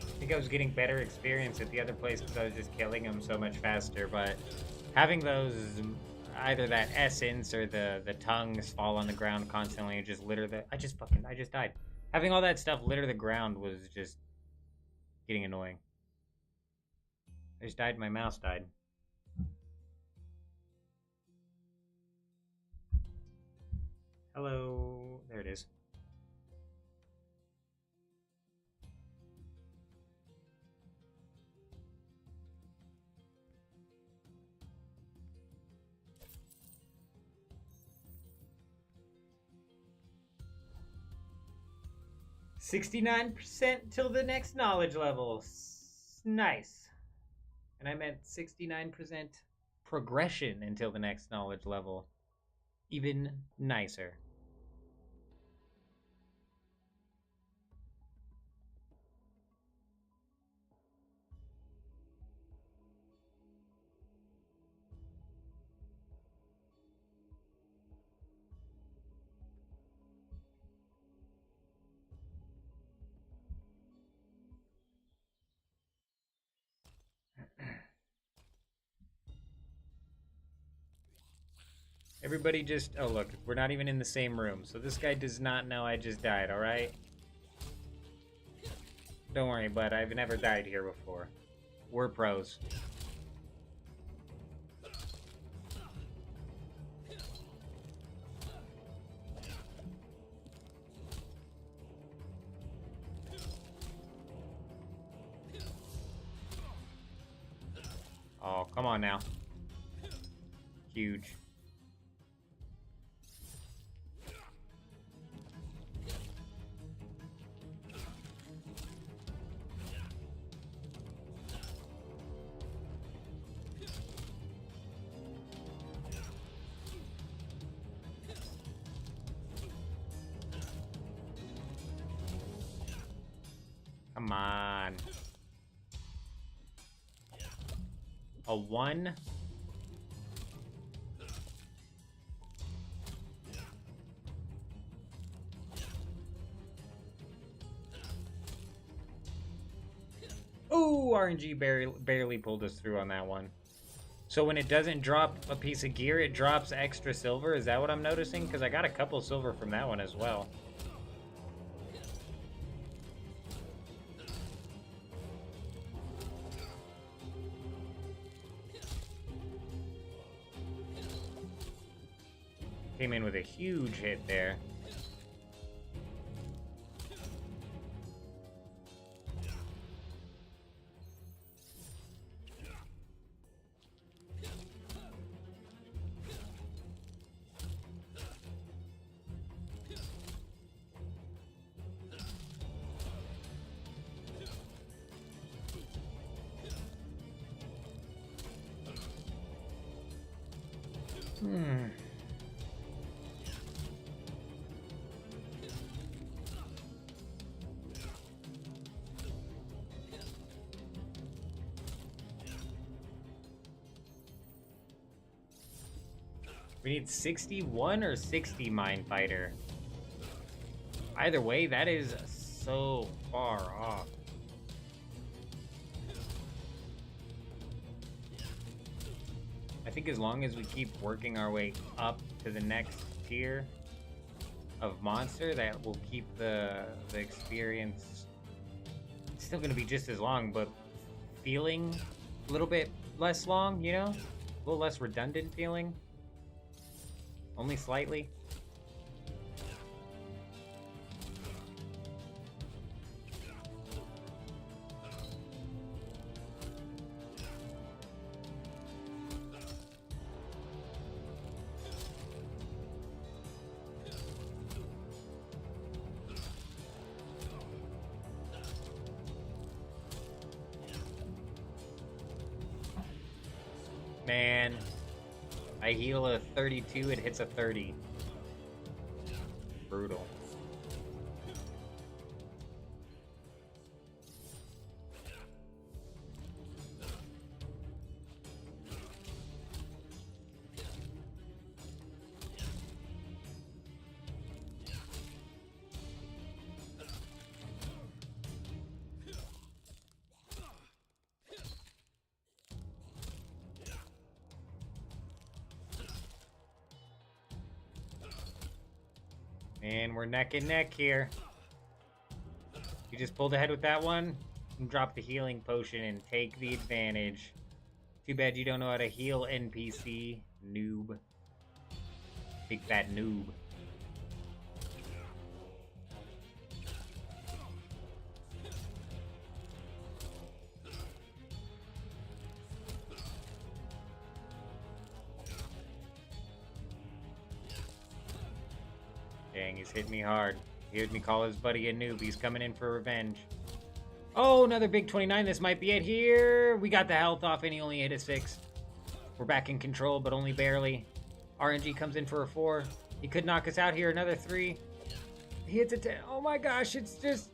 I think I was getting better experience at the other place because I was just killing them so much faster, but having those, either that essence or the tongues fall on the ground constantly and just litter the... I just died. Having all that stuff litter the ground was just getting annoying. I just died, my mouse died. Hello, there it is. %69% till the next knowledge level. Nice. And I meant 69% progression until the next knowledge level. Even nicer. Everybody just... Oh, look. We're not even in the same room. So this guy does not know I just died, alright? Don't worry, bud. I've never died here before. We're pros. Oh, come on now. Huge. Come on. A 1? Ooh, RNG barely pulled us through on that one. So when it doesn't drop a piece of gear, it drops extra silver? Is that what I'm noticing? Because I got a couple silver from that one as well. Came in with a huge hit there. We need 61 or 60 Mine Fighter. Either way, that is so far off. I think as long as we keep working our way up to the next tier, of monster that will keep the experience still gonna be just as long, but feeling a little bit less long, you know? A little less redundant feeling. Only slightly. Man, I heal a 32, it hits a 30. Brutal. And we're neck and neck here. You just pulled ahead with that one and drop the healing potion and take the advantage. Too bad you don't know how to heal, NPC. Noob. Big fat noob. Dang, he's hit me hard. He heard me call his buddy a noob. He's coming in for revenge. Oh, another big 29. This might be it here. We got the health off and he only hit a 6. We're back in control, but only barely. RNG comes in for a 4. He could knock us out here. Another 3. He hits a 10. Oh my gosh, it's just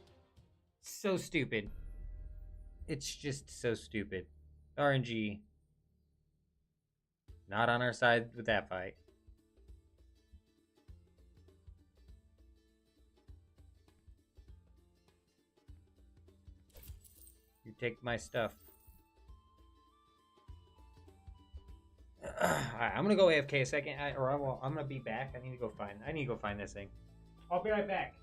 so stupid. It's just so stupid. RNG. Not on our side with that fight. You take my stuff. Alright, I'm gonna go AFK a second, I'm gonna be back. I need to go find this thing. I'll be right back.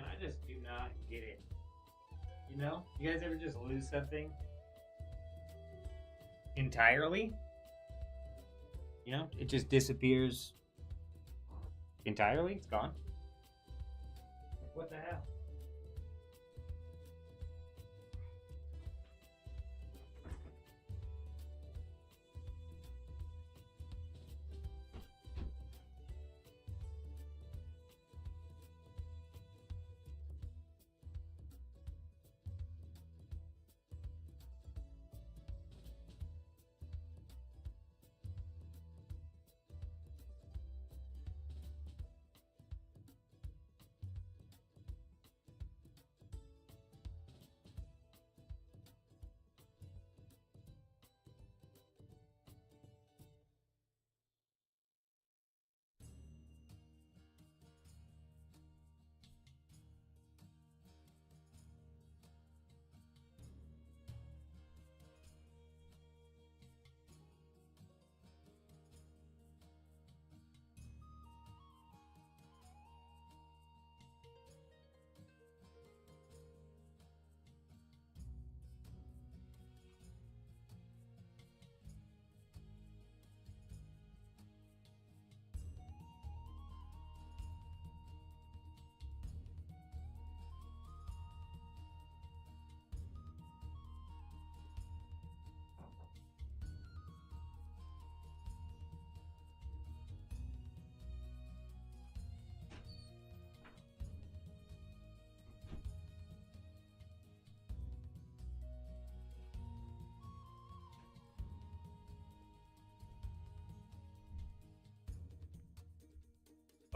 I just do not get it. You know? You guys ever just lose something entirely? You know? It just disappears entirely? It's gone? What the hell?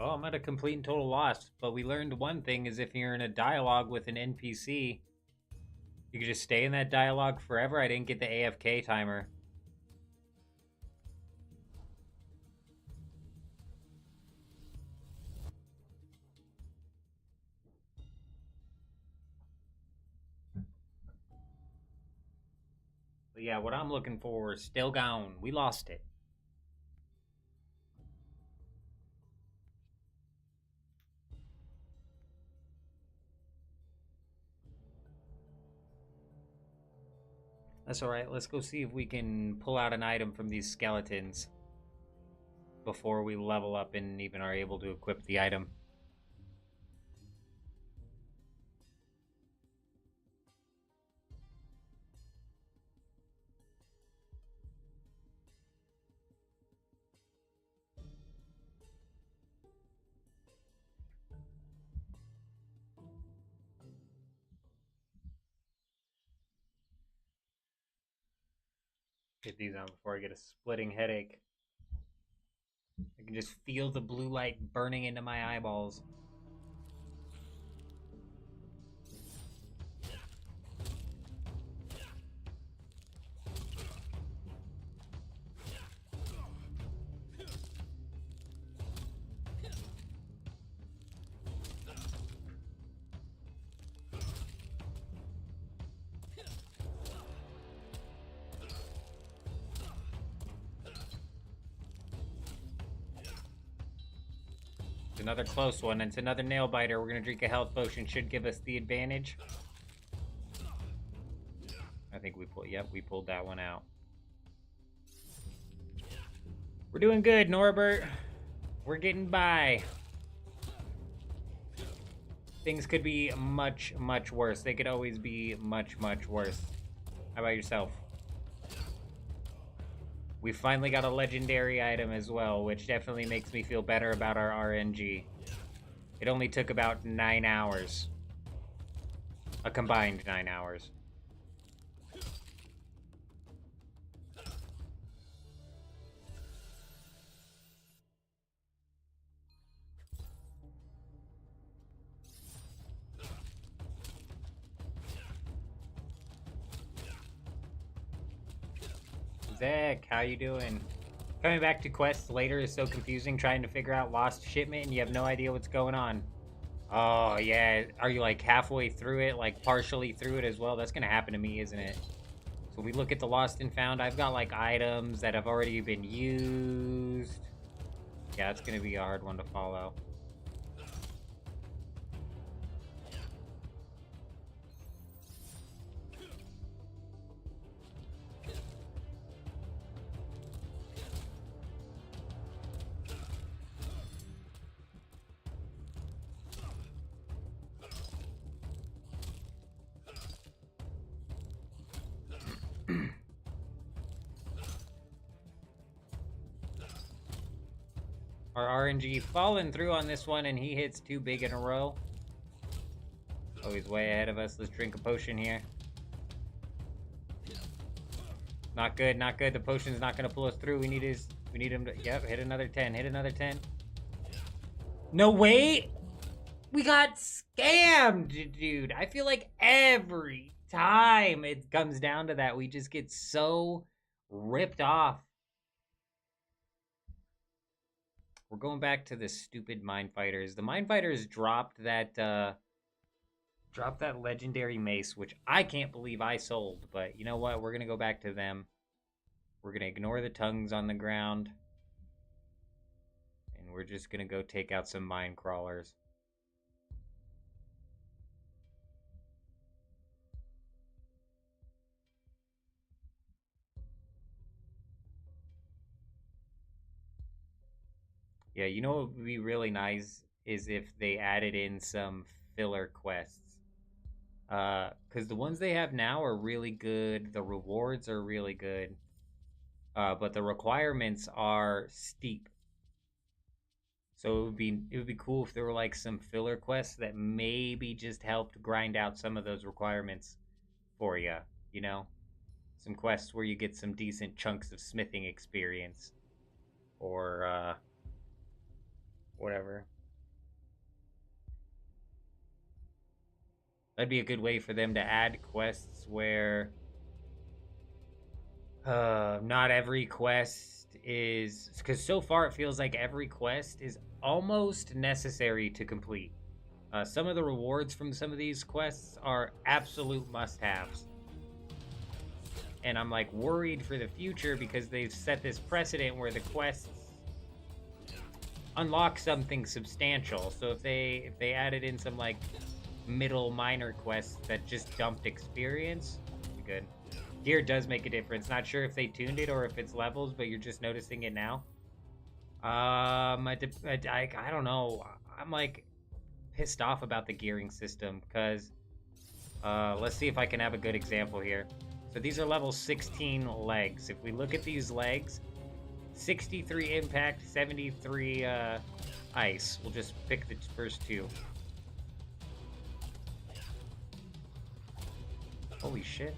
Oh, I'm at a complete and total loss. But we learned one thing is if you're in a dialogue with an NPC, you can just stay in that dialogue forever. I didn't get the AFK timer. But yeah, what I'm looking for is still gone. We lost it. That's alright. Let's go see if we can pull out an item from these skeletons before we level up and even are able to equip the item. Get these on before I get a splitting headache. I can just feel the blue light burning into my eyeballs. Another close one. It's another nail biter. We're gonna drink a health potion. Should give us the advantage. I think we pulled. Yep, we pulled that one out. We're doing good, Norbert. We're getting by. Things could be much, much worse. They could always be much, much worse. How about yourself? We finally got a legendary item as well, which definitely makes me feel better about our RNG. It only took about 9 hours. A combined 9 hours. Zach, how you doing? Coming back to quests later is so confusing, trying to figure out lost shipment and you have no idea what's going on. Oh, yeah. Are you, like, halfway through it? Like, partially through it as well? That's gonna happen to me, isn't it? So we look at the lost and found. I've got, like, items that have already been used. Yeah, it's gonna be a hard one to follow. Our RNG falling through on this one, and he hits 2 big in a row. Oh, he's way ahead of us. Let's drink a potion here. Not good, not good. The potion's not gonna pull us through. We need him to, yep, hit another 10, hit another 10. No, wait! We got scammed, dude. I feel like every time it comes down to that, we just get so ripped off. We're going back to the stupid Mind Fighters. The Mind Fighters dropped that legendary mace, which I can't believe I sold. But you know what? We're going to go back to them. We're going to ignore the tongues on the ground. And we're just going to go take out some mine crawlers. Yeah, you know what would be really nice is if they added in some filler quests. Because the ones they have now are really good. The rewards are really good. But the requirements are steep. So it would be cool if there were like some filler quests that maybe just helped grind out some of those requirements for you, you know? Some quests where you get some decent chunks of smithing experience. Or, whatever. That'd be a good way for them to add quests where not every quest is, because so far it feels like every quest is almost necessary to complete. Some of the rewards from some of these quests are absolute must-haves. And I'm like worried for the future because they've set this precedent where the quests unlock something substantial. So if they added in some like middle minor quests that just dumped experience, be good. Gear does make a difference. Not sure if they tuned it or if it's levels, but you're just noticing it now. I don't know. I'm like pissed off about the gearing system because let's see if I can have a good example here. So these are level 16 legs. If we look at these legs, 63 impact, 73 ice. We'll just pick the first 2. Holy shit.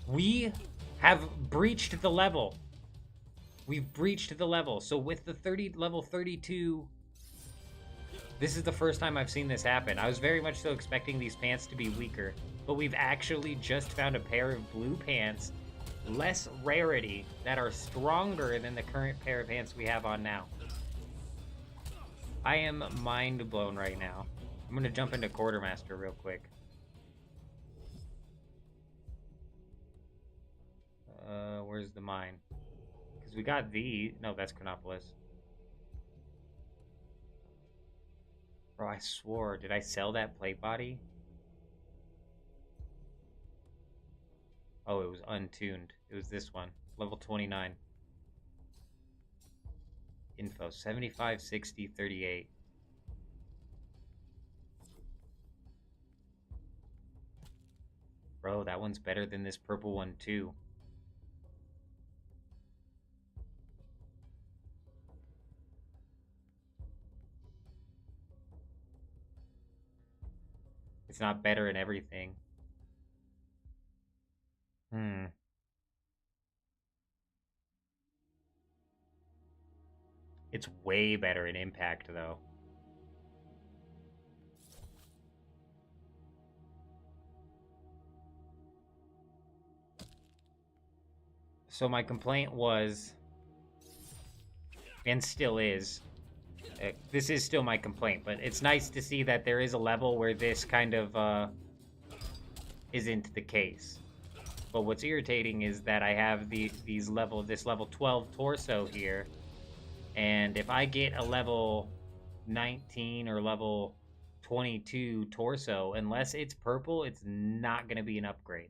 We have breached the level. We've breached the level. So with the level 32, this is the first time I've seen this happen. I was very much so expecting these pants to be weaker, but we've actually just found a pair of blue pants, less rarity, that are stronger than the current pair of pants we have on now. I am mind blown right now. I'm gonna jump into Quartermaster real quick. Where's the mine? Because we got the... No, that's Chronopolis. Bro, I swore. Did I sell that plate body? Oh, it was untuned. It was this one. Level 29. Info. 75, 60, 38. Bro, that one's better than this purple one, too. It's not better in everything. It's way better in impact, though. So my complaint was, and still is, this is still my complaint, but it's nice to see that there is a level where this kind of isn't the case. But what's irritating is that I have this level 12 torso here, and if I get a level 19 or level 22 torso, unless it's purple, it's not going to be an upgrade.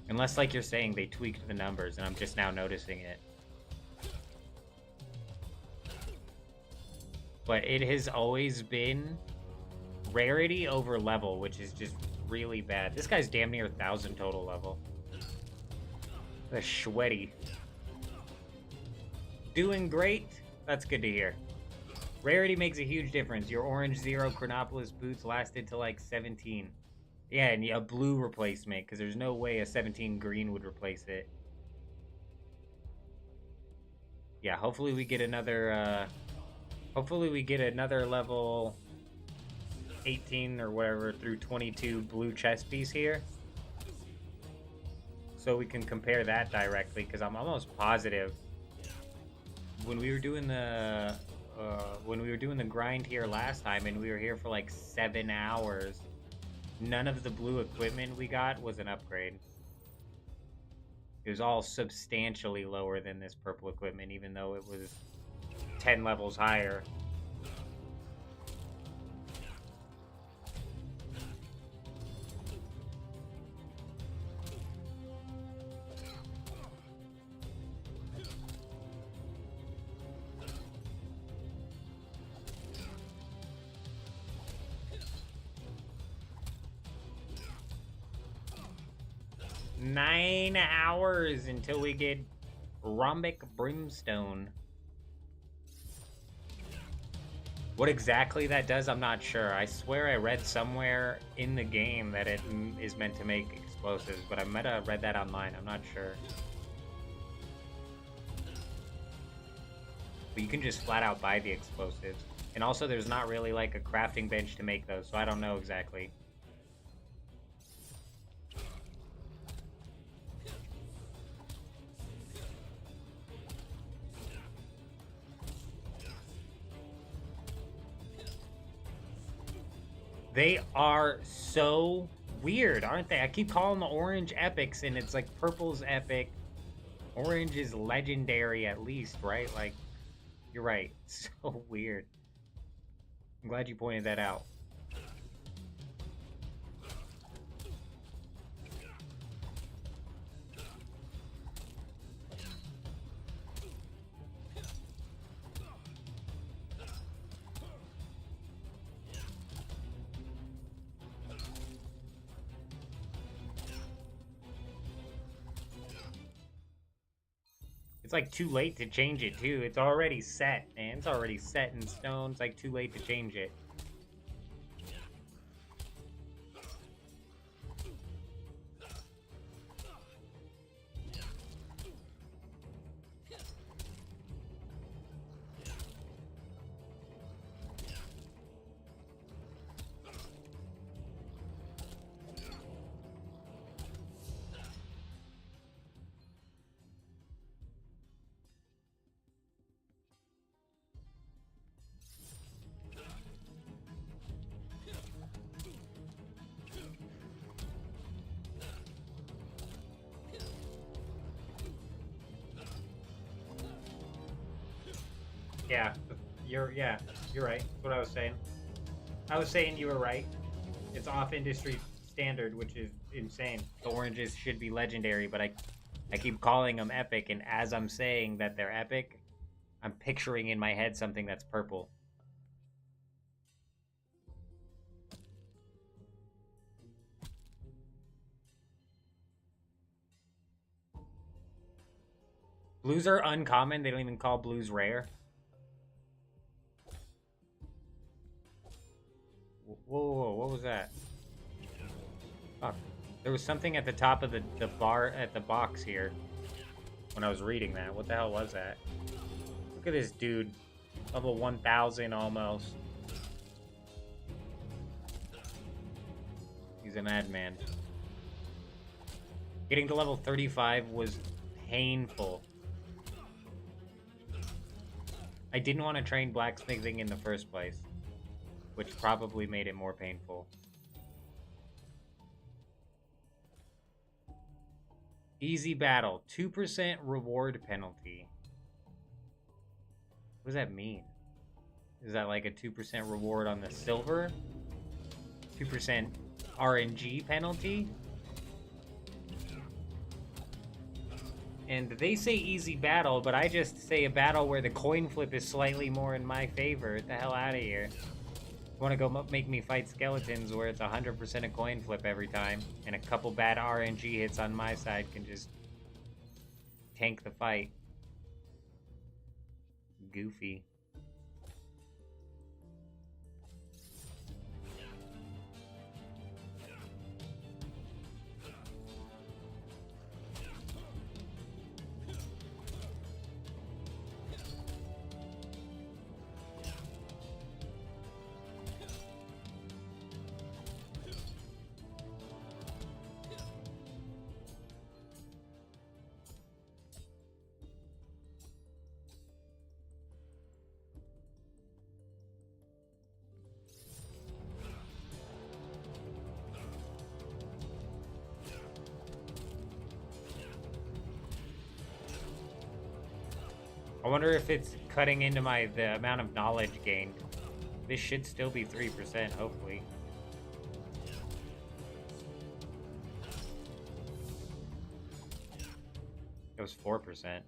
Unless, like you're saying, they tweaked the numbers and I'm just now noticing it. But it has always been rarity over level, which is just really bad. This guy's damn near 1,000 total level. The sweaty. Doing great. That's good to hear. Rarity makes a huge difference. Your orange 0 Chronopolis boots lasted to like 17. Yeah, and a blue replacement, because there's no way a 17 green would replace it. Yeah, hopefully we get another, level 18 or whatever through 22 blue chess piece here. So we can compare that directly, because I'm almost positive when we were doing the grind here last time, and we were here for like 7 hours, none of the blue equipment we got was an upgrade. It was all substantially lower than this purple equipment, even though it was 10 levels higher. Nine hours until we get Rhombic Brimstone. What exactly that does, I'm not sure. I swear I read somewhere in the game that it is meant to make explosives, but I might have read that online. I'm not sure. But you can just flat out buy the explosives. And also there's not really like a crafting bench to make those, so I don't know exactly. They are so weird, aren't they? I keep calling the orange epics, and it's like purple's epic. Orange is legendary at least, right? Like, you're right. It's so weird. I'm glad you pointed that out. It's like too late to change it too. It's already set, man. It's already set in stone. It's like too late to change it. Yeah, you're right. That's what I was saying. I was saying you were right. It's off industry standard, which is insane. The oranges should be legendary, but I keep calling them epic, and as I'm saying that they're epic, I'm picturing in my head something that's purple. Blues are uncommon. They don't even call blues rare. Whoa, what was that? Fuck. There was something at the top of the bar at the box here when I was reading that. What the hell was that? Look at this dude. Level 1000 almost. He's a madman. Getting to level 35 was painful. I didn't want to train blacksmithing in the first place, which probably made it more painful. Easy battle. 2% reward penalty. What does that mean? Is that like a 2% reward on the silver? 2% RNG penalty? And they say easy battle, but I just say a battle where the coin flip is slightly more in my favor. Get the hell out of here. Want to go make me fight skeletons where it's 100% a coin flip every time, and a couple bad RNG hits on my side can just tank the fight. goofy. I wonder if it's cutting into the amount of knowledge gained. This should still be 3%, hopefully. It was 4%. So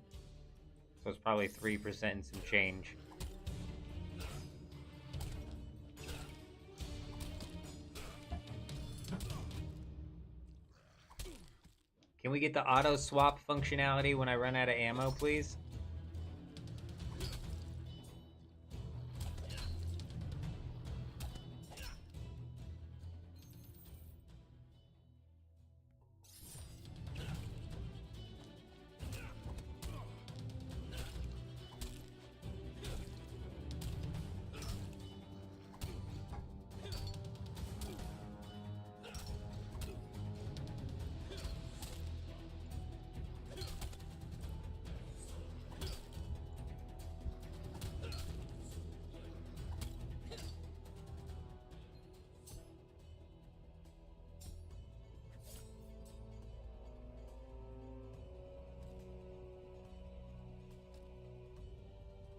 it's probably 3% and some change. Can we get the auto swap functionality when I run out of ammo, please?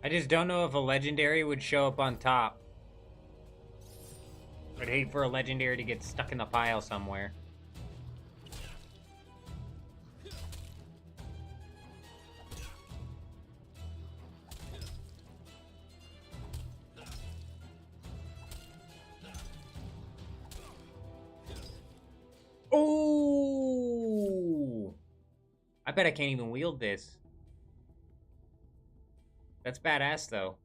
I just don't know if a legendary would show up on top. I'd hate for a legendary to get stuck in the pile somewhere. Oh! I bet I can't even wield this. That's badass, though.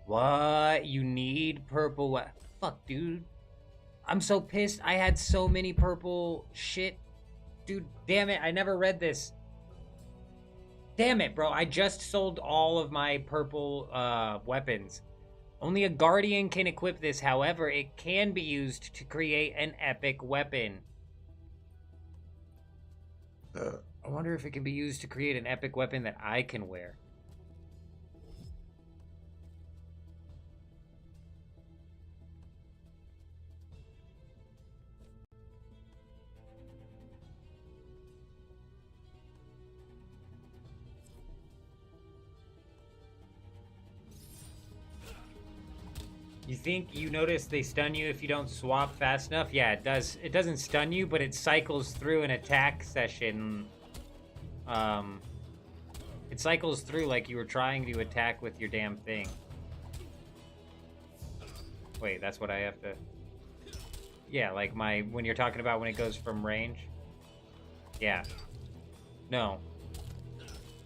What? You need purple what? Fuck, dude. I'm so pissed. I had so many purple shit. Dude, damn it. I never read this. Damn it, bro. I just sold all of my purple weapons. Only a Guardian can equip this, however, it can be used to create an epic weapon. I wonder if it can be used to create an epic weapon that I can wear. You think you notice they stun you if you don't swap fast enough? Yeah, it does. It doesn't stun you, but it cycles through an attack session. It cycles through like you were trying to attack with your damn thing. Wait, that's what I have to... Yeah, like when you're talking about when it goes from range. Yeah. No.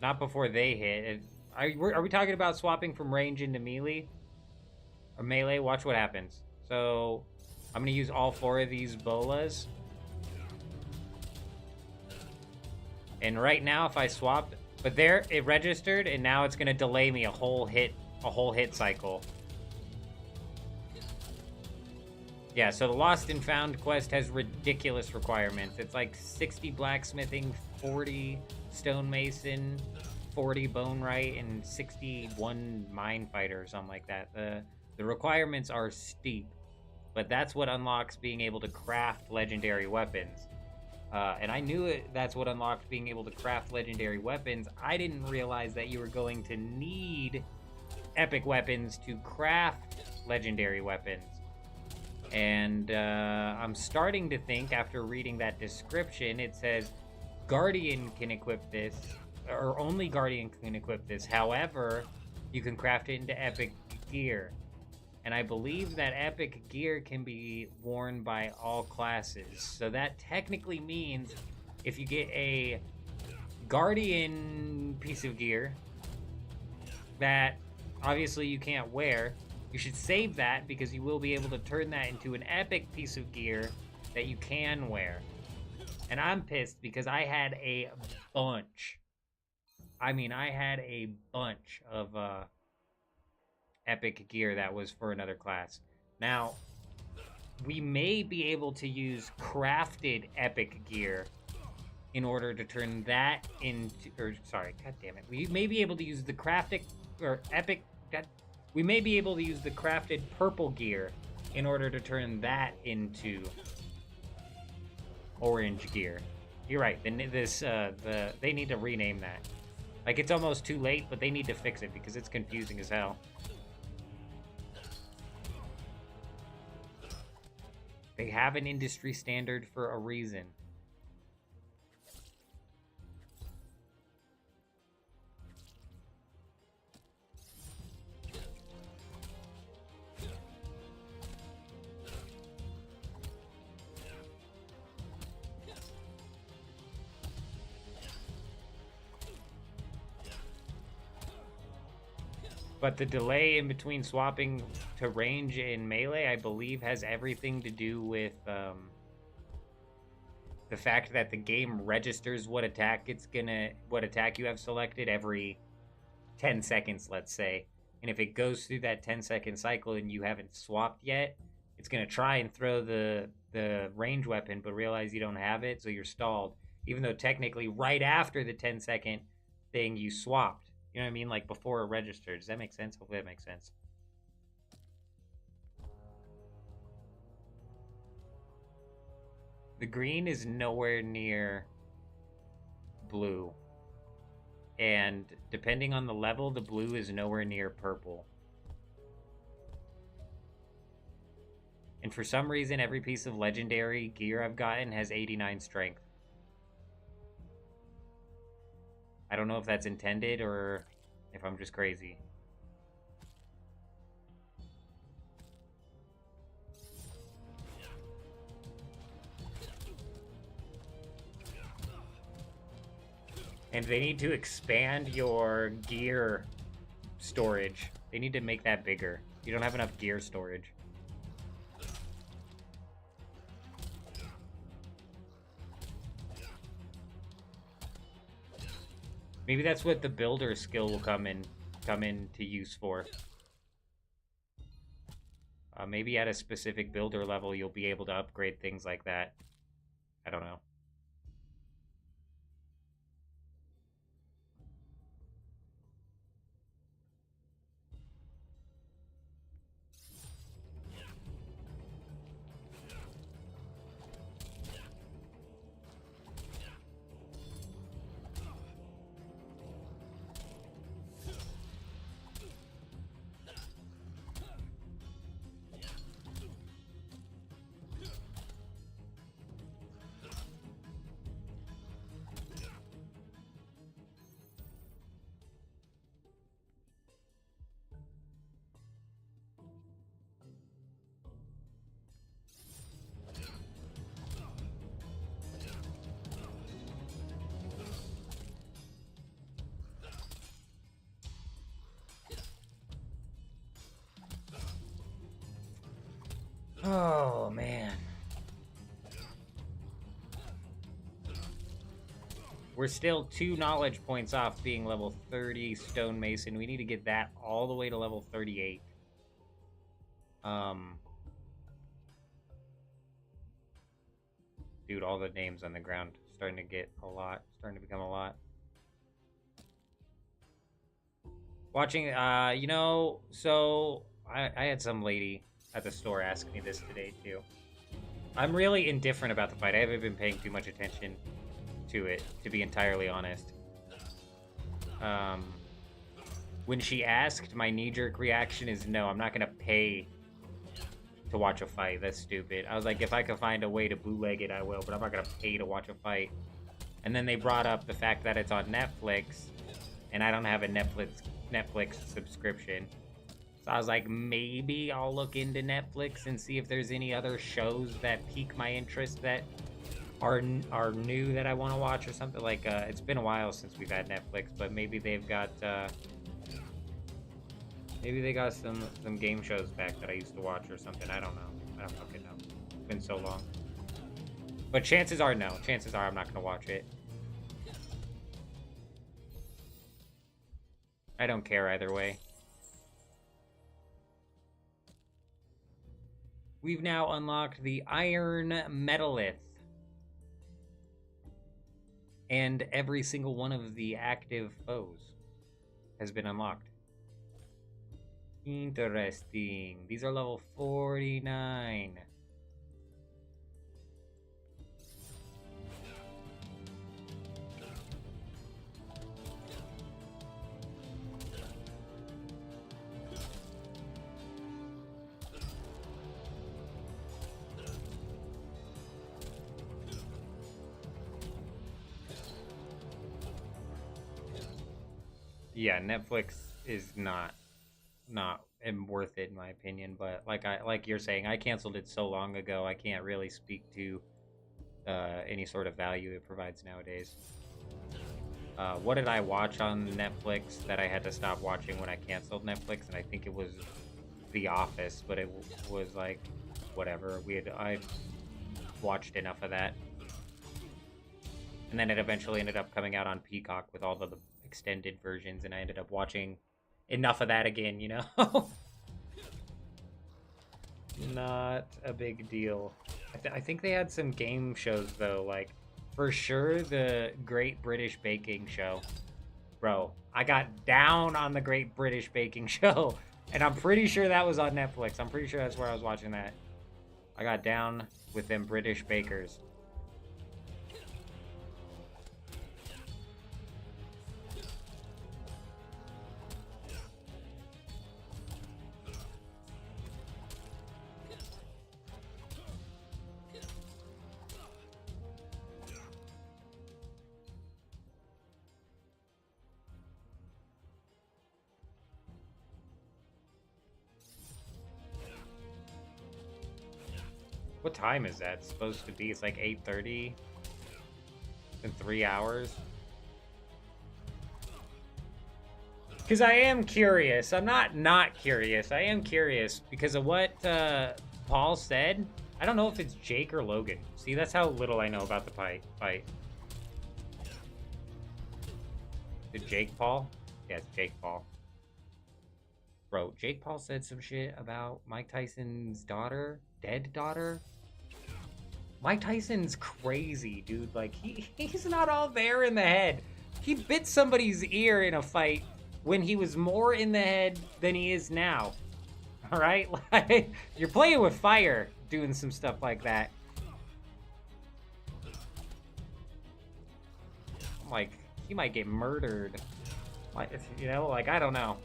Not before they hit. Are we talking about swapping from range into melee? Or melee? Watch what happens. So, I'm gonna use all 4 of these bolas. And right now, if I swapped... But there, it registered, and now it's gonna delay me a whole hit cycle. Yeah, so the Lost and Found quest has ridiculous requirements. It's like 60 blacksmithing, 40 stonemason, 40 bone right, and 61 mine fighter or something like that. The requirements are steep, but that's what unlocks being able to craft legendary weapons. And I knew that's what unlocked being able to craft legendary weapons. I didn't realize that you were going to need epic weapons to craft legendary weapons. And I'm starting to think, after reading that description, it says Guardian can equip this, or only Guardian can equip this. However, you can craft it into epic gear. And I believe that epic gear can be worn by all classes. So that technically means if you get a guardian piece of gear that obviously you can't wear, you should save that because you will be able to turn that into an epic piece of gear that you can wear. And I'm pissed because I had a bunch. I mean, I had a bunch of epic gear that was for another class. Now, we may be able to use crafted epic gear in order to turn that into, or sorry, god damn it. We may be able to use the crafted, or epic, we may be able to use the crafted purple gear in order to turn that into orange gear. You're right, they need to rename that. Like, it's almost too late, but they need to fix it because it's confusing as hell. They have an industry standard for a reason. But the delay in between swapping to range in melee, I believe, has everything to do with the fact that the game registers what attack you have selected every 10 seconds, let's say. And if it goes through that 10-second cycle and you haven't swapped yet, it's gonna try and throw the range weapon, but realize you don't have it, so you're stalled. Even though technically right after the 10-second thing you swapped. You know what I mean? Like before it registered. Does that make sense? Hopefully that makes sense. The green is nowhere near blue. And depending on the level, the blue is nowhere near purple. And for some reason, every piece of legendary gear I've gotten has 89 strength. I don't know if that's intended or if I'm just crazy. And they need to expand your gear storage. They need to make that bigger. You don't have enough gear storage. Maybe that's what the builder skill will come into use for. Maybe at a specific builder level, you'll be able to upgrade things like that. I don't know. Oh, man. We're still 2 knowledge points off being level 30 stonemason. We need to get that all the way to level 38. Dude, all the names on the ground starting to get a lot. Starting to become a lot. Watching, you know, so I had some lady at the store ask me this today too. I'm really indifferent about the fight. I haven't been paying too much attention to it, to be entirely honest. When she asked, my knee-jerk reaction is no, I'm not gonna pay to watch a fight. That's stupid. I was like, if I could find a way to bootleg it, I will, but I'm not gonna pay to watch a fight. And then they brought up the fact that it's on Netflix, and I don't have a Netflix subscription. So I was like, maybe I'll look into Netflix and see if there's any other shows that pique my interest that are new that I want to watch or something. Like, it's been a while since we've had Netflix, but maybe they've got, maybe they got some game shows back that I used to watch or something. I don't know. I don't fucking know. It's been so long. But chances are no. Chances are I'm not going to watch it. I don't care either way. We've now unlocked the Iron Metalith. And every single one of the active foes has been unlocked. Interesting. These are level 49. Yeah, Netflix is not worth it in my opinion, but like you're saying, I canceled it so long ago, I can't really speak to any sort of value it provides nowadays. What did I watch on Netflix that I had to stop watching when I canceled Netflix? And I think it was The Office, but it was like whatever. I watched enough of that, and then it eventually ended up coming out on Peacock with all the extended versions, and I ended up watching enough of that again, you know? Not a big deal. I think they had some game shows, though, like, for sure, the Great British Baking Show. Bro, I got down on the Great British Baking Show, and I'm pretty sure that was on Netflix. I'm pretty sure that's where I was watching that. I got down with them British bakers. What time is that supposed to be? It's like 8:30 in 3 hours. Because I am curious. I'm not curious. I am curious because of what Paul said. I don't know if it's Jake or Logan. See, that's how little I know about the fight. Is it Jake Paul? Yeah, it's Jake Paul. Bro, Jake Paul said some shit about Mike Tyson's daughter. Dead daughter? Mike Tyson's crazy, dude. Like, he's not all there in the head. He bit somebody's ear in a fight when he was more in the head than he is now. All right? Like, you're playing with fire doing some stuff like that. Like, he might get murdered. Like, you know, like, I don't know.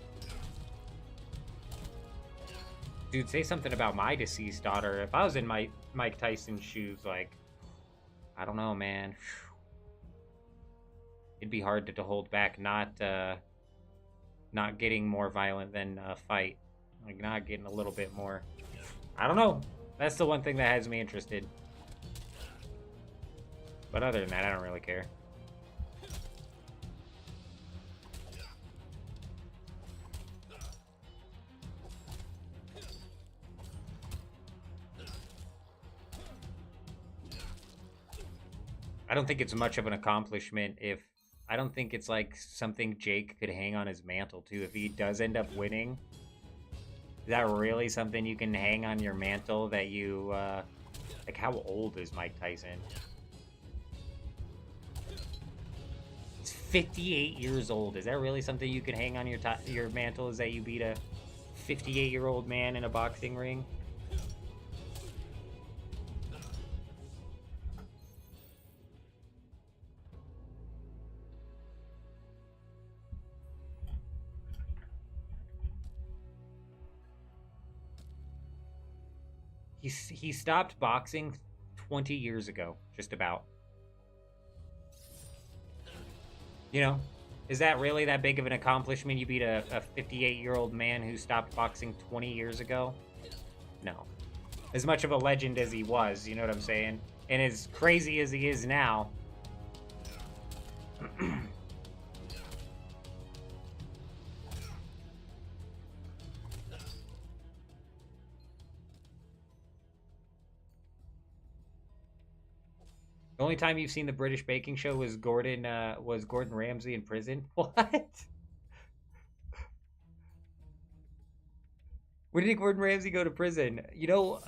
Dude, say something about my deceased daughter. If I was in Mike Tyson's shoes, like, I don't know, man. It'd be hard to hold back, not getting more violent than a fight. Like, not getting a little bit more. I don't know. That's the one thing that has me interested. But other than that, I don't really care. I don't think it's much of an accomplishment if... I don't think it's like something Jake could hang on his mantle too. If he does end up winning, is that really something you can hang on your mantle that you... like, how old is Mike Tyson? He's 58 years old. Is that really something you could hang on your mantle? Is that you beat a 58-year-old man in a boxing ring? He stopped boxing 20 years ago, just about. You know, Is that really that big of an accomplishment? You beat a 58-year-old man who stopped boxing 20 years ago? No. As much of a legend as he was, you know what I'm saying? And as crazy as he is now. The only time you've seen the British Baking Show was Gordon Ramsay in prison? What? When did Gordon Ramsay go to prison? You know,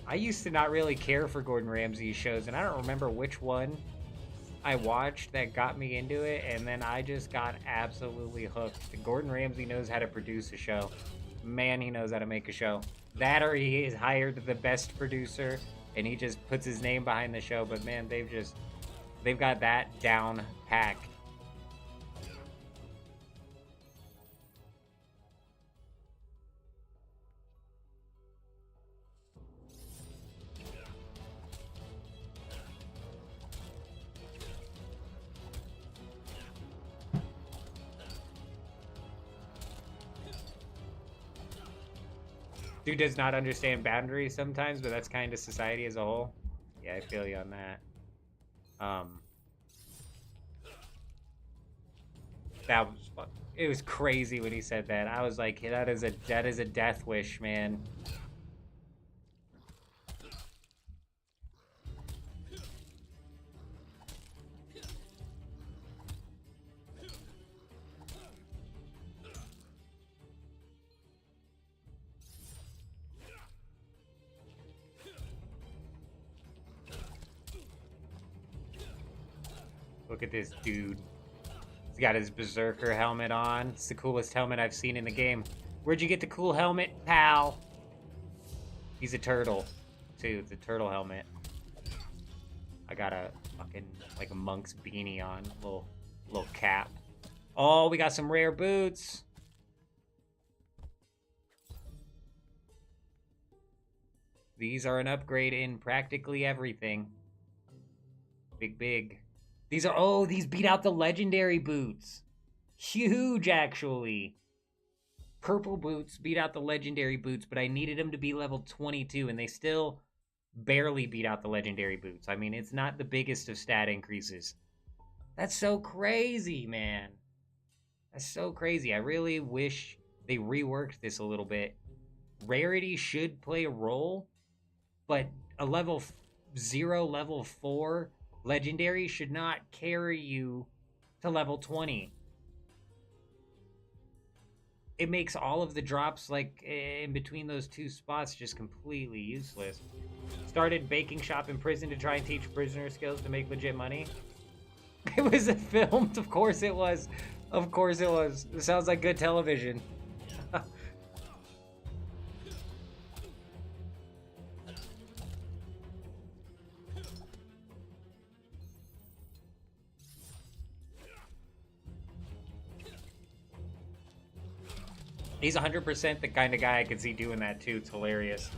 I used to not really care for Gordon Ramsay's shows, and I don't remember which one I watched that got me into it, and then I just got absolutely hooked. Gordon Ramsay knows how to produce a show. Man, he knows how to make a show. That or he is hired the best producer, and he just puts his name behind the show, but man, they've got that down packed. Dude does not understand boundaries sometimes, but that's kind of society as a whole. Yeah, I feel you on that. That was fun. It was crazy when he said that. I was like, that is a death wish, man. Look at this dude. He's got his Berserker helmet on. It's the coolest helmet I've seen in the game. Where'd you get the cool helmet, pal? He's a turtle, too. The turtle helmet. I got a fucking, like a monk's beanie on. Little cap. Oh, we got some rare boots. These are an upgrade in practically everything. Big. These are, oh, these beat out the legendary boots. Huge, actually. Purple boots beat out the legendary boots, but I needed them to be level 22, and they still barely beat out the legendary boots. I mean, it's not the biggest of stat increases. That's so crazy, man. That's so crazy. I really wish they reworked this a little bit. Rarity should play a role, but a level 0, level 4... legendary should not carry you to level 20. It makes all of the drops, like, in between those two spots just completely useless. Started baking shop in prison to try and teach prisoner skills to make legit money. It was filmed. Of course it was. Of course it was. It sounds like good television. He's 100% the kind of guy I could see doing that too. It's hilarious.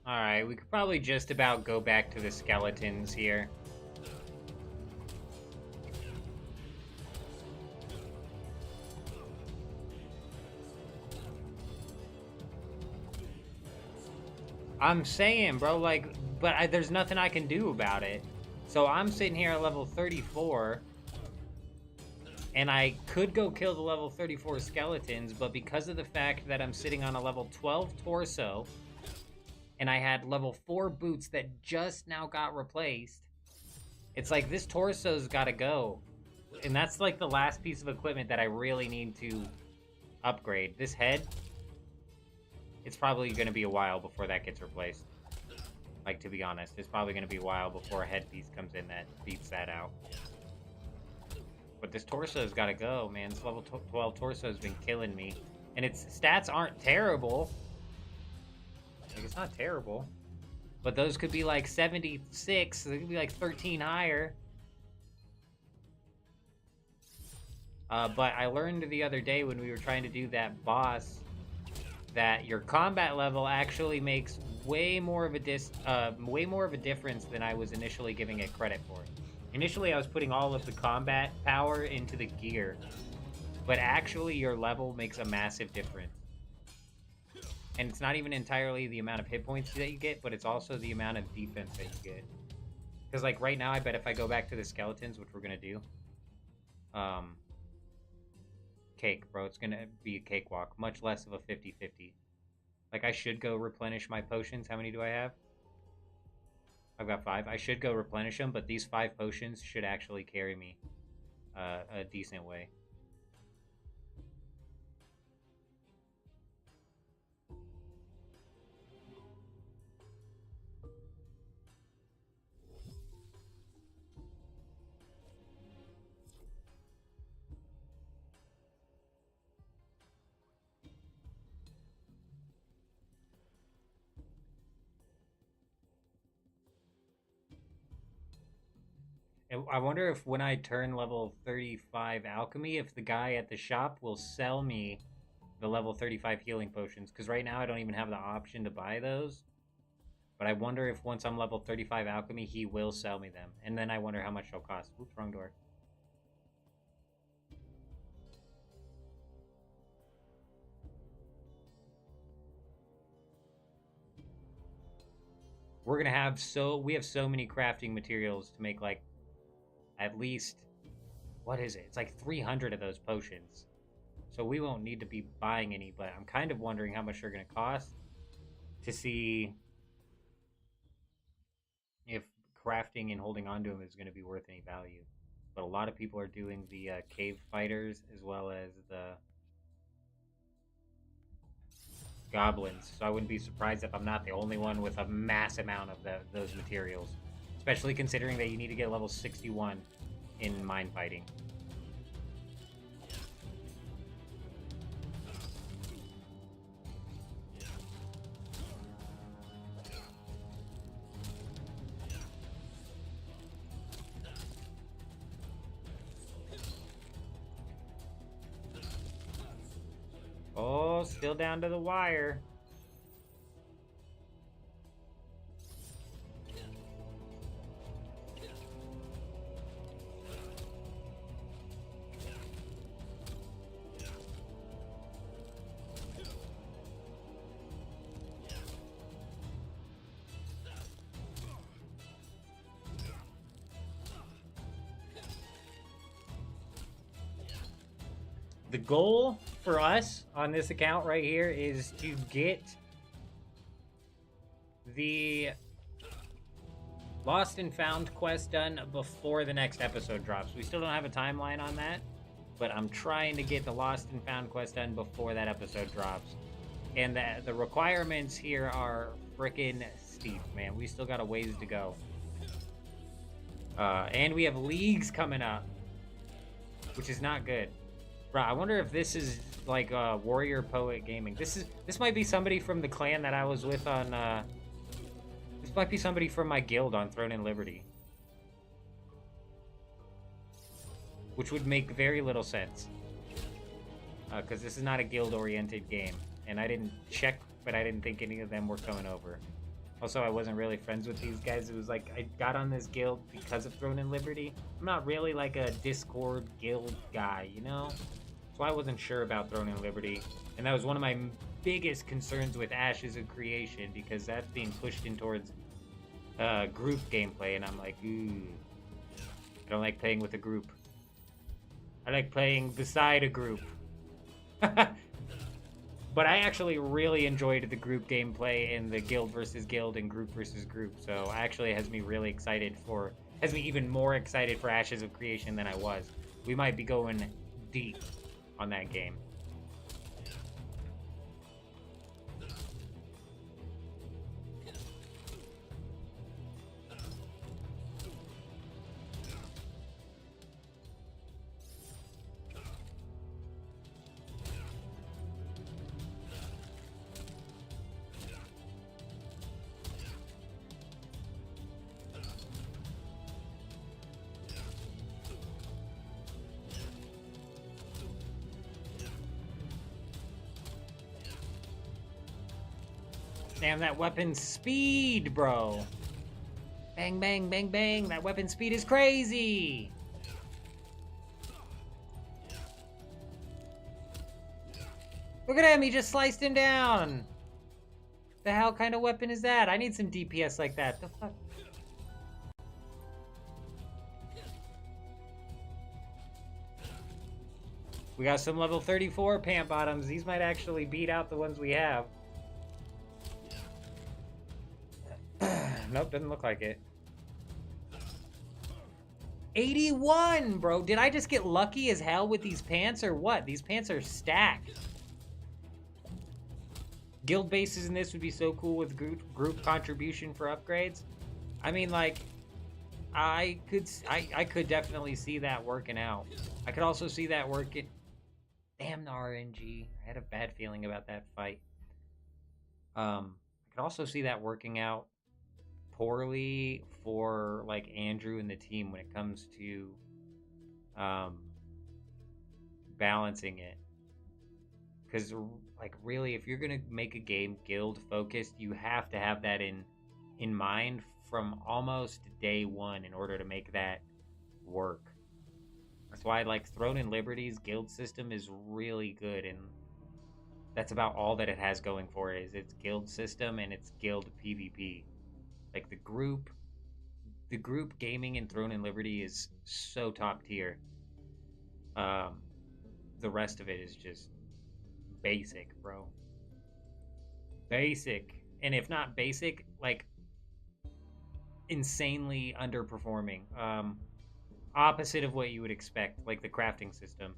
Alright, we could probably just about go back to the skeletons here. I'm saying, bro, like, but there's nothing I can do about it. So I'm sitting here at level 34, and I could go kill the level 34 skeletons, but because of the fact that I'm sitting on a level 12 torso, and I had level 4 boots that just now got replaced, it's like this torso's gotta go. And that's like the last piece of equipment that I really need to upgrade. This head, it's probably gonna be a while before that gets replaced. Like, to be honest, it's probably gonna be a while before a headpiece comes in that beats that out. But this torso's gotta go, man. This level 12 torso's been killing me. And its stats aren't terrible. Like, it's not terrible. But those could be like 76. They could be like 13 higher. But I learned the other day when we were trying to do that boss that your combat level actually makes way more of a difference than I was initially giving it credit for. Initially, I was putting all of the combat power into the gear, but actually your level makes a massive difference. And it's not even entirely the amount of hit points that you get, but it's also the amount of defense that you get. Because, like, right now, I bet if I go back to the skeletons, which we're gonna do, cake, bro. It's gonna be a cakewalk. Much less of a 50-50. Like, I should go replenish my potions. How many do I have? I've got 5. I should go replenish them, but these 5 potions should actually carry me a decent way. I wonder if when I turn level 35 alchemy, if the guy at the shop will sell me the level 35 healing potions. Because right now I don't even have the option to buy those. But I wonder if once I'm level 35 alchemy, he will sell me them. And then I wonder how much they'll cost. Oops, wrong door. We're gonna have we have so many crafting materials to make, like, at least, what is it? It's like 300 of those potions. So we won't need to be buying any, but I'm kind of wondering how much they're going to cost to see if crafting and holding on to them is going to be worth any value. But a lot of people are doing the cave fighters as well as the goblins. So I wouldn't be surprised if I'm not the only one with a mass amount of those materials. Especially considering that you need to get level 61 in mine fighting. Oh, still down to the wire. The goal for us on this account right here is to get the Lost and Found quest done before the next episode drops. We still don't have a timeline on that, but I'm trying to get the Lost and Found quest done before that episode drops. And the requirements here are freaking steep, man. We still got a ways to go. And we have leagues coming up, which is not good. Bro, I wonder if this is like Warrior Poet Gaming. This might be somebody from the clan that I was with on this might be somebody from my guild on Throne and Liberty. Which would make very little sense. Because this is not a guild-oriented game. And I didn't check, but I didn't think any of them were coming over. Also, I wasn't really friends with these guys. It was like, I got on this guild because of Throne and Liberty. I'm not really like a Discord guild guy, you know? So I wasn't sure about Throne and Liberty. And that was one of my biggest concerns with Ashes of Creation, because that's being pushed in towards group gameplay, and I'm like, ooh, I don't like playing with a group. I like playing beside a group. But I actually really enjoyed the group gameplay in the guild versus guild and group versus group, so actually has me really excited for, has me even more excited for Ashes of Creation than I was. We might be going deep on that game. Damn, that weapon's speed, bro. Bang, bang, bang, bang. That weapon speed is crazy. Look at him. He just sliced him down. The hell kind of weapon is that? I need some DPS like that. The fuck? We got some level 34 pant bottoms. These might actually beat out the ones we have. Nope, doesn't look like it. 81, bro. Did I just get lucky as hell with these pants or what? These pants are stacked. Guild bases in this would be so cool with group contribution for upgrades. I mean, like, I could definitely see that working out. I could also see that working. Damn the RNG. I had a bad feeling about that fight. I could also see that working out poorly for like Andrew and the team when it comes to balancing it, because like really, if you're gonna make a game guild focused, you have to have that in mind from almost day one in order to make that work. That's why like Throne and Liberty's guild system is really good, and that's about all that it has going for it, is its guild system and its guild PvP. Like the group gaming in Throne and Liberty is so top tier. The rest of it is just basic, bro. Basic. And if not basic, like insanely underperforming. Opposite of what you would expect, like the crafting system.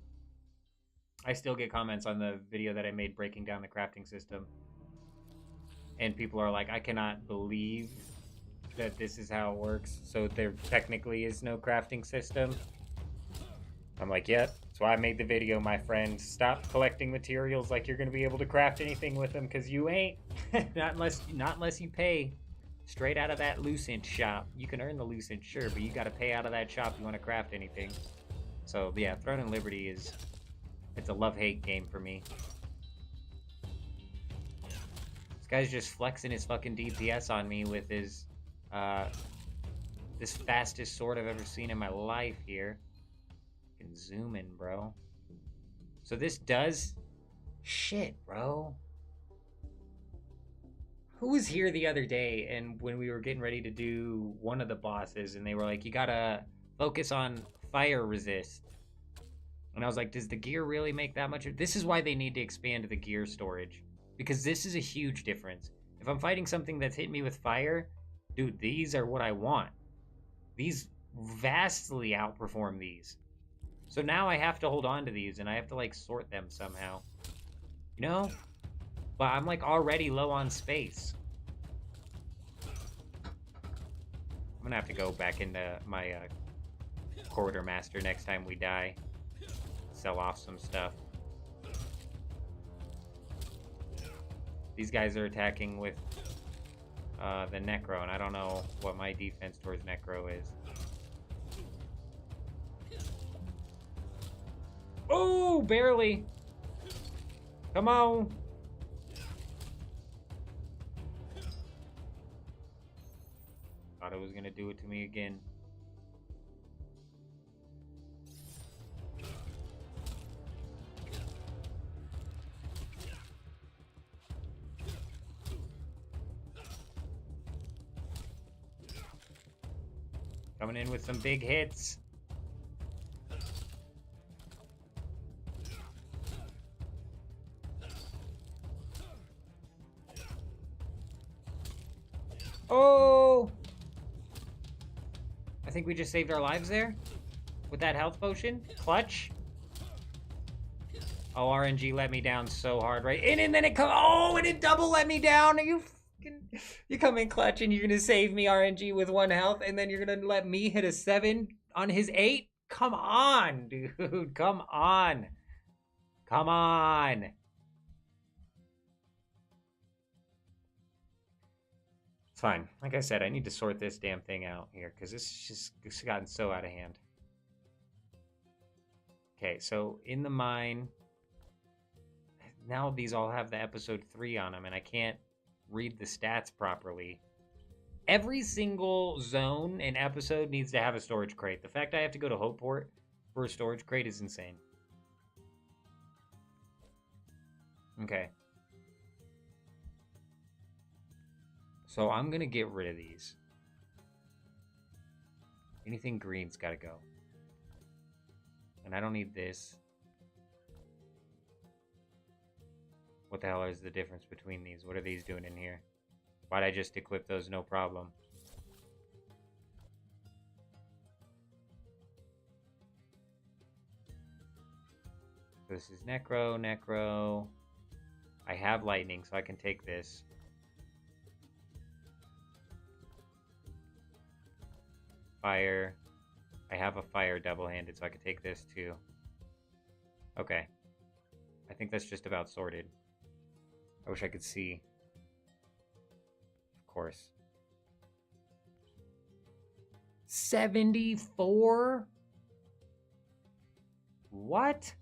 I still get comments on the video that I made breaking down the crafting system. And people are like, I cannot believe that this is how it works. So there technically is no crafting system. I'm like, yep. That's why I made the video, my friend. Stop collecting materials like you're going to be able to craft anything with them, because you ain't. not unless you pay straight out of that Lucent shop. You can earn the Lucent, sure, but you got to pay out of that shop if you want to craft anything. So yeah, Throne and Liberty is, it's a love-hate game for me. This guy's just flexing his fucking DPS on me with his this fastest sword I've ever seen in my life here. Can zoom in, bro. So this does shit, bro. Who was here the other day and when we were getting ready to do one of the bosses, and they were like, you gotta focus on fire resist. And I was like, does the gear really make that much? This is why they need to expand the gear storage, because this is a huge difference. If I'm fighting something that's hitting me with fire, dude, these are what I want. These vastly outperform these. So now I have to hold on to these, and I have to, like, sort them somehow. You know? But I'm, like, already low on space. I'm gonna have to go back into my quartermaster next time we die. Sell off some stuff. These guys are attacking with the Necro, and I don't know what my defense towards Necro is. Oh, barely. Come on. Thought it was gonna do it to me again. Coming in with some big hits. Oh! I think we just saved our lives there with that health potion. Clutch. Oh, RNG let me down so hard, right? And then it come. Oh, and it double let me down. Are you fucking? You come in clutch and you're gonna save me RNG with 1 health, and then you're gonna let me hit a 7 on his 8? Come on, dude. Come on. Come on. It's fine. Like I said, I need to sort this damn thing out here because it's gotten so out of hand. Okay, so in the mine, now these all have the episode 3 on them, and I can't read the stats properly. Every single zone and episode needs to have a storage crate. The fact I have to go to Hopeport for a storage crate is insane. Okay. So I'm going to get rid of these. Anything green's got to go. And I don't need this. What the hell is the difference between these? What are these doing in here? Why'd I just equip those? No problem. So this is Necro. I have lightning, so I can take this. Fire. I have a fire double-handed, so I can take this too. Okay. I think that's just about sorted. I wish I could see. Of course. 74? What?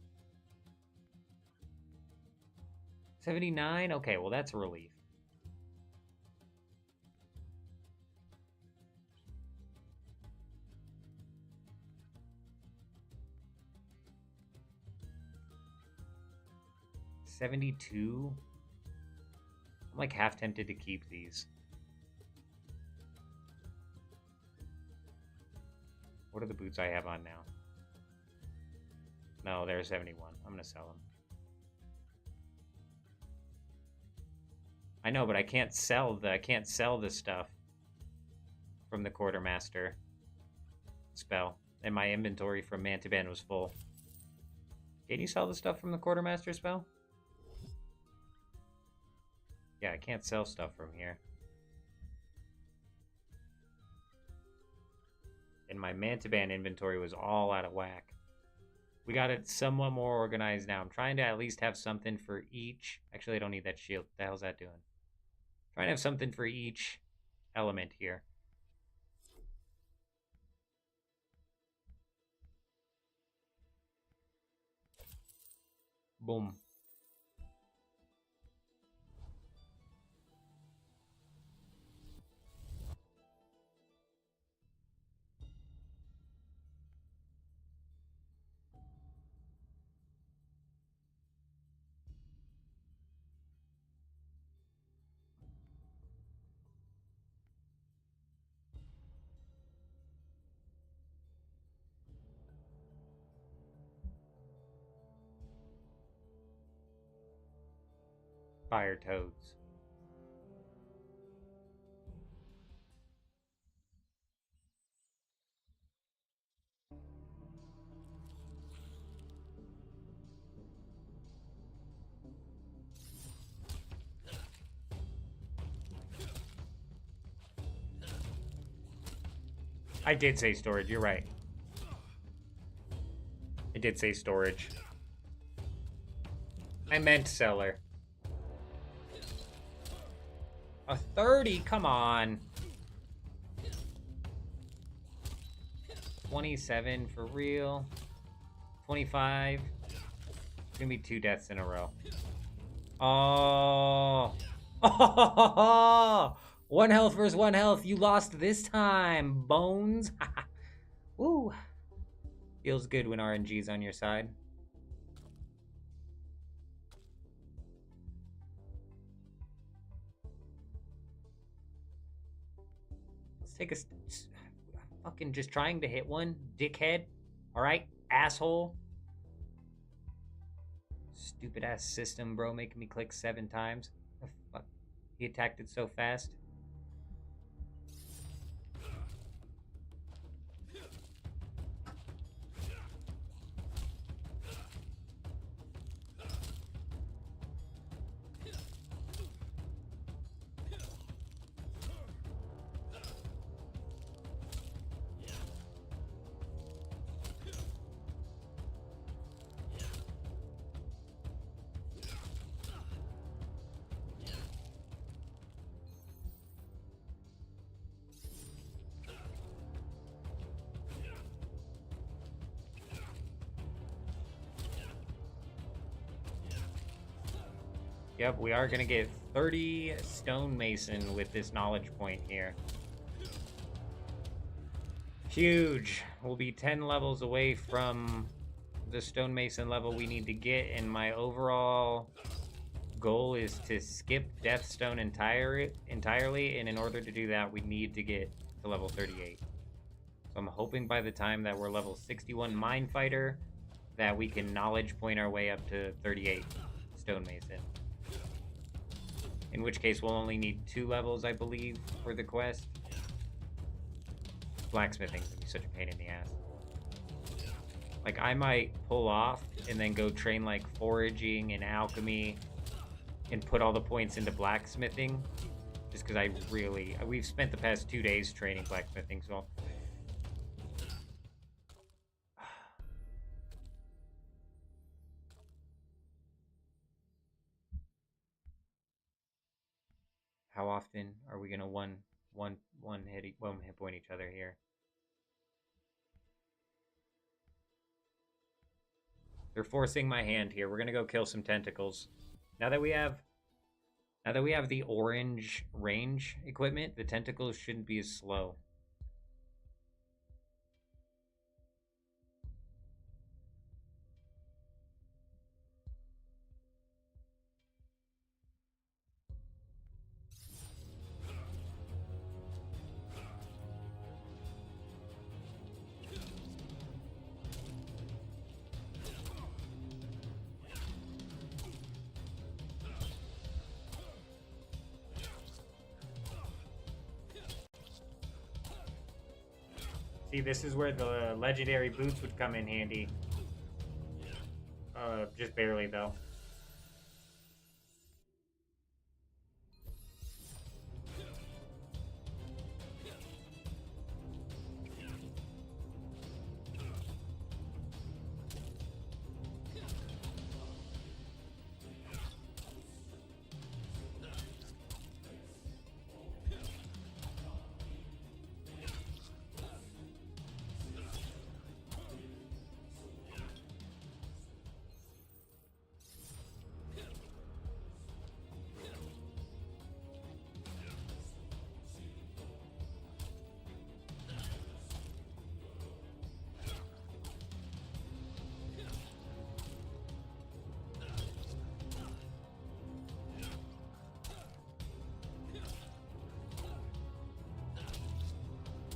79? Okay, well that's a relief. $72? I'm like half tempted to keep these. What are the boots I have on now? No, they're 71. I'm gonna sell them. I know, but I can't sell the stuff from the quartermaster spell, and my inventory from Mantiban was full. Can you sell the stuff from the quartermaster spell? Yeah, I can't sell stuff from here. And my Mantiban inventory was all out of whack. We got it somewhat more organized now. I'm trying to at least have something for each. Actually, I don't need that shield. What the hell's that doing? Trying to have something for each element here. Boom. Fire toads. I did say storage, you're right. I did say storage. I meant cellar. A 30? Come on. 27 for real. 25. It's gonna be 2 deaths in a row. Oh. Oh. 1 health versus 1 health. You lost this time, Bones. Woo. Feels good when RNG's on your side. Let's take a... Fucking just trying to hit one, dickhead. Alright, asshole. Stupid ass system, bro, making me click 7 times. The fuck? He attacked it so fast. Yep, we are gonna get 30 stonemason with this knowledge point here. Huge. We'll be 10 levels away from the stonemason level we need to get, and my overall goal is to skip Deathstone entirely, and in order to do that, we need to get to level 38. So I'm hoping by the time that we're level 61 Mine Fighter, that we can knowledge point our way up to 38 stonemason. In which case, we'll only need 2 levels, I believe, for the quest. Blacksmithing's gonna be such a pain in the ass. Like, I might pull off and then go train, like, foraging and alchemy and put all the points into blacksmithing. Just because we've spent the past 2 days training blacksmithing, so... How often are we gonna one hit point each other here? They're forcing my hand here. We're gonna go kill some tentacles. Now that we have the orange range equipment, the tentacles shouldn't be as slow. See, this is where the legendary boots would come in handy. Just barely, though.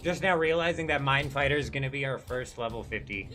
Just now realizing that Mine Fighter is going to be our first level 50.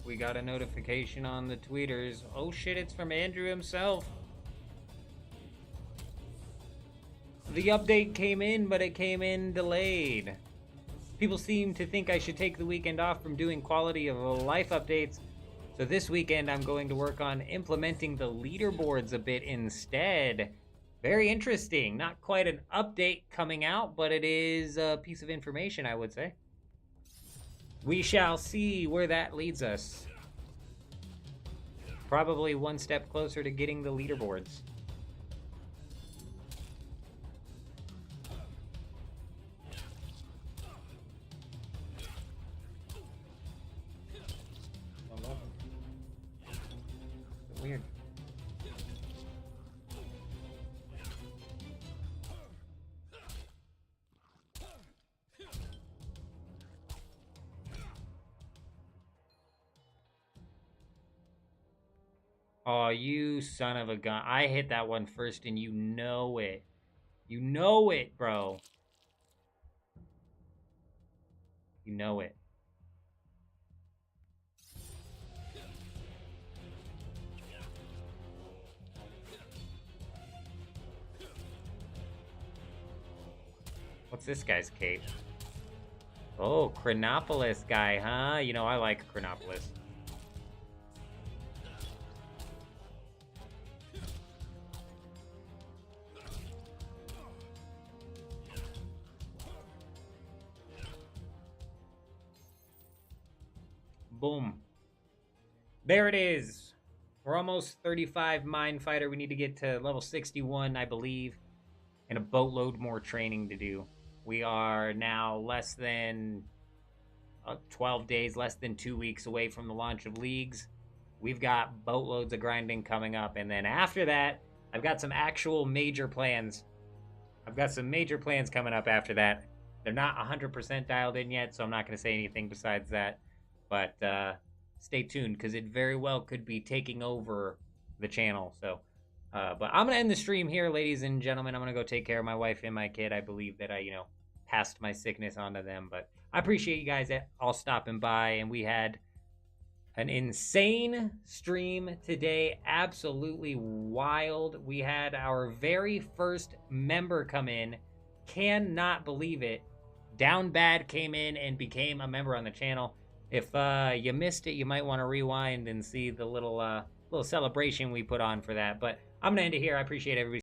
We got a notification on the tweeters. Oh shit, it's from Andrew himself. The update came in, but it came in delayed. People seem to think I should take the weekend off from doing quality of life updates. So this weekend I'm going to work on implementing the leaderboards a bit instead. Very interesting. Not quite an update coming out, but it is a piece of information, I would say. We shall see where that leads us. Probably one step closer to getting the leaderboards. Weird. Oh, you son of a gun. I hit that one first and you know it. You know it, bro. You know it. What's this guy's cape? Oh, Chronopolis guy, huh? You know, I like Chronopolis. Boom. There it is. We're almost 35 Mine Fighter. We need to get to level 61, I believe, and a boatload more training to do. We are now less than 12 days, less than 2 weeks away from the launch of leagues. We've got boatloads of grinding coming up. And then after that, I've got some actual major plans. I've got some major plans coming up after that. They're not 100% dialed in yet, so I'm not going to say anything besides that. But stay tuned, because it very well could be taking over the channel. So, but I'm going to end the stream here, ladies and gentlemen. I'm going to go take care of my wife and my kid. I believe that I, passed my sickness on to them. But I appreciate you guys all stopping by. And we had an insane stream today. Absolutely wild. We had our very first member come in. Cannot believe it. Down Bad came in and became a member on the channel. If you missed it, you might want to rewind and see the little celebration we put on for that. But I'm going to end it here. I appreciate everybody.